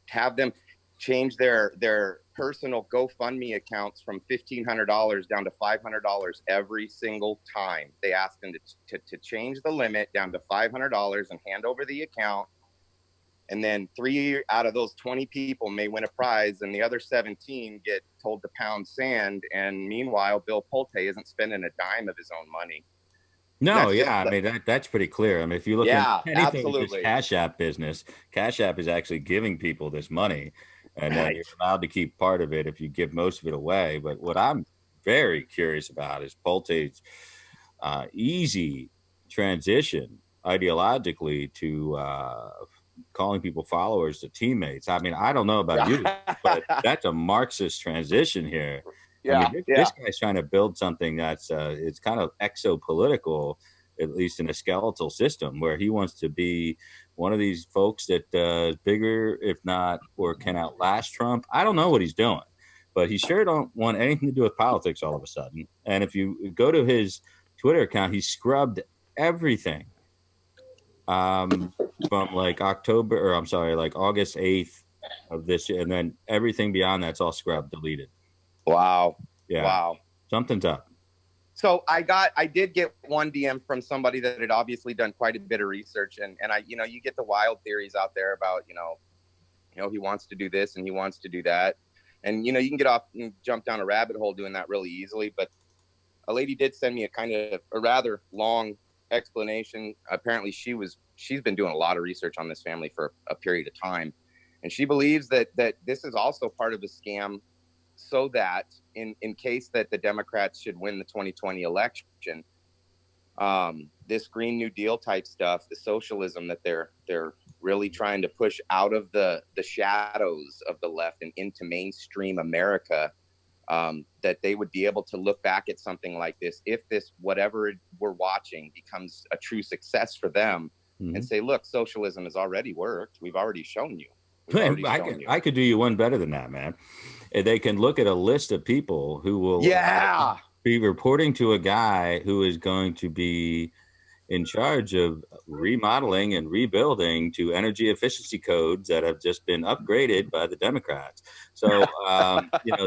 have them change their personal GoFundMe accounts from $1,500 down to $500 every single time. They ask them to change the limit down to $500 and hand over the account. And then 3 out of those 20 people may win a prize, and the other 17 get told to pound sand. And meanwhile, Bill Pulte isn't spending a dime of his own money. No, I mean, that's pretty clear. I mean, if you look at anything with this Cash App business, Cash App is actually giving people this money, and then you're allowed to keep part of it if you give most of it away. But what I'm very curious about is Pulte's easy transition ideologically to calling people followers to teammates. I mean, I don't know about you, but that's a Marxist transition here. Yeah, I mean, this guy's trying to build something that's it's kind of exopolitical, at least in a skeletal system, where he wants to be one of these folks that is bigger, if not, or can outlast Trump. I don't know what he's doing, but he sure don't want anything to do with politics all of a sudden. And if you go to his Twitter account, he scrubbed everything from like August 8th of this year, and then everything beyond that's all scrubbed, deleted. Wow. Yeah. Wow. Something's up. So I did get one DM from somebody that had obviously done quite a bit of research, and I, you get the wild theories out there about, he wants to do this and he wants to do that. And, you can get off and jump down a rabbit hole doing that really easily. But a lady did send me a rather long explanation. Apparently she's been doing a lot of research on this family for a period of time. And she believes that this is also part of a scam, so that in case that the Democrats should win the 2020 election, this Green New Deal type stuff, the socialism that they're really trying to push out of the shadows of the left and into mainstream America, that they would be able to look back at something like this if this, whatever we're watching, becomes a true success for them, and say, look, socialism has already worked. We've already shown you. I could do you one better than that, man. They can look at a list of people who will be reporting to a guy who is going to be in charge of remodeling and rebuilding to energy efficiency codes that have just been upgraded by the Democrats. So,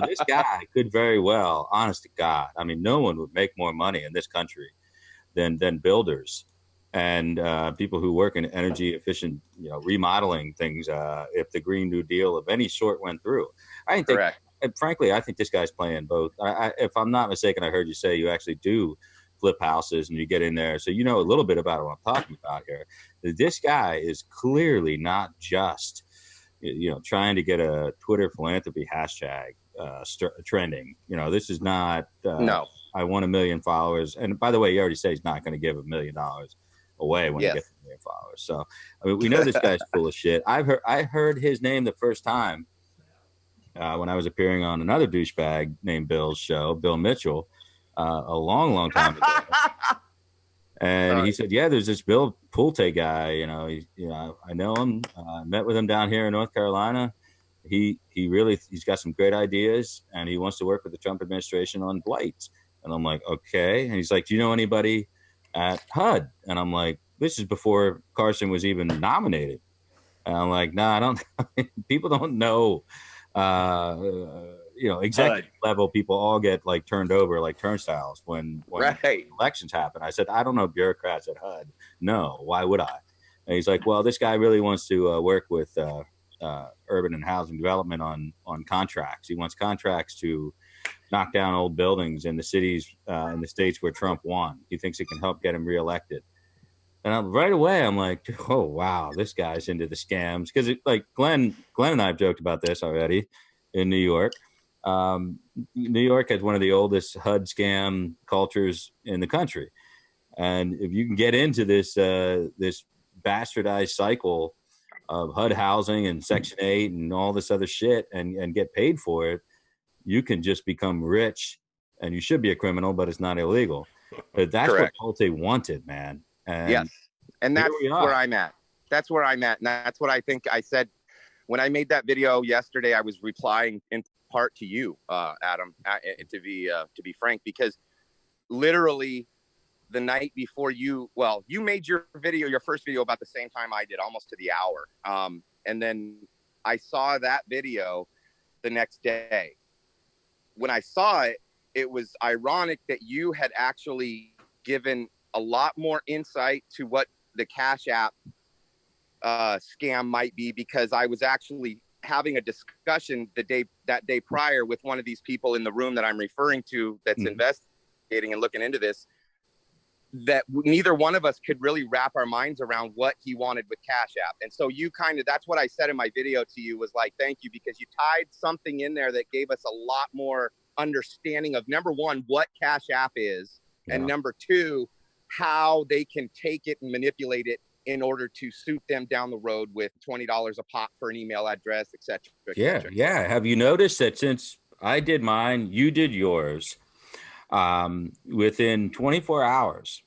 this guy could very well, honest to God, I mean, no one would make more money in this country than builders and people who work in energy efficient, remodeling things. If the Green New Deal of any sort went through, frankly, I think this guy's playing both. If I'm not mistaken, I heard you say you actually do flip houses, and you get in there. So you know a little bit about what I'm talking about here. This guy is clearly not just, trying to get a Twitter philanthropy hashtag trending. This is not, no. I want 1 million followers. And by the way, he already said he's not going to give $1 million away when he gets 1 million followers. So, I mean, we know this guy's full of shit. I heard his name the first time when I was appearing on another douchebag named Bill's show, Bill Mitchell, a long time ago. And he said, yeah, there's this Bill Pulte guy, I know him, met with him down here in North Carolina. He's got some great ideas, and he wants to work with the Trump administration on blight. And I'm like, okay. And he's like, do you know anybody at HUD? And I'm like, this is before Carson was even nominated. And I'm like, nah, I don't, people don't know, executive level people all get like turned over like turnstiles when elections happen. I said, I don't know bureaucrats at HUD. No, why would I? And he's like, well, this guy really wants to work with urban and housing development on contracts. He wants contracts to knock down old buildings in the cities in the states where Trump won. He thinks it can help get him reelected. And right away, I'm like, oh, wow, this guy's into the scams. Because like Glenn and I have joked about this already in New York. New York has one of the oldest HUD scam cultures in the country. And if you can get into this bastardized cycle of HUD housing and Section 8 and all this other shit and get paid for it, you can just become rich, and you should be a criminal, but it's not illegal. But that's Correct. what Pulte wanted, man. And yes. And that's where I'm at. That's where I'm at. And that's what I think I said when I made that video yesterday. I was replying in part to you, Adam, to be frank, because literally the night before you made your first video about the same time I did, almost to the hour. And then I saw that video the next day. When I saw it, it was ironic that you had actually given a lot more insight to what the Cash App scam might be, because I was actually having a discussion that day prior with one of these people in the room that I'm referring to that's investigating and looking into this, that neither one of us could really wrap our minds around what he wanted with Cash App. And so that's what I said in my video to you, was like, thank you, because you tied something in there that gave us a lot more understanding of, number one, what Cash App is, and number two, how they can take it and manipulate it in order to suit them down the road with $20 a pop for an email address, et cetera. Yeah. Have you noticed that since I did mine, you did yours, within 24 hours,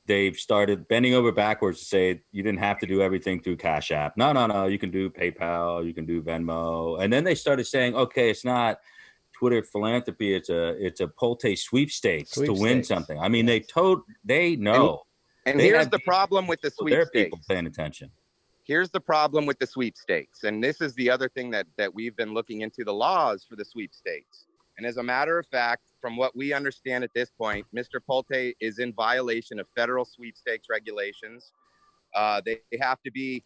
they've started bending over backwards to say you didn't have to do everything through Cash App. No, you can do PayPal, you can do Venmo. And then they started saying, okay, it's not Twitter philanthropy, it's a Pulte sweepstakes to win something. I mean, they know. And here's the problem with the sweepstakes. There are people paying attention. Here's the problem with the sweepstakes. And this is the other thing that we've been looking into, the laws for the sweepstakes. And as a matter of fact, from what we understand at this point, Mr. Pulte is in violation of federal sweepstakes regulations. They have to be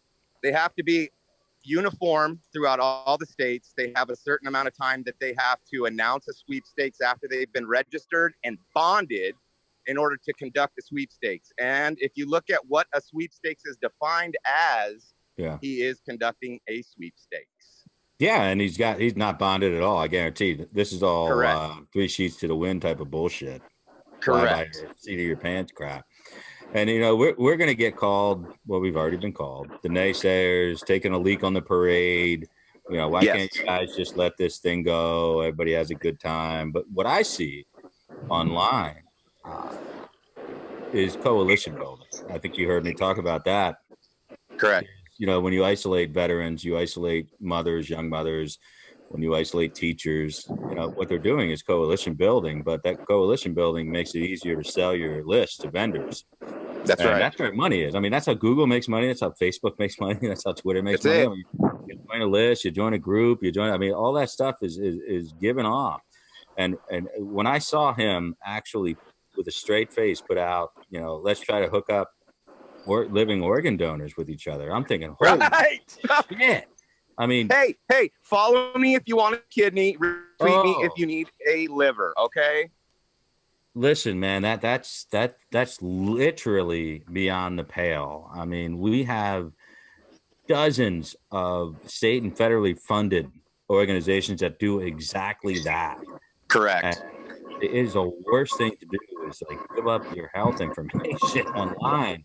uniform throughout all the states. They have a certain amount of time that they have to announce a sweepstakes after they've been registered and bonded in order to conduct a sweepstakes. And if you look at what a sweepstakes is defined as, he is conducting a sweepstakes. Yeah, and he's not bonded at all. I guarantee. This is all 3 sheets to the wind type of bullshit. Correct. Seat of your pants crap. And we're going to get called. Well, we've already been called the naysayers, taking a leak on the parade. Why can't you guys just let this thing go? Everybody has a good time. But what I see online is coalition building. I think you heard me talk about that. Correct. When you isolate veterans, you isolate mothers, young mothers. When you isolate teachers, what they're doing is coalition building. But that coalition building makes it easier to sell your list to vendors. That's right. That's where money is. I mean, that's how Google makes money. That's how Facebook makes money. That's how Twitter makes money. You join a list, you join a group, all that stuff is given off. And when I saw him actually with a straight face put out, let's try to hook up living organ donors with each other. I'm thinking, holy shit. I mean, hey, follow me if you want a kidney, retweet me if you need a liver, okay? Listen, man, that's literally beyond the pale. I mean, we have dozens of state and federally funded organizations that do exactly that. And Correct. it is the worst thing to do is like give up your health information online.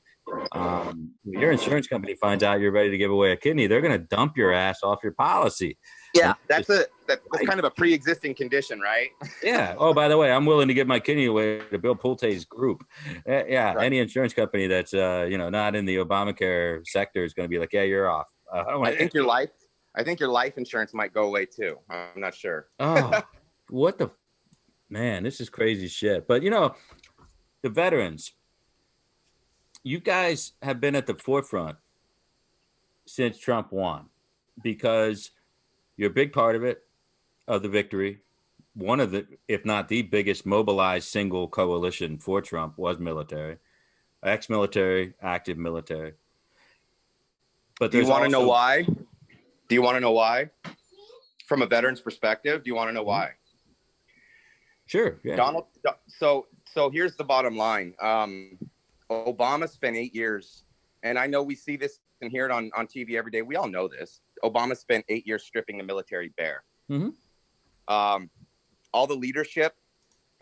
Your insurance company finds out you're ready to give away a kidney, they're going to dump your ass off your policy. Yeah, And that's kind of a pre-existing condition, right? yeah. Oh, by the way, I'm willing to give my kidney away to Bill Pulte's group. Yeah. Right. Any insurance company that's not in the Obamacare sector is going to be like, yeah, you're off. I think your life insurance might go away too. I'm not sure. Oh, what the man? This is crazy shit. But the veterans, you guys have been at the forefront since Trump won, because you're a big part of the victory. One of the, if not the biggest mobilized single coalition for Trump was military, ex-military, active military. But Do you want to know why? Do you want to know why? From a veteran's perspective, do you want to know why? Sure. Yeah. So here's the bottom line. Obama spent 8 years, and I know we see this and hear it on TV every day. We all know this. Obama spent 8 years stripping the military bare. Mm-hmm. All the leadership,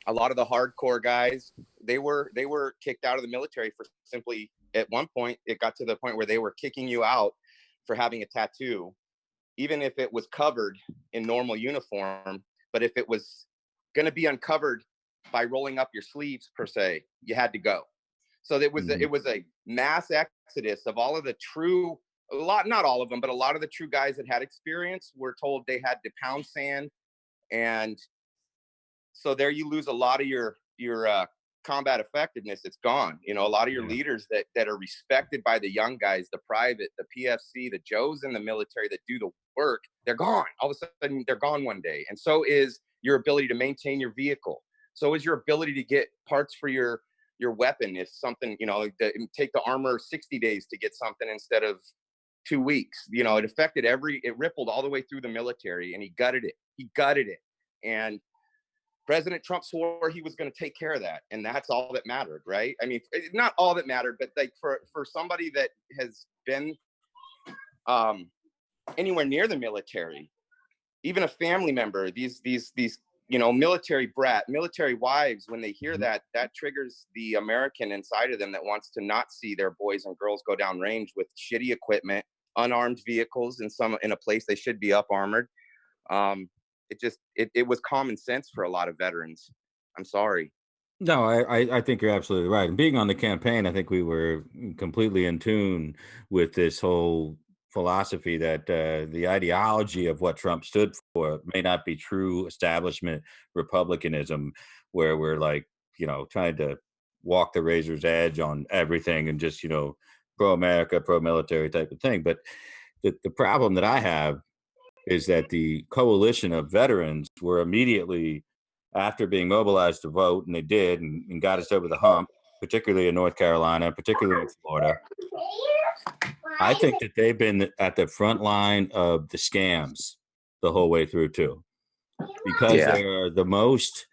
a lot of the hardcore guys, they were kicked out of the military for simply, at one point, it got to the point where they were kicking you out for having a tattoo, even if it was covered in normal uniform. But if it was going to be uncovered by rolling up your sleeves, per se, you had to go. So it was a mass exodus of all of the true, not all of them, but a lot of the true guys that had experience were told they had to pound sand. And so there you lose a lot of your combat effectiveness. It's gone. A lot of your leaders that are respected by the young guys, the private, the PFC, the Joes in the military that do the work, they're gone. All of a sudden, they're gone one day. And so is your ability to maintain your vehicle. So is your ability to get parts for your weapon. If something, take the armor 60 days to get something instead of 2 weeks. It affected it rippled all the way through the military, and he gutted it. And President Trump swore he was going to take care of that. And that's all that mattered, right? I mean, not all that mattered, but like for somebody that has been anywhere near the military, even a family member, these military military wives, when they hear that triggers the American inside of them that wants to not see their boys and girls go down range with shitty equipment, unarmed vehicles in a place they should be up armored. It was common sense for a lot of veterans. I'm sorry. No, I think you're absolutely right. And being on the campaign, I think we were completely in tune with this whole philosophy that the ideology of what Trump stood for may not be true establishment republicanism, where we're like, trying to walk the razor's edge on everything and just, pro-America, pro-military type of thing. But the problem that I have is that the coalition of veterans were immediately, after being mobilized to vote, and they did, and got us over the hump, particularly in North Carolina, particularly in Florida. I think that they've been at the front line of the scams the whole way through too, because they are the most,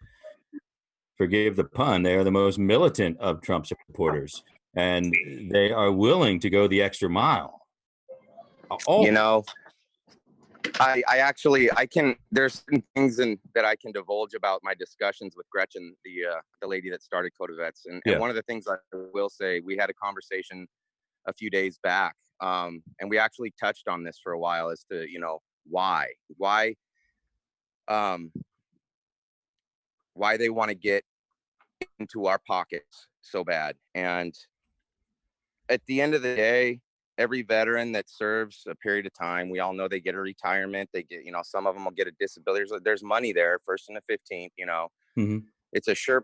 forgive the pun, they are the most militant of Trump supporters, and they are willing to go the extra mile. I can, there's some things that I can divulge about my discussions with Gretchen, the lady that started Code of Vets. And one of the things I will say, we had a conversation a few days back, and we actually touched on this for a while as to, why they want to get into our pockets so bad. And at the end of the day, every veteran that serves a period of time, we all know they get a retirement. They get, some of them will get a disability. There's money there, first and the 15th. Mm-hmm. It's a sure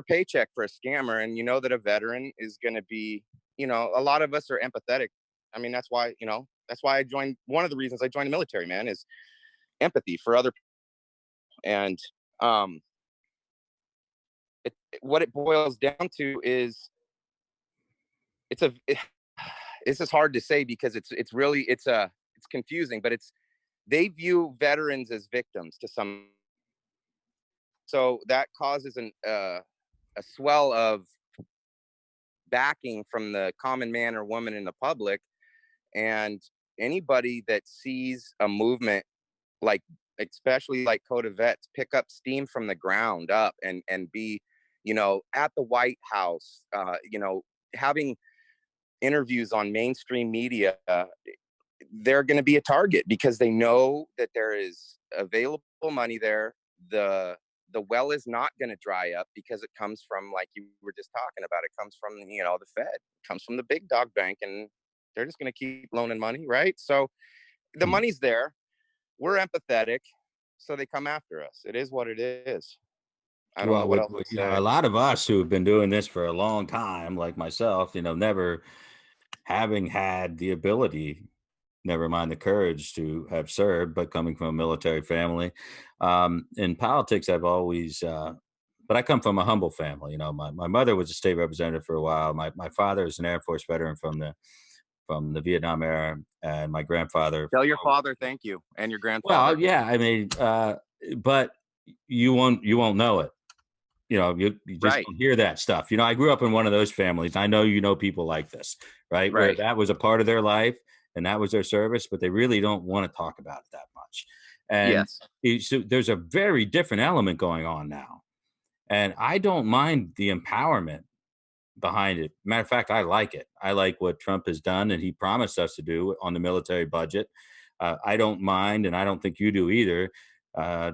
paycheck for a scammer. And that a veteran is going to be, a lot of us are empathetic. I mean, that's why I joined. One of the reasons I joined the military, man, is empathy for other people. And what it boils down to is this is hard to say because it's confusing, but they view veterans as victims to some. So that causes a swell of backing from the common man or woman in the public. And anybody that sees a movement like, especially like Code of Vets, pick up steam from the ground up and be, at the White House, having interviews on mainstream media, they're going to be a target because they know that there is available money there. The well is not going to dry up because it comes from, like you were just talking about, it comes from, the Fed, it comes from the big dog bank, and they're just going to keep loaning money, right? So the money's there. We're empathetic, so they come after us. It is what it is. I don't know what else to say. A lot of us who have been doing this for a long time, like myself, never having had the ability, never mind the courage to have served, but coming from a military family. In politics, I've always, but I come from a humble family. My mother was a state representative for a while. My father is an Air Force veteran from the Vietnam era, and my grandfather. Tell your father thank you, and your grandfather. Well, yeah, I mean, but you won't know it. You just Right. don't hear that stuff. I grew up in one of those families. I know people like this, right? Where that was a part of their life and that was their service, but they really don't want to talk about it that much. And so there's a very different element going on now. And I don't mind the empowerment behind it. Matter of fact, I like it. I like what Trump has done and he promised us to do on the military budget. I don't mind, and I don't think you do either,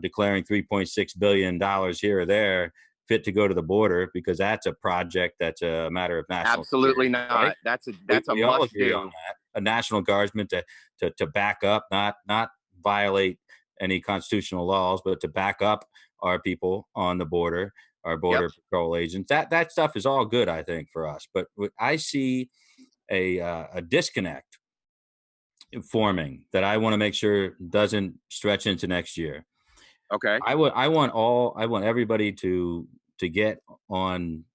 declaring $3.6 billion here or there fit to go to the border, because that's a project that's a matter of national absolutely security, not. right? That's a We all must agree do on that. A national guardsman to back up, not violate any constitutional laws, but to back up our people on the border, our border patrol agents. That stuff is all good, I think, for us. But I see a disconnect forming that I want to make sure doesn't stretch into next year. Okay. I want everybody to get on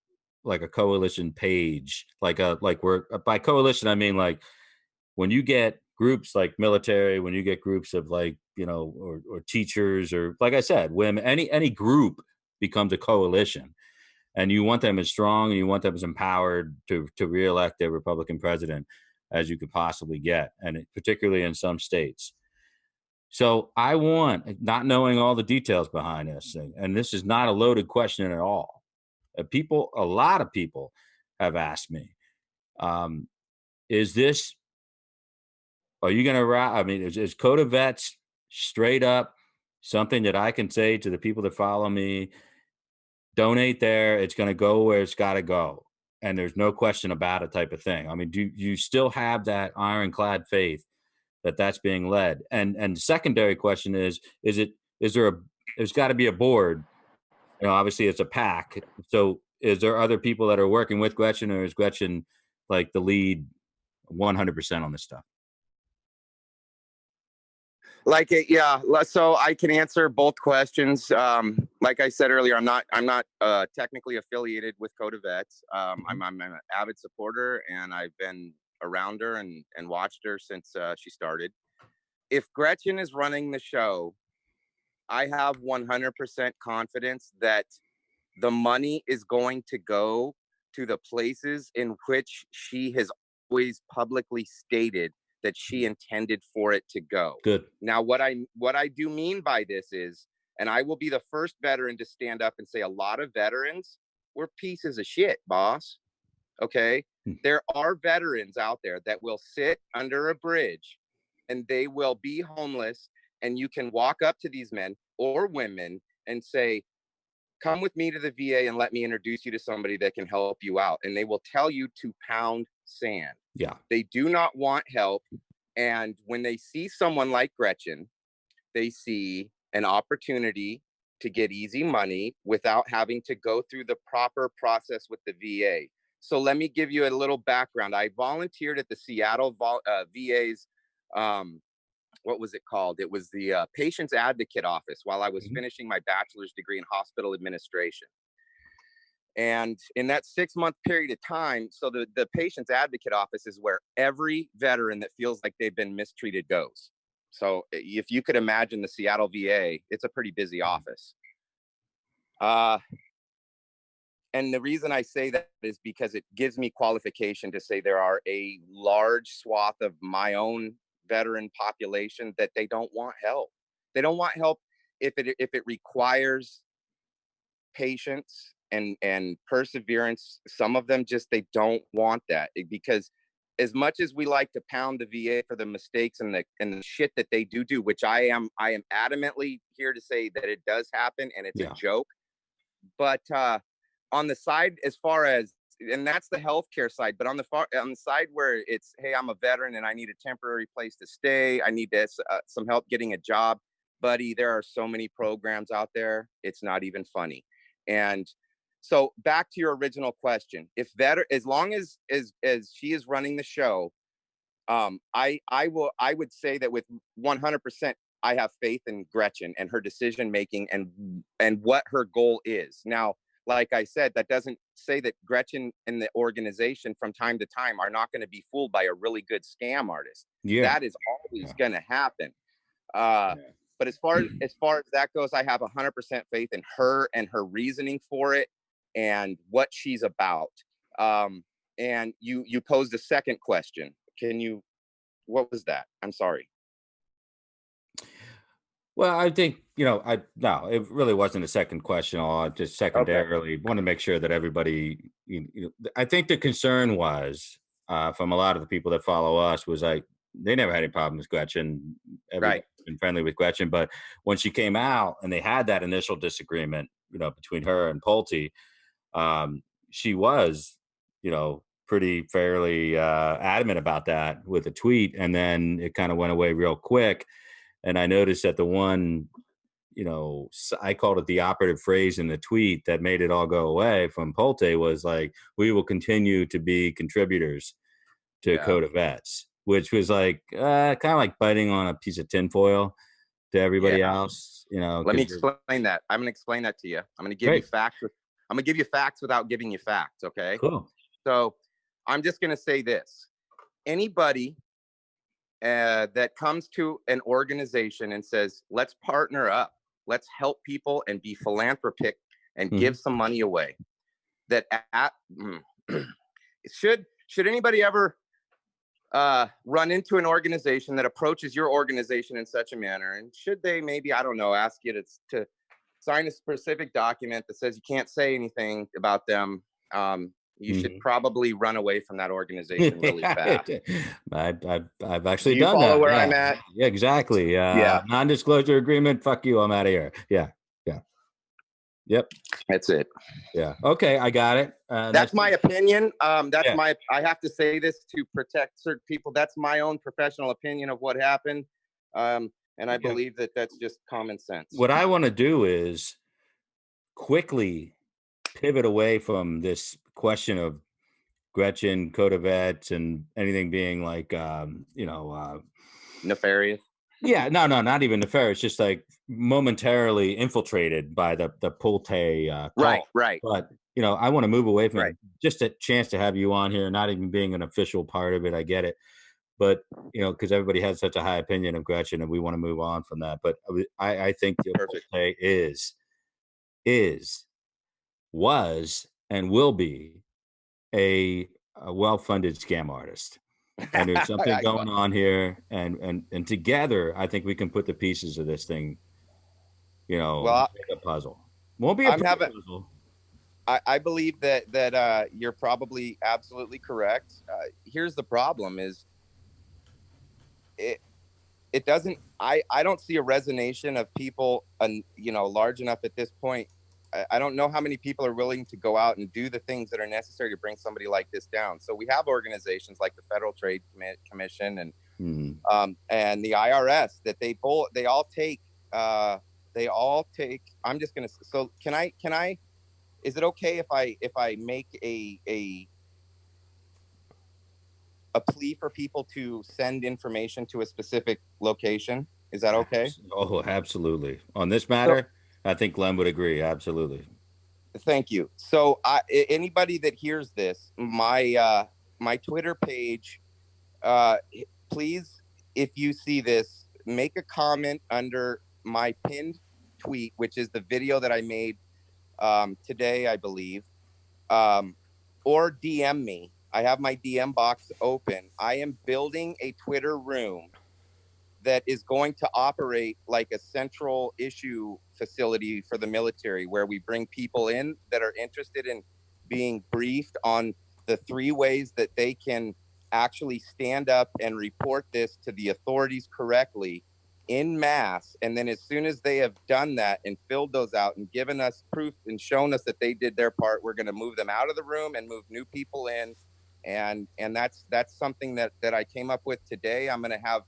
like a coalition page, like we're by coalition, I mean, like when you get groups like military, when you get groups of like, or teachers, or like I said, women, any group becomes a coalition, and you want them as strong and you want them as empowered to reelect a Republican president as you could possibly get, and particularly in some states. So I want, not knowing all the details behind this, and this is not a loaded question at all. A lot of people have asked me, are you going to, I mean, is Code of Vets straight up something that I can say to the people that follow me, donate there, it's going to go where it's got to go, and there's no question about it type of thing? I mean, do you still have that ironclad faith that that's being led? And the secondary question is there's got to be a board. Obviously it's a PAC. So is there other people that are working with Gretchen, or is Gretchen like the lead 100% on this stuff? So I can answer both questions. Like I said earlier, I'm not technically affiliated with Code of Vets. I'm an avid supporter, and I've been around her and watched her since she started. If Gretchen is running the show, I have 100% confidence that the money is going to go to the places in which she has always publicly stated that she intended for it to go. Good. Now, what I do mean by this is, and I will be the first veteran to stand up and say, a lot of veterans were pieces of shit, boss. Okay. There are veterans out there that will sit under a bridge and they will be homeless. And you can walk up to these men or women and say, come with me to the VA and let me introduce you to somebody that can help you out. And they will tell you to pound sand. Yeah. They do not want help. And when they see someone like Gretchen, they see an opportunity to get easy money without having to go through the proper process with the VA. So let me give you a little background. I volunteered at the Seattle VA's, what was it called? It was the Patient's Advocate Office while I was finishing my bachelor's degree in hospital administration. And in that 6-month period of time, so the Patient's Advocate Office is where every veteran that feels like they've been mistreated goes. So if you could imagine the Seattle VA, it's a pretty busy office. And the reason I say that is because it gives me qualification to say there are a large swath of my own veteran population that they don't want help. They don't want help if it requires patience and perseverance. Some of them just, they don't want that, because as much as we like to pound the VA for the mistakes and the shit that they do, which I am adamantly here to say that it does happen and it's a joke. But on the side, as far as, and that's the healthcare side, but on the side where it's, hey, I'm a veteran and I need a temporary place to stay, I need this some help getting a job, buddy, there are so many programs out there, it's not even funny. And so back to your original question, if as long as she is running the show, I would say that with 100%, I have faith in Gretchen and her decision making and what her goal is. Now, like I said, that doesn't say that Gretchen and the organization from time to time are not going to be fooled by a really good scam artist. That is always going to happen. But as far as that goes, I have 100% faith in her and her reasoning for it and what she's about. And you posed a second question. What was that? I'm sorry. Well, I think, no, it really wasn't a second question. I'll just secondarily want to make sure that everybody, I think the concern was from a lot of the people that follow us was like, they never had any problems with Gretchen. Everybody's been friendly with Gretchen. But when she came out and they had that initial disagreement, between her and Pulte, she was, pretty fairly adamant about that with a tweet. And then it kind of went away real quick. And I noticed that the one, I called it the operative phrase in the tweet that made it all go away from Pulte was like, we will continue to be contributors to Code of Vets, which was like kind of like biting on a piece of tinfoil to everybody else. Let me explain that. I'm going to explain that to you. I'm going to give you facts. I'm going to give you facts without giving you facts. Okay. Cool. So I'm just going to say this. Anybody that comes to an organization and says, let's partner up, let's help people and be philanthropic and give some money away, that should anybody ever run into an organization that approaches your organization in such a manner, and should they maybe, I don't know, ask you to sign a specific document that says you can't say anything about them, you should probably run away from that organization really fast. I've actually done that. Follow where I'm at? Yeah, exactly. Non-disclosure agreement. Fuck you. I'm out of here. Yeah. Yep. That's it. Yeah. Okay. I got it. That's my opinion. I have to say this to protect certain people. That's my own professional opinion of what happened. And I believe that that's just common sense. What I want to do is quickly pivot away from this question of Gretchen, Code of Vets, and anything being like, nefarious. Yeah, no, not even nefarious. Just like momentarily infiltrated by the Pulte call. Right. But I want to move away from it. Just a chance to have you on here, not even being an official part of it. I get it, but because everybody has such a high opinion of Gretchen, and we want to move on from that. But I think Pulte was and will be a well-funded scam artist. And there's something going on here, and together, I think we can put the pieces of this thing, make a puzzle. Won't be a puzzle. I believe that you're probably absolutely correct. Here's the problem: is it doesn't. I don't see a resonation of people, large enough at this point. I don't know how many people are willing to go out and do the things that are necessary to bring somebody like this down. So we have organizations like the Federal Trade Commission and the IRS that they all take. I'm just gonna. So can I? Is it okay if I make a plea for people to send information to a specific location? Is that okay? Oh, absolutely. On this matter. I think Glenn would agree. Absolutely. Thank you. So anybody that hears this, my Twitter page, please, if you see this, make a comment under my pinned tweet, which is the video that I made today, I believe. or DM me. I have my DM box open. I am building a Twitter room that is going to operate like a central issue facility for the military, where we bring people in that are interested in being briefed on the 3 ways that they can actually stand up and report this to the authorities correctly in mass. And then as soon as they have done that and filled those out and given us proof and shown us that they did their part, we're going to move them out of the room and move new people in. And that's something that I came up with today. I'm going to have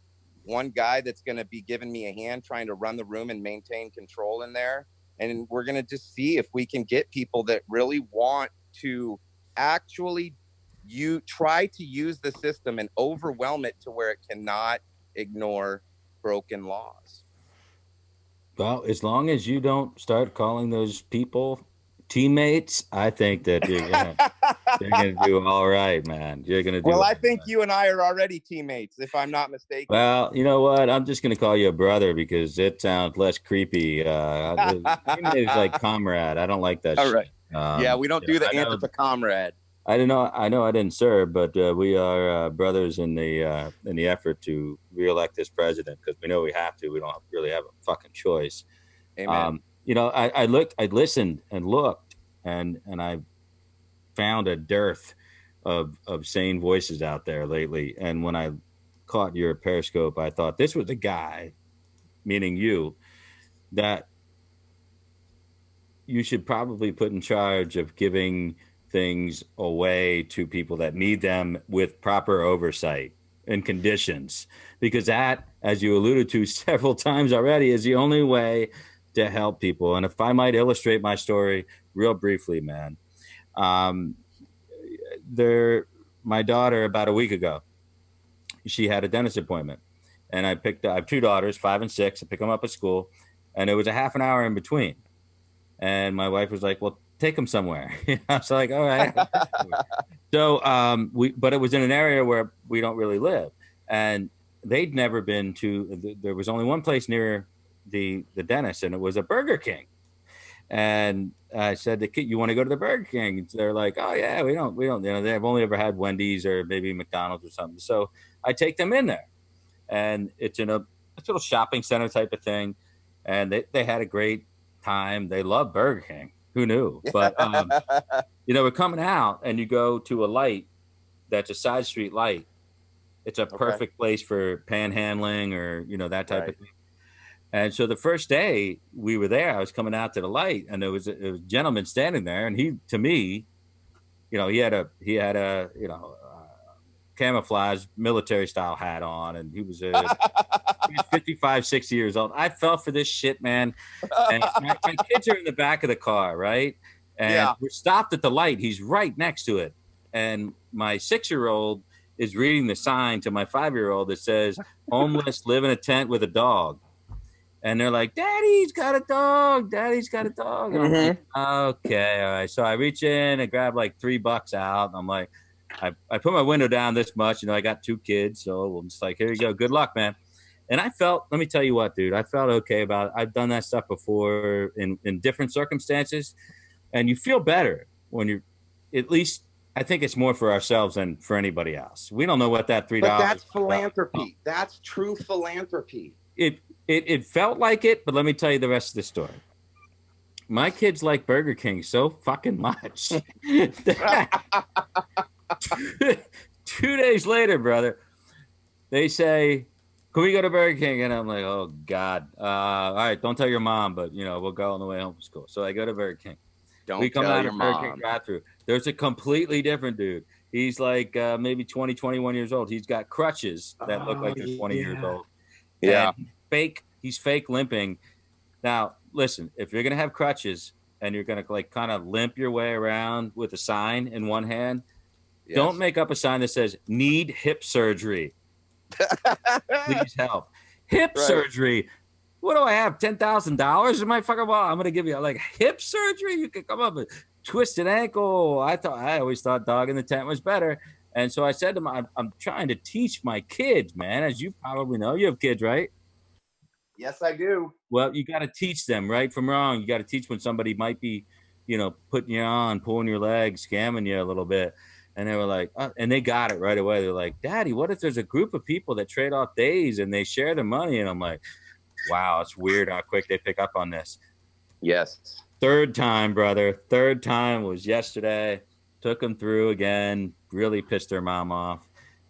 one guy that's going to be giving me a hand trying to run the room and maintain control in there. And we're going to just see if we can get people that really want to actually try to use the system and overwhelm it to where it cannot ignore broken laws. Well, as long as you don't start calling those people teammates, I think that you're gonna do all right, man. You're gonna do. Well, I think you and I are already teammates, if I'm not mistaken. Well, you know what? I'm just gonna call you a brother because it sounds less creepy. Teammate is like comrade. I don't like that. All right. Shit. Yeah, we don't do the answer to comrade. I don't know. I know I didn't serve, but we are brothers in the effort to reelect this president, because we know we have to. We don't really have a fucking choice. Amen. You know, I listened and looked, and I found a dearth of sane voices out there lately. And when I caught your Periscope, I thought this was the guy, meaning you, that you should probably put in charge of giving things away to people that need them with proper oversight and conditions, because that, as you alluded to several times already, is the only way to help people. And if I might illustrate my story real briefly, man, my daughter, about a week ago, she had a dentist appointment, and I have 2 daughters, 5 and 6. I pick them up at school, and it was a half an hour in between. And my wife was like, well, take them somewhere. I was like, all right. So, but it was in an area where we don't really live, and they'd never been to, there was only one place near the dentist, and it was a Burger King. And I said, the kid, you want to go to the Burger King? And they're like, oh yeah, we don't, you know, they've only ever had Wendy's or maybe McDonald's or something. So I take them in there, and it's in a little shopping center type of thing. And they had a great time. They love Burger King. Who knew? But, you know, we're coming out, and you go to a light that's a side street light. It's a perfect place for panhandling or, you know, that type of thing. And so the first day we were there, I was coming out to the light, and there was a gentleman standing there, and he, to me, you know, he had a you know, camouflage military style hat on, and he was 55, 60 years old. I fell for this shit, man. And my kids are in the back of the car, right? And we're stopped at the light. He's right next to it. And my 6-year-old is reading the sign to my 5-year-old that says, homeless, live in a tent with a dog. And they're like, Daddy's got a dog. Daddy's got a dog. And I'm like, okay, all right. So I reach in and grab like $3 out. And I'm like, I put my window down this much. You know, I got 2 kids. So I'm just like, here you go. Good luck, man. And I felt, let me tell you what, dude, I felt okay about it. I've done that stuff before in different circumstances. And you feel better when you're, at least, I think it's more for ourselves than for anybody else. We don't know what that $3. But that's philanthropy. That's true philanthropy. It felt like it, but let me tell you the rest of the story. My kids like Burger King so fucking much. 2 days later, brother, they say, can we go to Burger King? And I'm like, oh, God. All right, don't tell your mom, but, you know, we'll go on the way home from school. So I go to Burger King. We come out of Burger King drive-thru. There's a completely different dude. He's like maybe 20, 21 years old. He's got crutches that look like they're 20 years old. Yeah. And he's fake limping. Now, listen, if you're going to have crutches and you're going to like kind of limp your way around with a sign in one hand, don't make up a sign that says need hip surgery. Please help. Hip surgery. What do I have? $10,000 in my fucking wall? I'm going to give you like hip surgery. You can come up with twisted ankle. I always thought dog in the tent was better. And so I said to him, I'm trying to teach my kids, man. As you probably know, you have kids, right? Yes, I do. Well, you got to teach them right from wrong. You got to teach when somebody might be putting you on, pulling your legs, scamming you a little bit. And they were like, and they got it right away. They're like, Daddy, what if there's a group of people that trade off days and they share the money? And I'm like, wow, it's weird how quick they pick up on this. Yes. Third time, brother. Third time was yesterday. Took them through again. Really pissed their mom off.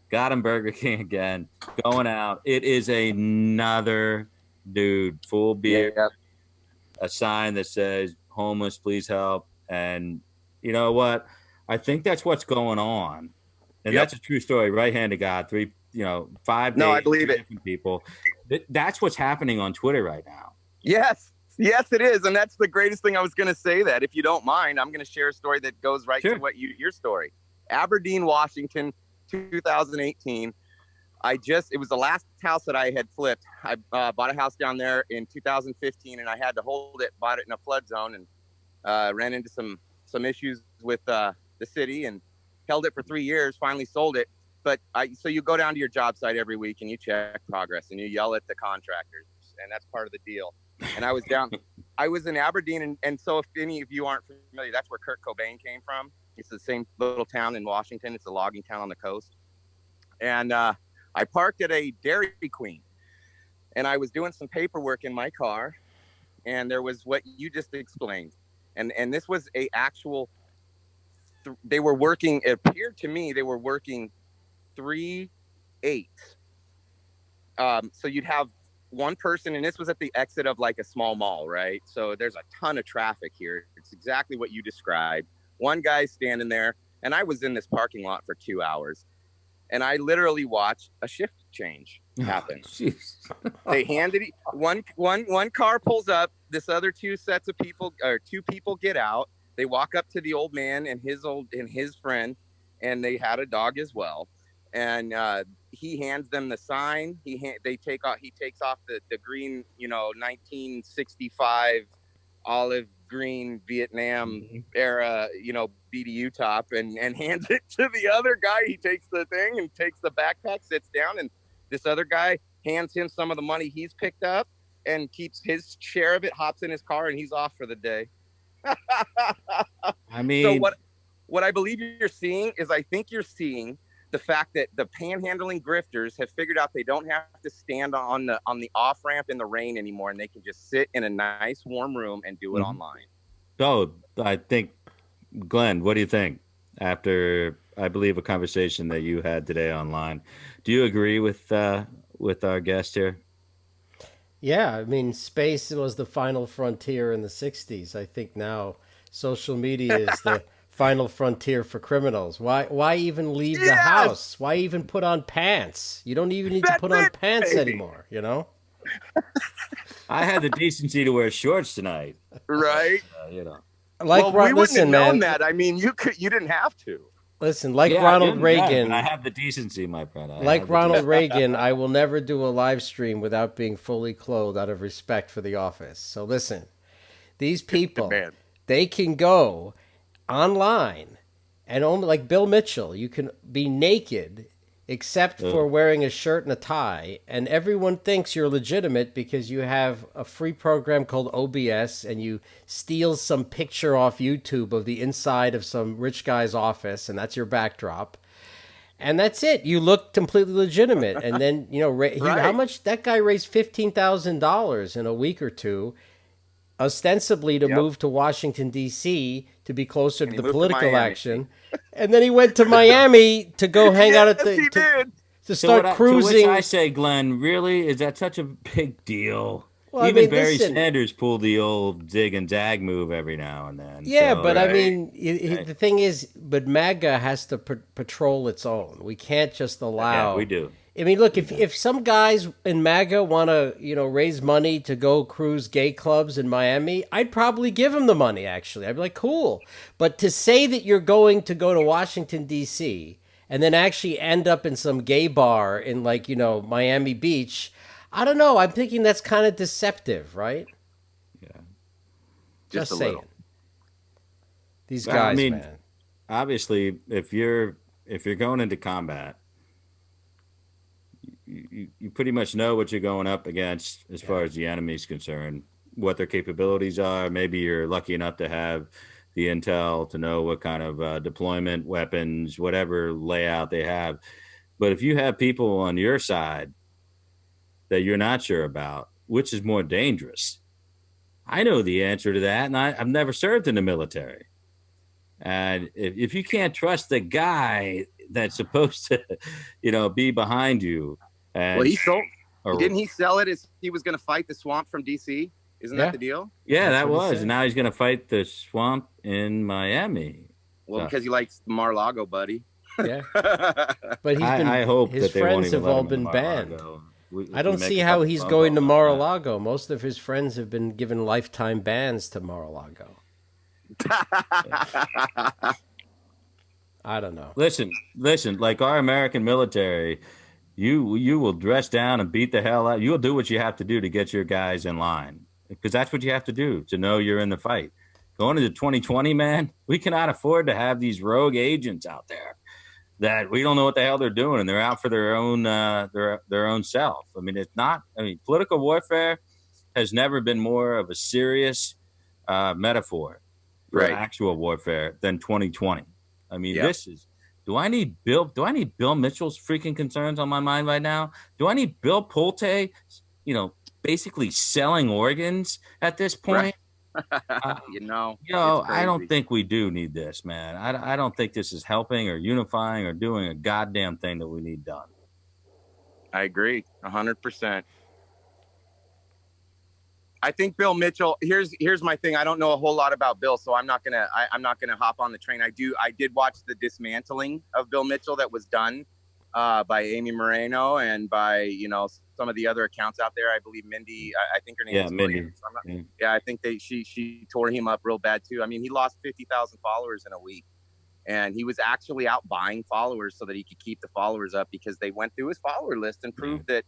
Got him Burger King again. Going out. It is another dude, full beard, a sign that says homeless, please help. And you know what? I think that's what's going on. And that's a true story. Right hand to God, 5 days. No, I believe it. Different people. That's what's happening on Twitter right now. Yes, it is. And that's the greatest thing. I was going to say that. If you don't mind, I'm going to share a story that goes right to what your story. Aberdeen, Washington, 2018. It was the last house that I had flipped. I bought a house down there in 2015 and I had to hold it, bought it in a flood zone, and ran into some issues with the city and held it for 3 years, finally sold it. But so you go down to your job site every week and you check progress and you yell at the contractors, and that's part of the deal. And I was in Aberdeen. And so if any of you aren't familiar, that's where Kurt Cobain came from. It's the same little town in Washington. It's a logging town on the coast. And I parked at a Dairy Queen and I was doing some paperwork in my car. And there was what you just explained. And this was a actual, they were working, it appeared to me, they were working 3/8. So you'd have one person, and this was at the exit of like a small mall, right? So there's a ton of traffic here. It's exactly what you described. One guy standing there, and I was in this parking lot for 2 hours, and I literally watched a shift change happen. They handed one car pulls up, this other two people get out. They walk up to the old man and his friend, and they had a dog as well. And he hands them the sign. He takes off the green, 1965 olive green Vietnam era, BDU top, and hands it to the other guy. He takes the thing and takes the backpack, sits down, and this other guy hands him some of the money he's picked up and keeps his share of it, hops in his car, and he's off for the day. I mean, so what I believe you're seeing is, I think you're seeing the fact that the panhandling grifters have figured out they don't have to stand on the off ramp in the rain anymore, and they can just sit in a nice warm room and do it online. So I think, Glenn, what do you think after, I believe, a conversation that you had today online? Do you agree with our guest here? Yeah, I mean, space was the final frontier in the 60s. I think now social media is the final frontier for criminals. Why even leave the house? Why even put on pants? You don't even need to put on pants anymore, I had the decency to wear shorts tonight. Right. Like, we wouldn't have known man, that. I mean, you didn't have to. Listen, Ronald Reagan. I have the decency, my friend. Ronald Reagan, I will never do a live stream without being fully clothed out of respect for the office. So listen, these people, they can go online and only, like Bill Mitchell, you can be naked except for wearing a shirt and a tie, and everyone thinks you're legitimate because you have a free program called OBS and you steal some picture off YouTube of the inside of some rich guy's office, and that's your backdrop, and that's it. You look completely legitimate. And then how much that guy raised $15,000 in a week or two, ostensibly to move to Washington, D.C. to be closer to the political action. And then he went to Miami to go hang out at to start cruising. To which I say, Glenn, really? Is that such a big deal? Well, Even Barry Sanders pulled the old zig and zag move every now and then. Yeah, so, but right? I mean, the thing is, but MAGA has to patrol its own. We can't just allow. Yeah, we do. I mean, look, if some guys in MAGA want to, raise money to go cruise gay clubs in Miami, I'd probably give them the money, actually. I'd be like, cool. But to say that you're going to go to Washington, D.C., and then actually end up in some gay bar in, Miami Beach, I don't know. I'm thinking that's kind of deceptive, right? Yeah. Just saying. These guys, man. Obviously, if you're going into combat, you pretty much know what you're going up against as far as the enemy's concerned, what their capabilities are. Maybe you're lucky enough to have the intel to know what kind of deployment, weapons, whatever layout they have. But if you have people on your side that you're not sure about, which is more dangerous? I know the answer to that, and I've never served in the military. And if you can't trust the guy that's supposed to, be behind you, and Well, he sold. or, Didn't he sell it as he was going to fight the swamp from DC? Isn't that the deal? yeah, That's that what he was. said. And now he's going to fight the swamp in Miami. Well, So, because he likes Mar-a-Lago, buddy. Yeah, but I hope his that they won't friends even have let all him in been banned. Mar-a-Lago. I don't see how he's going to Mar-a-Lago. Most of his friends have been given lifetime bans to Mar-a-Lago. I don't know. Listen, like our American military, you will dress down and beat the hell out. You'll do what you have to do to get your guys in line, because that's what you have to do to know you're in the fight. Going into 2020, man, we cannot afford to have these rogue agents out there that we don't know what the hell they're doing, and they're out for their own their own self. I mean, it's not. I mean, political warfare has never been more of a serious metaphor for actual warfare than 2020. I mean, this is. Do I need Bill Mitchell's freaking concerns on my mind right now? Do I need Bill Pulte, basically selling organs at this point? Right. I don't think we do need this, man. I don't think this is helping or unifying or doing a goddamn thing that we need done. I agree 100%. I think Bill Mitchell. Here's my thing. I don't know a whole lot about Bill, so I'm not gonna hop on the train. I did watch the dismantling of Bill Mitchell that was done by Amy Moreno and by some of the other accounts out there. I believe Mindy. I think her name is Mindy. I think she tore him up real bad too. I mean, he lost 50,000 followers in a week, and he was actually out buying followers so that he could keep the followers up, because they went through his follower list and proved that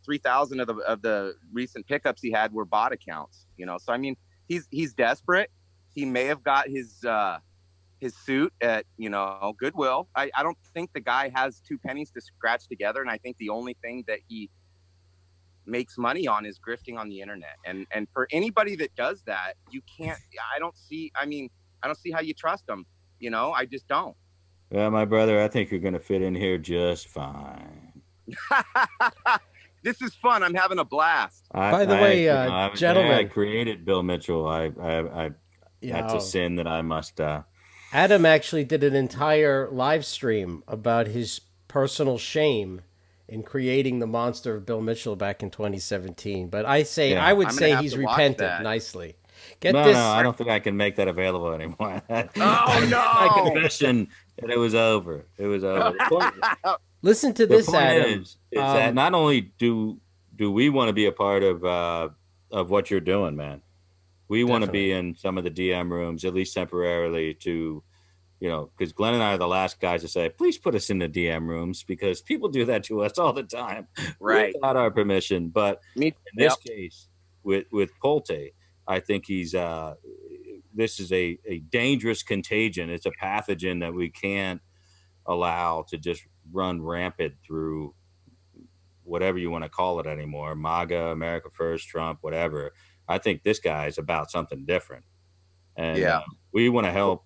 3,000 of the recent pickups he had were bot accounts. So I mean, he's desperate. He may have got his suit at Goodwill. I don't think the guy has two pennies to scratch together, and I think the only thing that he makes money on is grifting on the internet. And for anybody that does that, you can't. I don't see how you trust them. I just don't. Well, my brother, I think you're going to fit in here just fine. This is fun. I'm having a blast. By the way, gentlemen, I created Bill Mitchell. That's a sin that I must. Adam actually did an entire live stream about his personal shame in creating the monster of Bill Mitchell back in 2017. But I would say he's repented nicely. No, I don't think I can make that available anymore. Oh no! My confession that it was over. It was over. Listen to this, Adam. Is that not only do we want to be a part of what you're doing, man. We want to be in some of the DM rooms, at least temporarily, to, because Glenn and I are the last guys to say, please put us in the DM rooms, because people do that to us all the time, right? Without our permission. But in this case, with Pulte, I think this is a dangerous contagion. It's a pathogen that we can't allow to just run rampant through whatever you want to call it anymore. MAGA, America First, Trump, whatever. I think this guy is about something different. And we want to help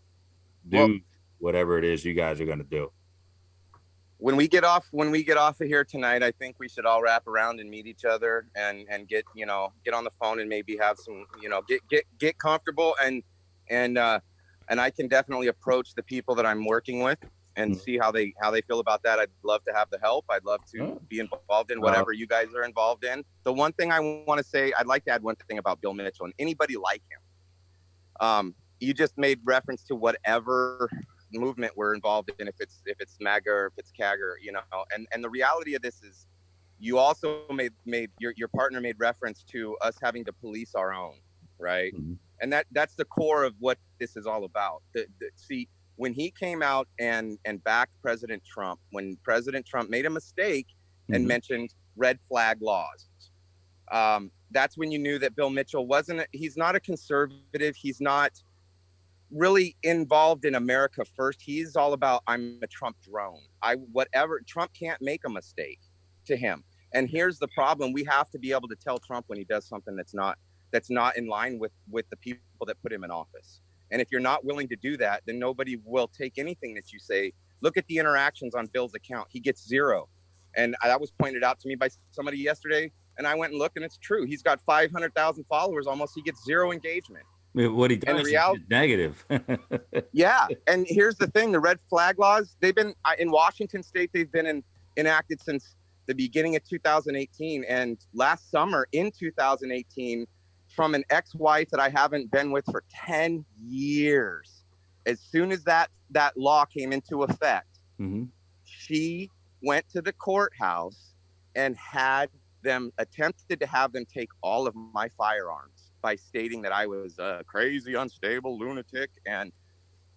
do whatever it is you guys are going to do. When we get off of here tonight, I think we should all wrap around and meet each other and get on the phone and maybe have some, get comfortable and I can definitely approach the people that I'm working with and see how they feel about that. I'd love to have the help. I'd love to be involved in whatever you guys are involved in. The one thing I want to say, I'd like to add one thing about Bill Mitchell and anybody like him. You just made reference to whatever movement we're involved in, if it's MAGA or if it's CAG, and the reality of this is, you also made your partner made reference to us having to police our own, right? Mm-hmm. And that's the core of what this is all about. See, when he came out and backed President Trump, when President Trump made a mistake and mentioned red flag laws, that's when you knew that Bill Mitchell he's not a conservative. He's not really involved in America First. He's all about, I'm a Trump drone. Trump can't make a mistake to him. And here's the problem. We have to be able to tell Trump when he does something that's not in line with the people that put him in office. And if you're not willing to do that, then nobody will take anything that you say. Look at the interactions on Bill's account. He gets 0. And that was pointed out to me by somebody yesterday. And I went and looked, and it's true. He's got 500,000 followers almost. He gets 0 engagement. What he does is negative. Yeah. And here's the thing. The red flag laws, they've been in Washington state. They've been enacted since the beginning of 2018. And last summer in 2018, from an ex-wife that I haven't been with for 10 years, as soon as that law came into effect, she went to the courthouse and attempted to have them take all of my firearms by stating that I was a crazy, unstable lunatic. And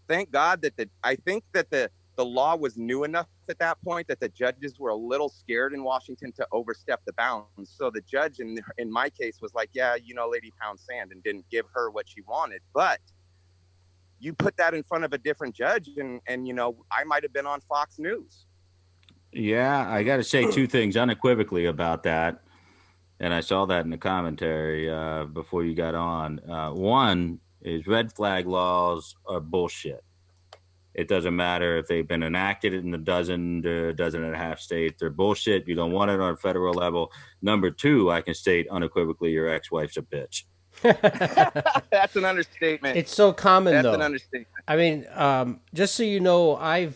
thank God that I think that the law was new enough at that point that the judges were a little scared in Washington to overstep the bounds. So the judge in my case was like, yeah, lady pound sand, and didn't give her what she wanted. But you put that in front of a different judge and I might have been on Fox News. Yeah, I got to say 2 things unequivocally about that. And I saw that in the commentary before you got on. One is red flag laws are bullshit. It doesn't matter if they've been enacted in a dozen and a half states. They're bullshit. You don't want it on a federal level. Number 2, I can state unequivocally your ex-wife's a bitch. That's an understatement. It's so common, That's though. an understatement. I mean, just so you know, I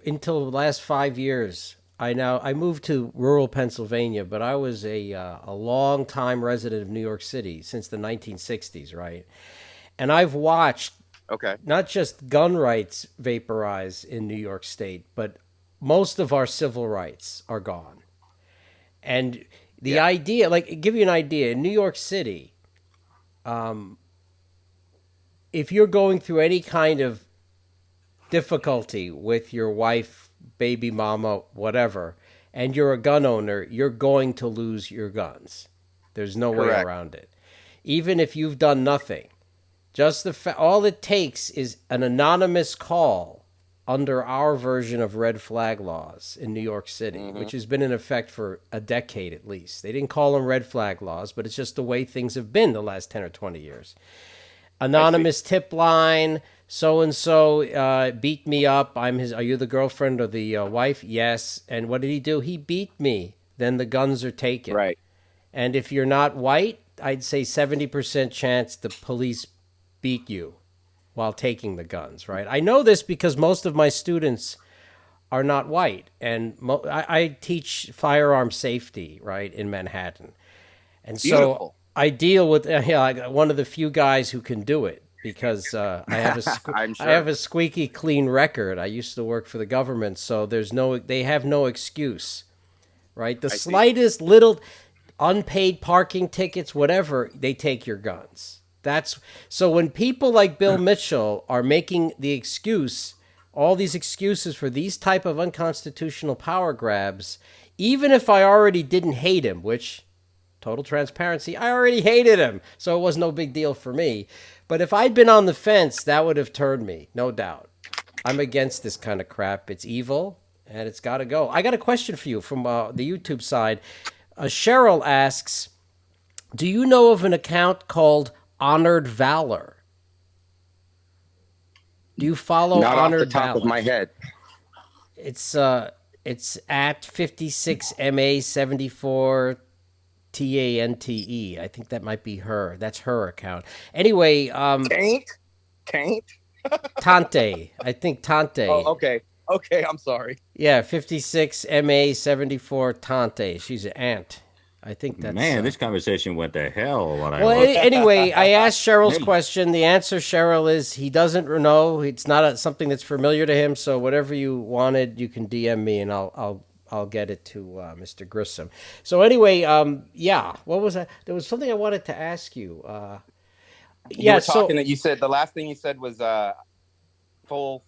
until the last 5 years, I moved to rural Pennsylvania, but I was a long time resident of New York City since the 1960s, right? And I've watched not just gun rights vaporize in New York State, but most of our civil rights are gone. And the idea, give you an idea, in New York City, if you're going through any kind of difficulty with your wife, baby mama, whatever, and you're a gun owner, you're going to lose your guns. There's no way around it. Even if you've done nothing. Just all it takes is an anonymous call under our version of red flag laws in New York City, which has been in effect for a decade at least. They didn't call them red flag laws, but it's just the way things have been the last 10 or 20 years. Anonymous tip line, so-and-so beat me up. Are you the girlfriend or the wife? Yes. And what did he do? He beat me. Then the guns are taken. Right. And if you're not white, I'd say 70% chance the police beat you while taking the guns, right? I know this because most of my students are not white, and I teach firearm safety, right, in Manhattan. And so I deal with one of the few guys who can do it because I have a squeaky clean record. I used to work for the government, so they have no excuse, right? The slightest little unpaid parking tickets, whatever, they take your guns. So when people like Bill Mitchell are making all these excuses for these type of unconstitutional power grabs, even if I already didn't hate him, which, total transparency, I already hated him, so it was no big deal for me. But if I'd been on the fence, that would have turned me, no doubt. I'm against this kind of crap. It's evil, and it's got to go. I got a question for you from the YouTube side. Cheryl asks, do you know of an account called Honored Valor? Do you follow Not Honored off the top Valor? of my head. It's at 56MA74 TANTE. I think that might be her. That's her account. Anyway, Taint? Tante. I think Tante. Oh, okay. Okay, I'm sorry. Yeah, 56MA74 Tante. She's an aunt. I think that's... Man, this conversation went to hell. Anyway, I asked Cheryl's question. The answer, Cheryl, is he doesn't know. It's not something that's familiar to him. So whatever you wanted, you can DM me, and I'll get it to Mr. Grissom. So anyway, what was that? There was something I wanted to ask you. You said the last thing you said was full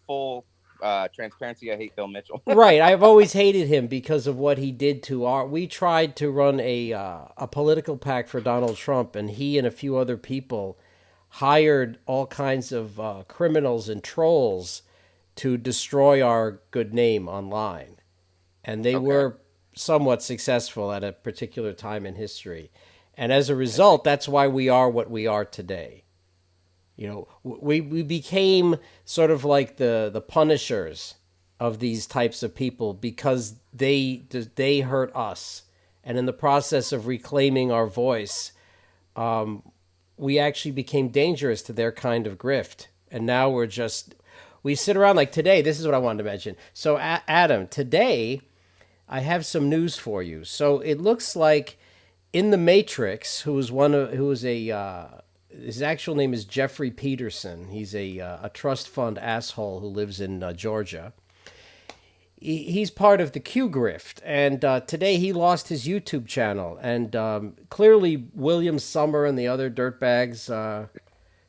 transparency. I hate Bill Mitchell. Right. I've always hated him because of what he did to we tried to run a political PAC for Donald Trump, and he and a few other people hired all kinds of criminals and trolls to destroy our good name online. And they were somewhat successful at a particular time in history. And as a result, that's why we are what we are today. You know, we became sort of like the punishers of these types of people because they hurt us, and in the process of reclaiming our voice, we actually became dangerous to their kind of grift. And now we sit around like today. This is what I wanted to mention. So, Adam, today I have some news for you. So it looks like in the Matrix, who was a his actual name is Jeffrey Peterson. He's a trust fund asshole who lives in Georgia. He's part of the Q grift, and today he lost his YouTube channel. And clearly, William Summer and the other dirtbags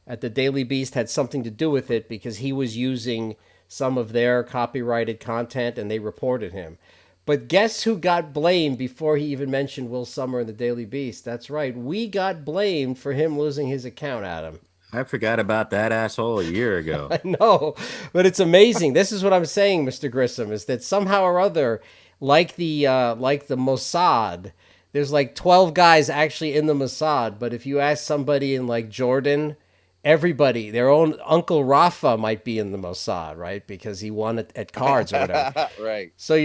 at the Daily Beast had something to do with it because he was using some of their copyrighted content, and they reported him. But guess who got blamed before he even mentioned Will Summer and the Daily Beast? That's right. We got blamed for him losing his account, Adam. I forgot about that asshole a year ago. I know, but it's amazing. This is what I'm saying, Mr. Grissom, is that somehow or other, like the Mossad, there's like 12 guys actually in the Mossad, but if you ask somebody in like Jordan, everybody, their own Uncle Rafa might be in the Mossad, right? Because he won it at cards or whatever. Right. So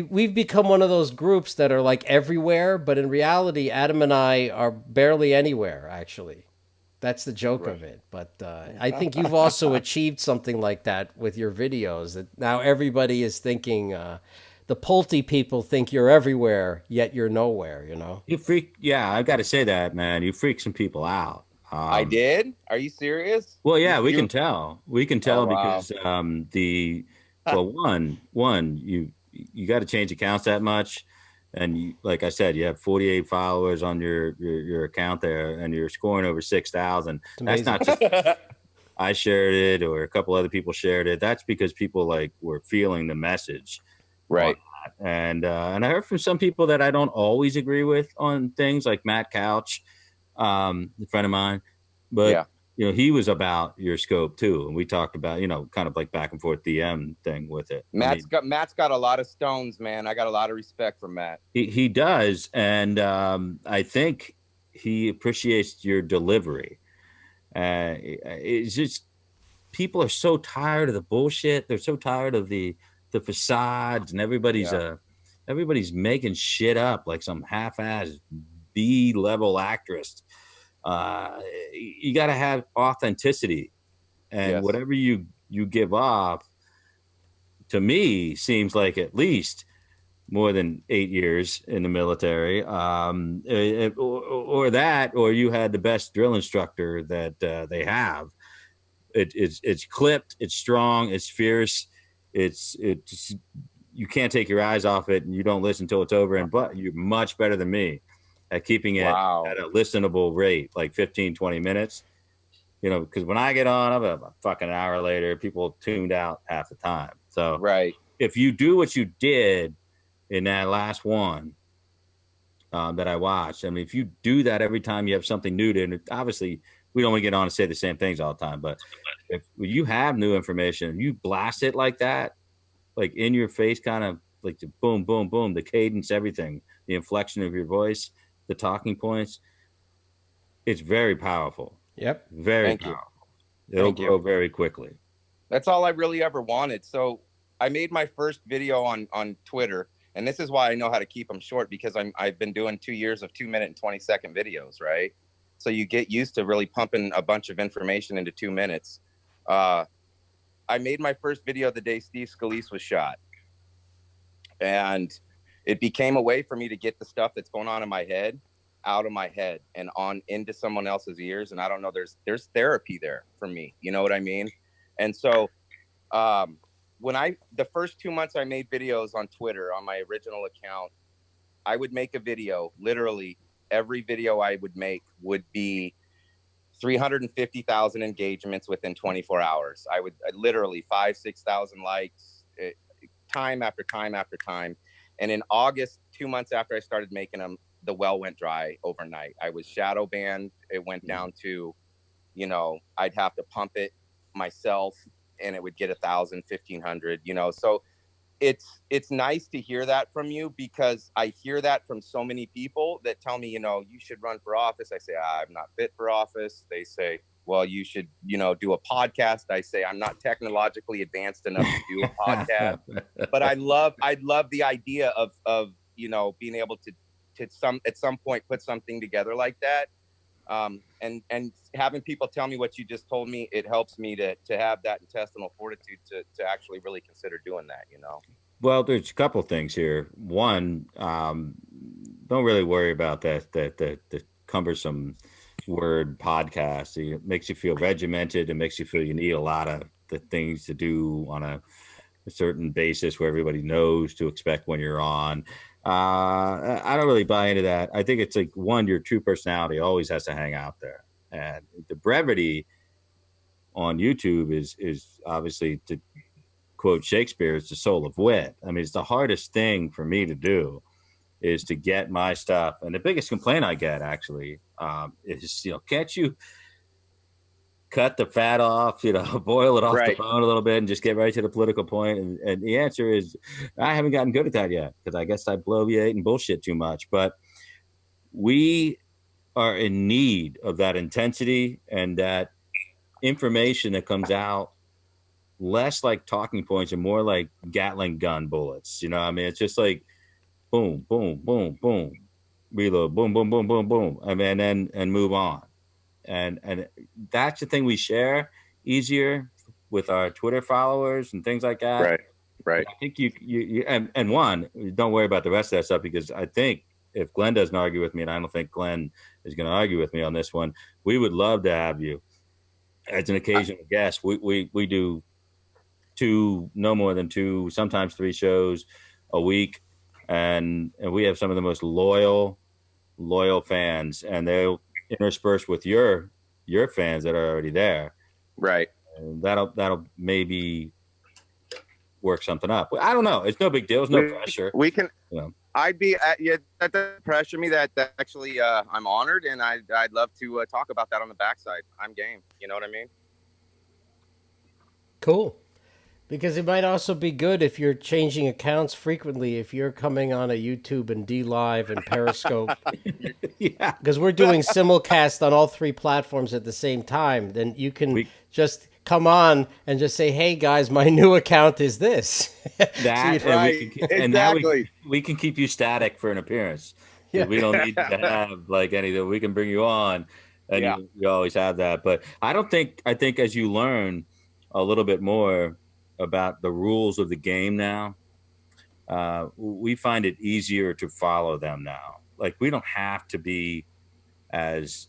we've become one of those groups that are like everywhere, but in reality, Adam and I are barely anywhere, actually. That's the joke of it. But I think you've also achieved something like that with your videos, that now everybody is thinking, the Pulte people think you're everywhere, yet you're nowhere, you know? You freak. Yeah, I've got to say that, man. You freak some people out. I did? Are you serious? Well, yeah, we can tell. We can tell wow. because one, you got to change accounts that much. And you, like I said, you have 48 followers on your account there, and you're scoring over 6,000. That's not just I shared it or a couple other people shared it. That's because people like were feeling the message, Right? And I heard from some people that I don't always agree with on things, like Matt Couch, a friend of mine, but Yeah. you know, he was about your scope too, and we talked about, you know, kind of like back and forth DM thing with it. Matt's got a lot of stones, man. I got a lot of respect for Matt. He does, and I think he appreciates your delivery. It's just people are so tired of the bullshit. They're so tired of the facades, and everybody's making shit up like some half-ass B-level actress. You got to have authenticity, and whatever you give off, to me, seems like at least more than 8 years in the military, or that, or you had the best drill instructor that they have. It's clipped, it's strong, it's fierce, it's you can't take your eyes off it, and you don't listen till it's over. And but you're much better than me at keeping it at a listenable rate, like 15, 20 minutes. You know, because when I get on, I'm a fucking hour later, people tuned out half the time. So if you do what you did in that last one that I watched, I mean, if you do that every time you have something new to, and obviously we don't want to get on and say the same things all the time, but if you have new information, you blast it like that, like in your face, kind of like the boom, boom, boom, the cadence, everything, the inflection of your voice, the talking points, it's very powerful. Yep. Very powerful. It'll grow very quickly. That's all I really ever wanted. So I made my first video on Twitter, and this is why I know how to keep them short, because I've been doing 2 years of 2-minute and 20-second videos, right? So you get used to really pumping a bunch of information into 2 minutes. I made my first video the day Steve Scalise was shot, and it became a way for me to get the stuff that's going on in my head out of my head and on into someone else's ears. And I don't know, there's therapy there for me, you know what I mean? And so the first 2 months I made videos on Twitter on my original account, I would make a video. Literally every video I would make would be 350,000 engagements within 24 hours. I literally 5,000-6,000 likes, time after time after time. And in August, 2 months after I started making them, the well went dry overnight. I was shadow banned. It went down to, you know, I'd have to pump it myself, and it would get 1,000, 1,500, you know. So it's nice to hear that from you, because I hear that from so many people that tell me, you know, you should run for office. I say, I'm not fit for office. They say, well, you should, do a podcast. I say I'm not technologically advanced enough to do a podcast, but I love the idea of being able to at some point put something together like that. And having people tell me what you just told me, it helps me to have that intestinal fortitude to actually really consider doing that. Well, there's a couple things here. One, don't really worry about the cumbersome word podcast. It makes you feel regimented. It makes you feel you need a lot of the things to do on a certain basis where everybody knows to expect when you're on. I don't really buy into that. I think it's like, one, your true personality always has to hang out there, and the brevity on YouTube is obviously, to quote Shakespeare, it's the soul of wit. I mean, it's the hardest thing for me to do, is to get my stuff. And the biggest complaint I get actually is, can't you cut the fat off, boil it off the bone a little bit and just get right to the political point? And the answer is, I haven't gotten good at that yet, because I guess I bloviate and bullshit too much. But we are in need of that intensity and that information that comes out less like talking points and more like Gatling gun bullets. I mean, it's just like boom, boom, boom, boom, reload, boom, boom, boom, boom, boom. I mean, and move on. And that's the thing we share easier with our Twitter followers and things like that. Right. I think you and one, don't worry about the rest of that stuff, because I think if Glenn doesn't argue with me, and I don't think Glenn is going to argue with me on this one, we would love to have you as an occasional guest. We do no more than 2, sometimes 3 shows a week. And we have some of the most loyal fans, and they'll intersperse with your fans that are already there. Right. And that'll maybe work something up. I don't know. It's no big deal. There's no pressure. We can. I'd be that doesn't pressure me. That actually, I'm honored, and I'd love to talk about that on the backside. I'm game. You know what I mean? Cool. Because it might also be good if you're changing accounts frequently, if you're coming on a YouTube and DLive and Periscope. Yeah. Because we're doing simulcast on all 3 platforms at the same time. Then you can just come on and just say, hey, guys, my new account is this. That, so and now we can keep you static for an appearance. Yeah. We don't need to have like anything. We can bring you on, and you always have that. But I think as you learn a little bit more about the rules of the game now, we find it easier to follow them now. Like, we don't have to be as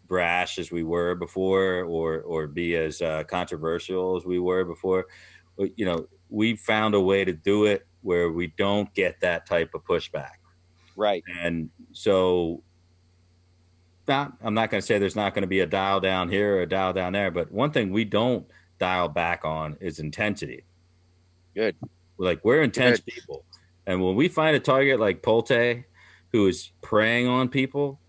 brash as we were before, or be as controversial as we were before. We found a way to do it where we don't get that type of pushback. Right. And so I'm not going to say there's not going to be a dial down here or a dial down there, but one thing we don't dial back on is intensity. Good. Like, we're intense people. And when we find a target like Polte, who is preying on people,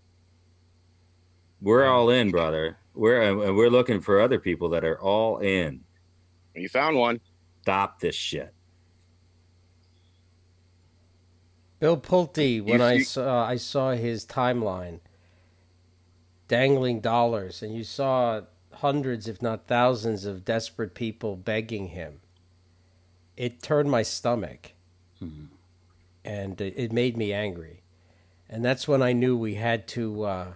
we're all in, brother. We're looking for other people that are all in. You found one. Stop this shit. Bill Pulte, when I saw his timeline, dangling dollars, and you saw hundreds, if not thousands, of desperate people begging him, it turned my stomach. Mm-hmm. And it made me angry. And that's when I knew we had to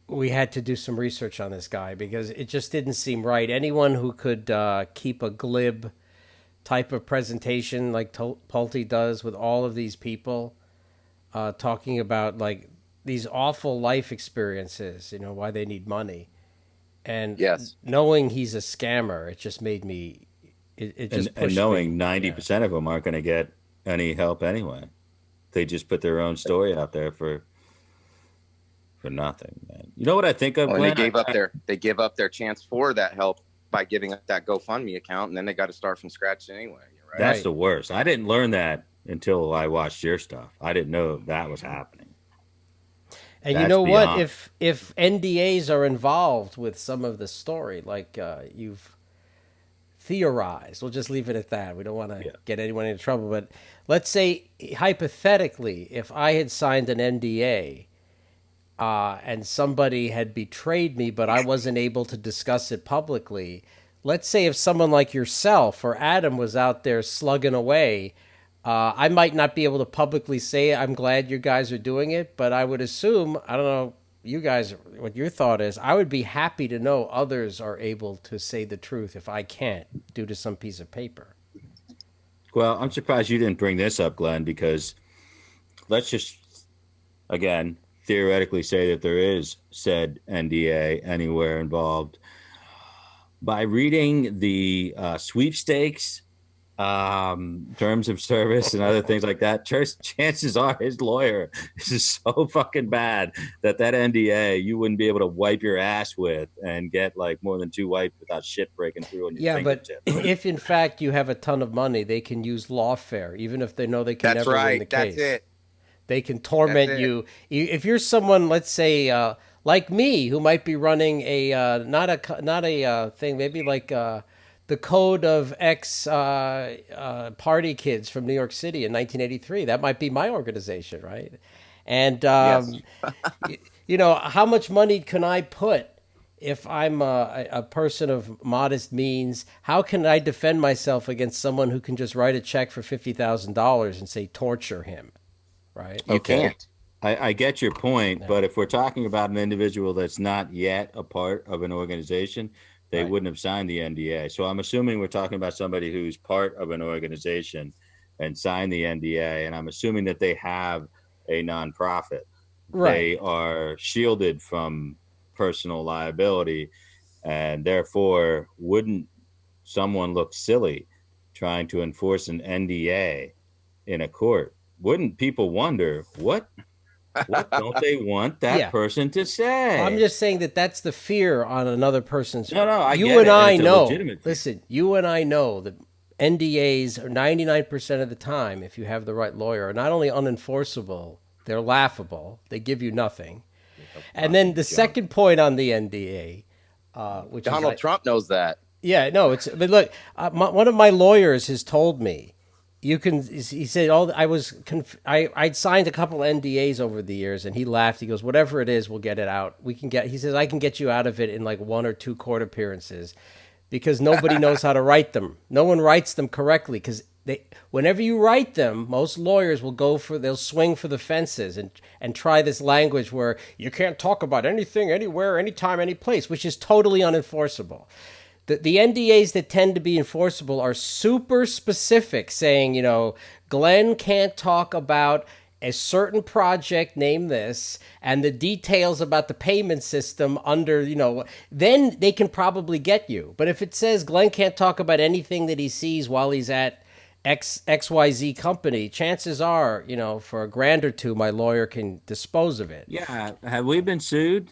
do some research on this guy, because it just didn't seem right. Anyone who could keep a glib type of presentation like Pulte does with all of these people talking about like these awful life experiences, why they need money. And knowing he's a scammer, it just made me, it just pushed and knowing me. 90% of them aren't going to get any help anyway. They just put their own story out there for nothing, man. You know what I think of? And they gave up their chance for that help by giving up that GoFundMe account, and then they got to start from scratch anyway. Right? That's the worst. I didn't learn that until I watched your stuff. I didn't know that was happening. And you know what? If NDAs are involved with some of the story, like you've theorized, we'll just leave it at that. We don't want to get anyone into trouble. But let's say, hypothetically, if I had signed an NDA and somebody had betrayed me, but I wasn't able to discuss it publicly. Let's say if someone like yourself or Adam was out there slugging away, I might not be able to publicly say I'm glad you guys are doing it, but I would assume, I don't know, you guys, what your thought is, I would be happy to know others are able to say the truth if I can't due to some piece of paper. Well, I'm surprised you didn't bring this up, Glenn, because let's just, again, theoretically say that there is said NDA anywhere involved. By reading the sweepstakes, terms of service and other things like that, chances are his lawyer is so fucking bad that NDA you wouldn't be able to wipe your ass with and get like more than 2 wipes without shit breaking through on your fingertip. But if in fact you have a ton of money, they can use lawfare, even if they know they can never win the case. That's it. They can torment you. If you're someone, let's say, like me, who might be running a not a thing, maybe like the code of X party kids from New York City in 1983. That might be my organization, right? And you know, how much money can I put if I'm a person of modest means? How can I defend myself against someone who can just write a check for $50,000 and say torture him? Right? You can't. I get your point, but if we're talking about an individual that's not yet a part of an organization, they wouldn't have signed the NDA. So I'm assuming we're talking about somebody who's part of an organization and signed the NDA, and I'm assuming that they have a nonprofit. Right. They are shielded from personal liability, and therefore wouldn't someone look silly trying to enforce an NDA in a court? Wouldn't people wonder what don't they want that person to say? I'm just saying that's the fear on another person's. No, I you get and it. I know. Listen, you and I know that NDAs are 99% of the time, if you have the right lawyer, are not only unenforceable, they're laughable. They give you nothing. And then the second point on the NDA, which Donald Trump knows that. Yeah, no, but look, one of my lawyers has told me. He said, I'd signed a couple NDAs over the years, and he laughed. He goes, whatever it is, we'll get it out. He says, I can get you out of it in like 1 or 2 court appearances because nobody knows how to write them. No one writes them correctly because whenever you write them, most lawyers they'll swing for the fences and try this language where you can't talk about anything, anywhere, anytime, any place, which is totally unenforceable. The NDAs that tend to be enforceable are super specific, saying, you know, Glenn can't talk about a certain project, name this, and the details about the payment system under, you know, then they can probably get you. But if it says Glenn can't talk about anything that he sees while he's at XYZ company, chances are, you know, for $1,000 or $2, my lawyer can dispose of it. Yeah. Have we been sued?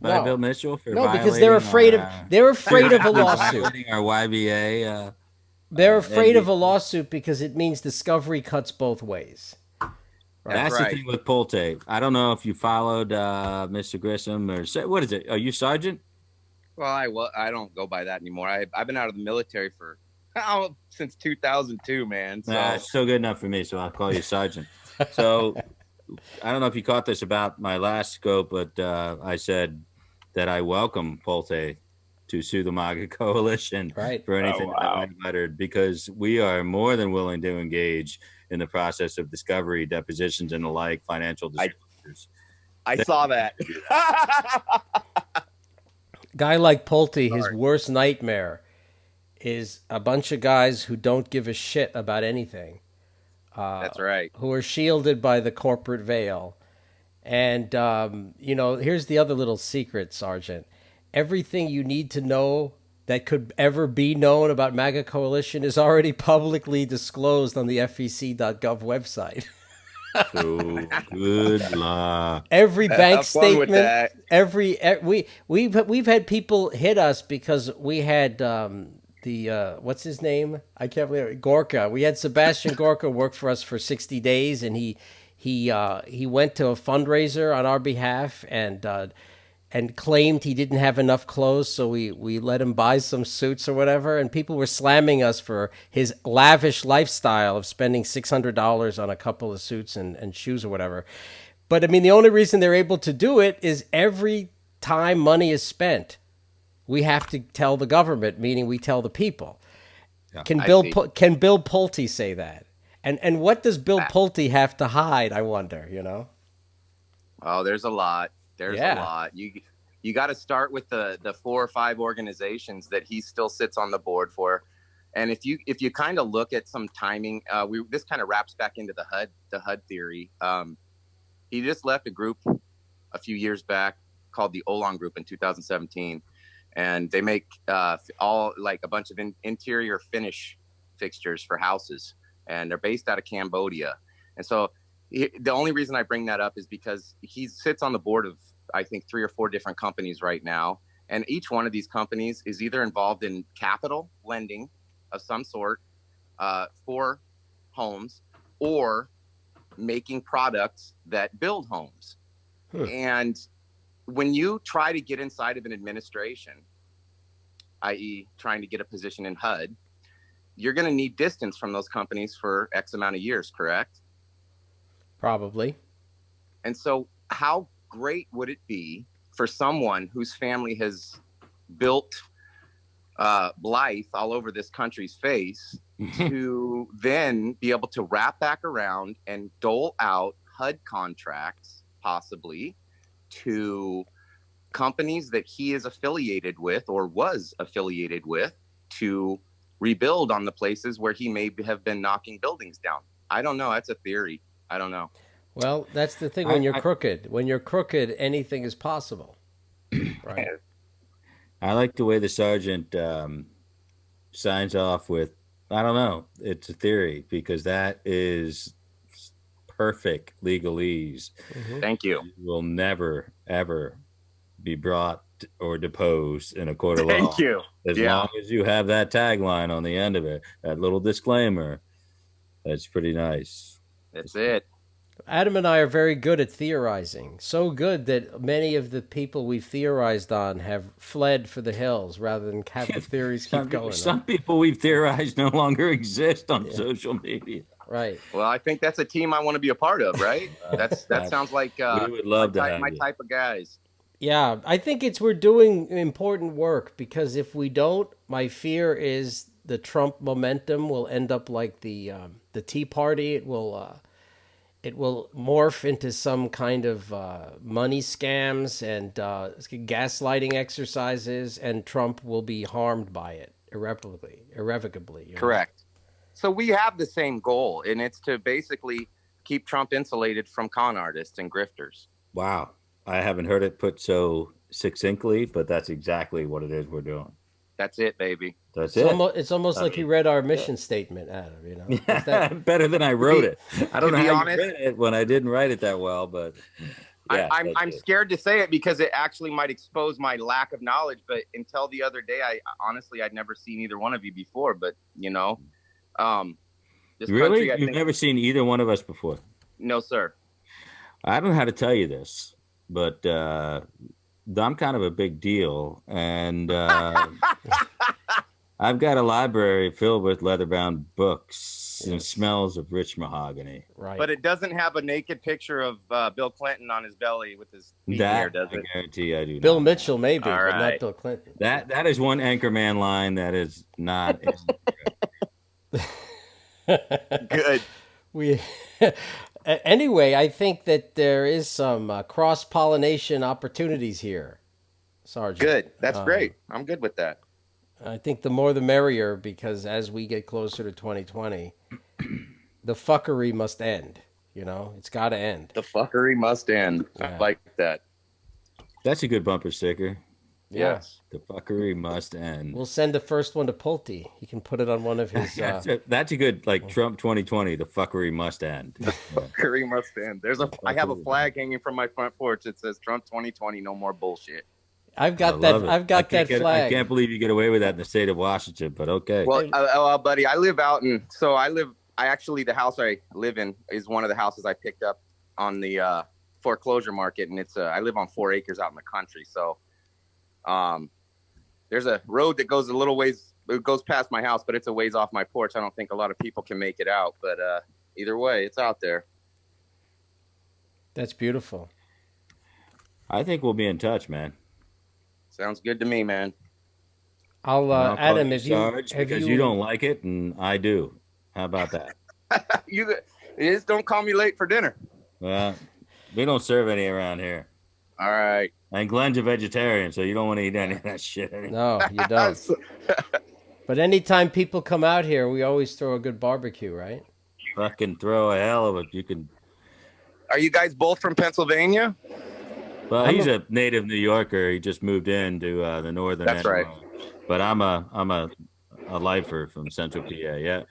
By Bill Mitchell for because they're afraid of a lawsuit. Our YBA. They're afraid of a lawsuit because it means discovery cuts both ways. Right? That's the thing with Pulte. I don't know if you followed Mr. Grissom or what is it? Are you sergeant? Well, I don't go by that anymore. I've been out of the military since 2002, man. So. It's still good enough for me, so I'll call you sergeant. So I don't know if you caught this about my last scope, but I said that I welcome Pulte to sue the MAGA coalition for anything that I uttered, because we are more than willing to engage in the process of discovery, depositions, and the like, financial disclosures. I saw that. Guy like Pulte, his worst nightmare is a bunch of guys who don't give a shit about anything. That's right. Who are shielded by the corporate veil. And, you know, here's the other little secret, Sergeant. Everything you need to know that could ever be known about MAGA Coalition is already publicly disclosed on the FEC.gov website. Oh, good luck. Every bank statement, we've had people hit us because we had what's his name? I can't believe it. Gorka. We had Sebastian Gorka work for us for 60 days, and he went to a fundraiser on our behalf and claimed he didn't have enough clothes, so we let him buy some suits or whatever, and people were slamming us for his lavish lifestyle of spending $600 on a couple of suits and shoes or whatever. But I mean, the only reason they're able to do it is every time money is spent, we have to tell the government, meaning we tell the people. Yeah, Can I Bill see. can Bill Pulte say that? And what does Bill Pulte have to hide? I wonder. You know. Oh, there's a lot. There's a Yeah. lot. You got to start with the 4 or 5 organizations that he still sits on the board for. And if you kind of look at some timing, this kind of wraps back into the HUD theory. He just left a group a few years back called the Olan Group in 2017, and they make all like a bunch of interior finish fixtures for houses, and they're based out of Cambodia. And so the only reason I bring that up is because he sits on the board of, I think, 3 or 4 different companies right now. And each one of these companies is either involved in capital lending of some sort for homes, or making products that build homes. And when you try to get inside of an administration, i.e. trying to get a position in HUD, you're going to need distance from those companies for X amount of years, correct? Probably. And so how great would it be for someone whose family has built life all over this country's face to then be able to wrap back around and dole out HUD contracts, possibly, to companies that he is affiliated with or was affiliated with, to rebuild on the places where he may have been knocking buildings down. I don't know. That's a theory. I don't know. Well, that's the thing. When you're crooked, anything is possible. Right. I like the way the sergeant signs off with, I don't know, it's a theory, because that is perfect legalese. Thank you. You will never, ever be brought or deposed in a court of law. Thank you. As long as you have that tagline on the end of it, that little disclaimer, that's pretty nice. That's it. Adam and I are very good at theorizing. So good that many of the people we've theorized on have fled for the hills rather than have the theories keep going. Some people we've theorized no longer exist on social media. Right. Well, I think that's a team I want to be a part of, right? That sounds like we would love to have my you. type of guys. Yeah, I think we're doing important work, because if we don't, my fear is the Trump momentum will end up like the Tea Party. It will morph into some kind of money scams and gaslighting exercises, and Trump will be harmed by it irrevocably. You know? Correct. So we have the same goal, and it's to basically keep Trump insulated from con artists and grifters. Wow. I haven't heard it put so succinctly, but that's exactly what it is we're doing. That's it, baby. That's It's it. it's almost like you read our mission statement, Adam. You know, Better than I wrote it. I don't know be how honest, you read it when I didn't write it that well, but yeah, I'm scared to say it because it actually might expose my lack of knowledge. But until the other day, I'd never seen either one of you before. But this really, country, you've never seen either one of us before? No, sir. I don't know how to tell you this, but I'm kind of a big deal, and I've got a library filled with leather-bound books and smells of rich mahogany. right? But it doesn't have a naked picture of Bill Clinton on his belly with his feet in there, does I it? guarantee I do. Bill not. Mitchell maybe, All but not right. Bill Clinton. That is one Anchorman line that is not. Good. Anyway, I think that there is some cross-pollination opportunities here, Sergeant. Good. That's great. I'm good with that. I think the more the merrier, because as we get closer to 2020, the fuckery must end. You know, it's got to end. The fuckery must end. Yeah. I like that. That's a good bumper sticker. Yes. The fuckery must end. We'll send the first one to Pulte. He can put it on one of his. That's a good, like, Trump 2020. The fuckery must end. Fuckery must end. I have a flag hanging from my front porch that says Trump 2020, no more bullshit. I've got I that. love it. I've got that flag. I can't believe you get away with that in the state of Washington, but okay. Well, buddy, I live out in. So the house I live in is one of the houses I picked up on the foreclosure market, and I live on 4 acres out in the country. So, there's a road that goes a little ways. It goes past my house, but it's a ways off my porch. I don't think a lot of people can make it out, but either way, it's out there. That's beautiful. I think we'll be in touch, man. Sounds good to me, man. I'll And I'll call Adam, you if you Sarge have because you you don't like it and I do. How about that? You just don't call me late for dinner. Well, we don't serve any around here. All right. And Glenn's a vegetarian, so you don't want to eat any of that shit anymore. No, you don't. But anytime people come out here, we always throw a good barbecue, right? Fucking throw a hell of it. You can. Are you guys both from Pennsylvania? Well, he's a native New Yorker. He just moved into the northern That's end. right. But I'm a lifer from Central PA. Yeah,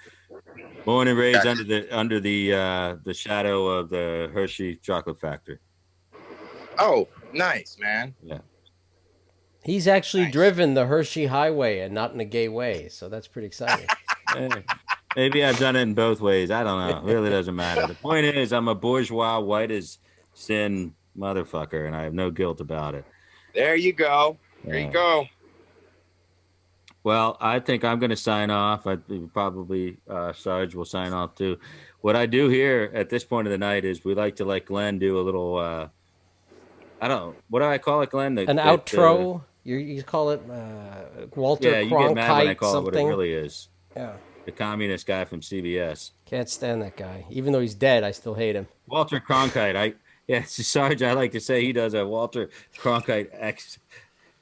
born and raised under the shadow of the Hershey chocolate factory. Oh, nice, man. Yeah. He's actually driven the Hershey Highway and not in a gay way, so that's pretty exciting. Maybe I've done it in both ways. I don't know. It really doesn't matter. The point is, I'm a bourgeois, white as sin motherfucker, and I have no guilt about it. There you go. There you go. Well, I think I'm going to sign off. Probably Sarge will sign off too. What I do here at this point of the night is we like to let Glenn do a little. I don't know. What do I call it, Glenn? An outro. You call it Walter Cronkite. Yeah, you get mad when I call something. it what it really is. Yeah. The communist guy from CBS. Can't stand that guy. Even though he's dead, I still hate him. Walter Cronkite. Sarge, I like to say he does a Walter Cronkite X.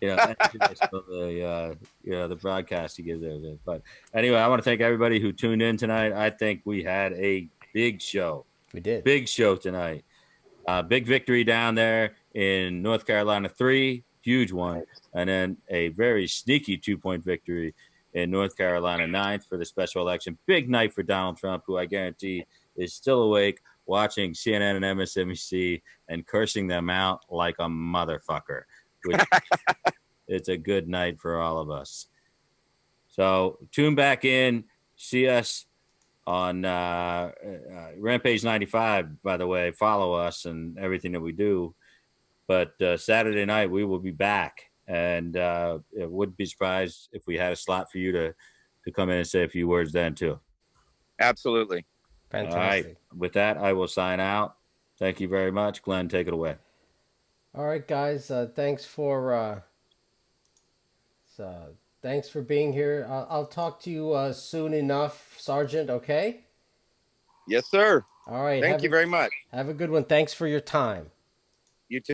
The broadcast he gives there. But anyway, I want to thank everybody who tuned in tonight. I think we had a big show. We did. Big show tonight. Big victory down there in North Carolina 3, huge one. And then a very sneaky 2-point victory in North Carolina 9th for the special election. Big night for Donald Trump, who I guarantee is still awake watching CNN and MSNBC and cursing them out like a motherfucker. Which it's a good night for all of us. So tune back in. See us on Rampage 95, by the way. Follow us and everything that we do. But Saturday night, we will be back. And it wouldn't be surprised if we had a slot for you to come in and say a few words then, too. Absolutely. Fantastic. All right. With that, I will sign out. Thank you very much. Glenn, take it away. All right, guys. Thanks for being here. I'll talk to you soon enough, Sergeant. Okay. Yes, sir. All right. Thank you very much. Have a good one. Thanks for your time. You too.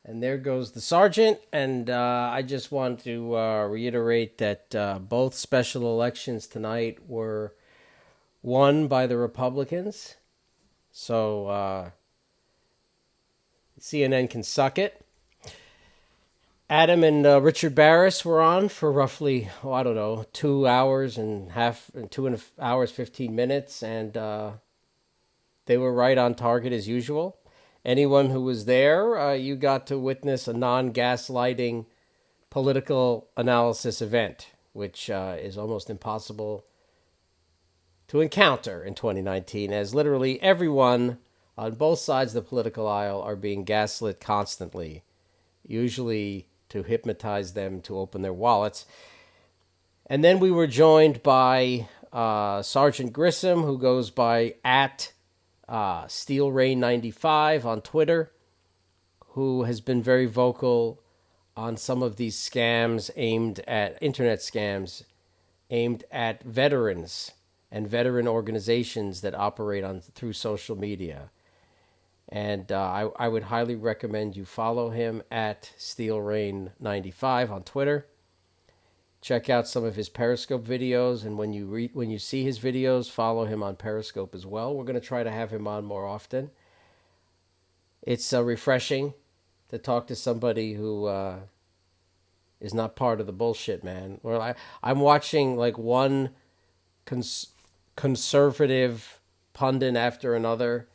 And there goes the sergeant. And I just want to reiterate that both special elections tonight were won by the Republicans. So CNN can suck it. Adam and Richard Barris were on for roughly, 2 hours and 15 minutes. And they were right on target as usual. Anyone who was there, you got to witness a non-gaslighting political analysis event, which is almost impossible to encounter in 2019, as literally everyone on both sides of the political aisle are being gaslit constantly, usually to hypnotize them to open their wallets. And then we were joined by Sergeant Grissom, who goes by @SteelRain95 on Twitter, who has been very vocal on some of these scams internet scams aimed at veterans and veteran organizations that operate through social media. And I would highly recommend you follow him @SteelRain95 on Twitter. Check out some of his Periscope videos, and when you see his videos, follow him on Periscope as well. We're going to try to have him on more often. It's refreshing to talk to somebody who is not part of the bullshit, man. Well, I'm watching like one conservative pundit after another,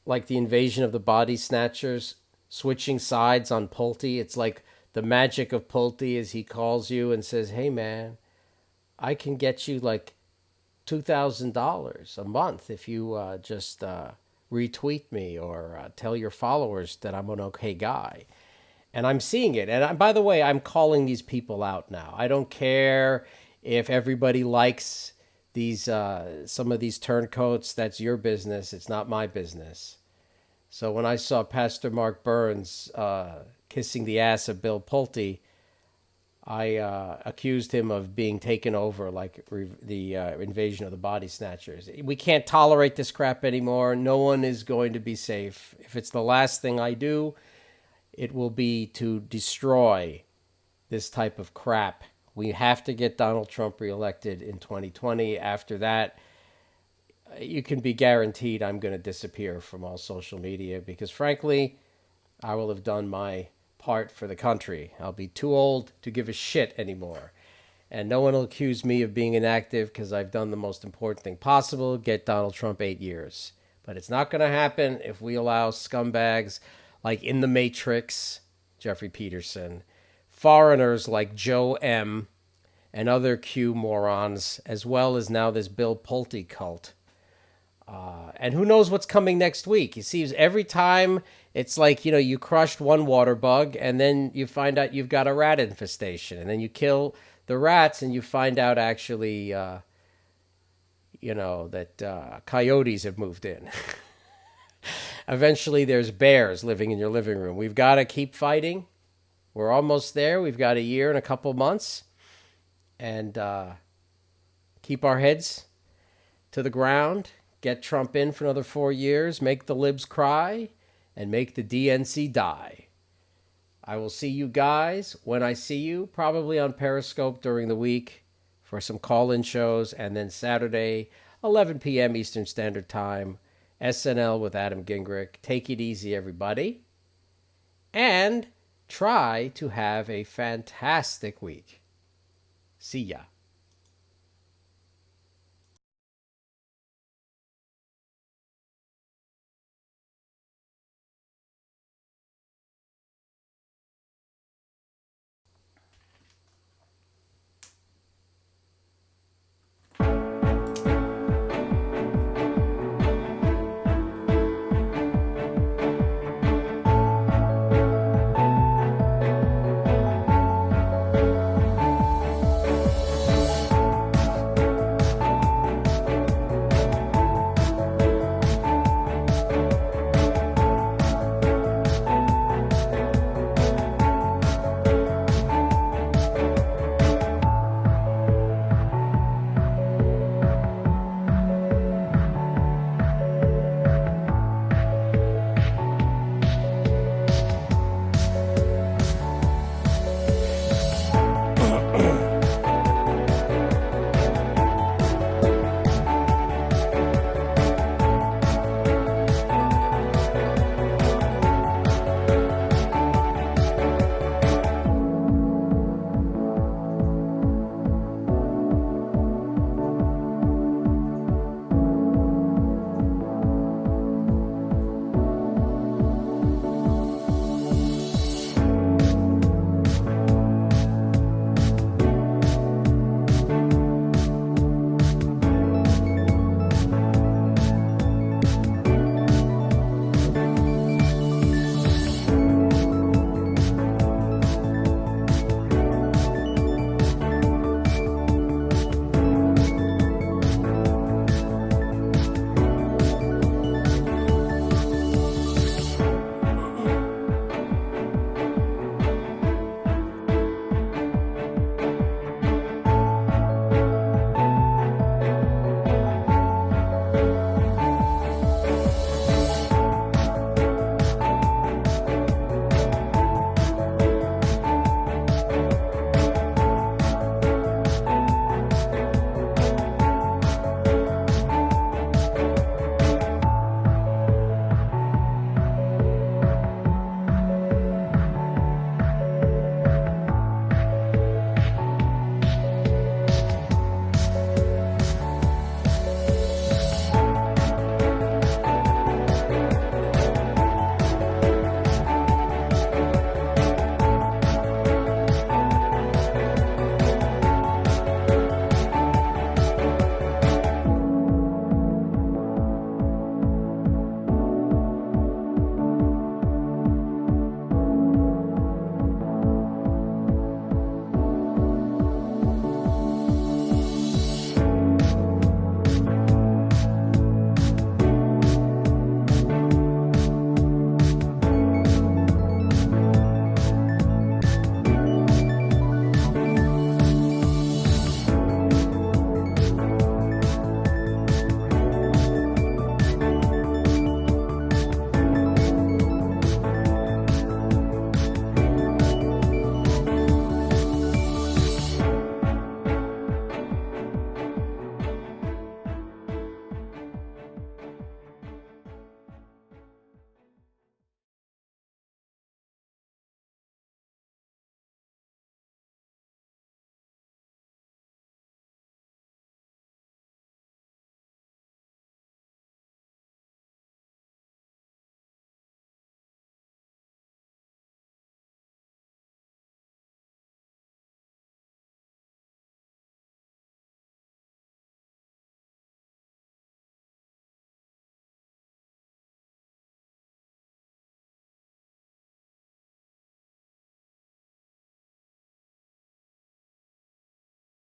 like the invasion of the body snatchers, switching sides on Pulte. It's like the magic of Pulte is he calls you and says, hey, man, I can get you like $2,000 a month if you just retweet me or tell your followers that I'm an okay guy. And I'm seeing it. And by the way, I'm calling these people out now. I don't care if everybody likes these some of these turncoats. That's your business. It's not my business. So when I saw Pastor Mark Burns kissing the ass of Bill Pulte, I accused him of being taken over like the invasion of the body snatchers. We can't tolerate this crap anymore. No one is going to be safe. If it's the last thing I do, it will be to destroy this type of crap. We have to get Donald Trump reelected in 2020. After that, you can be guaranteed I'm going to disappear from all social media because, frankly, I will have done my part for the country. I'll be too old to give a shit anymore. And no one will accuse me of being inactive because I've done the most important thing possible, get Donald Trump 8 years. But it's not going to happen if we allow scumbags like In the Matrix, Jeffrey Peterson, foreigners like Joe M., and other Q morons, as well as now this Bill Pulte cult. And who knows what's coming next week? You see, every time it's like, you crushed one water bug and then you find out you've got a rat infestation. And then you kill the rats and you find out actually, that coyotes have moved in. Eventually there's bears living in your living room. We've got to keep fighting. We're almost there. We've got a year and a couple months. And keep our heads to the ground. Get Trump in for another 4 years, make the libs cry, and make the DNC die. I will see you guys when I see you, probably on Periscope during the week for some call-in shows, and then Saturday, 11 p.m. Eastern Standard Time, SNL with Adam Gingrich. Take it easy, everybody, and try to have a fantastic week. See ya.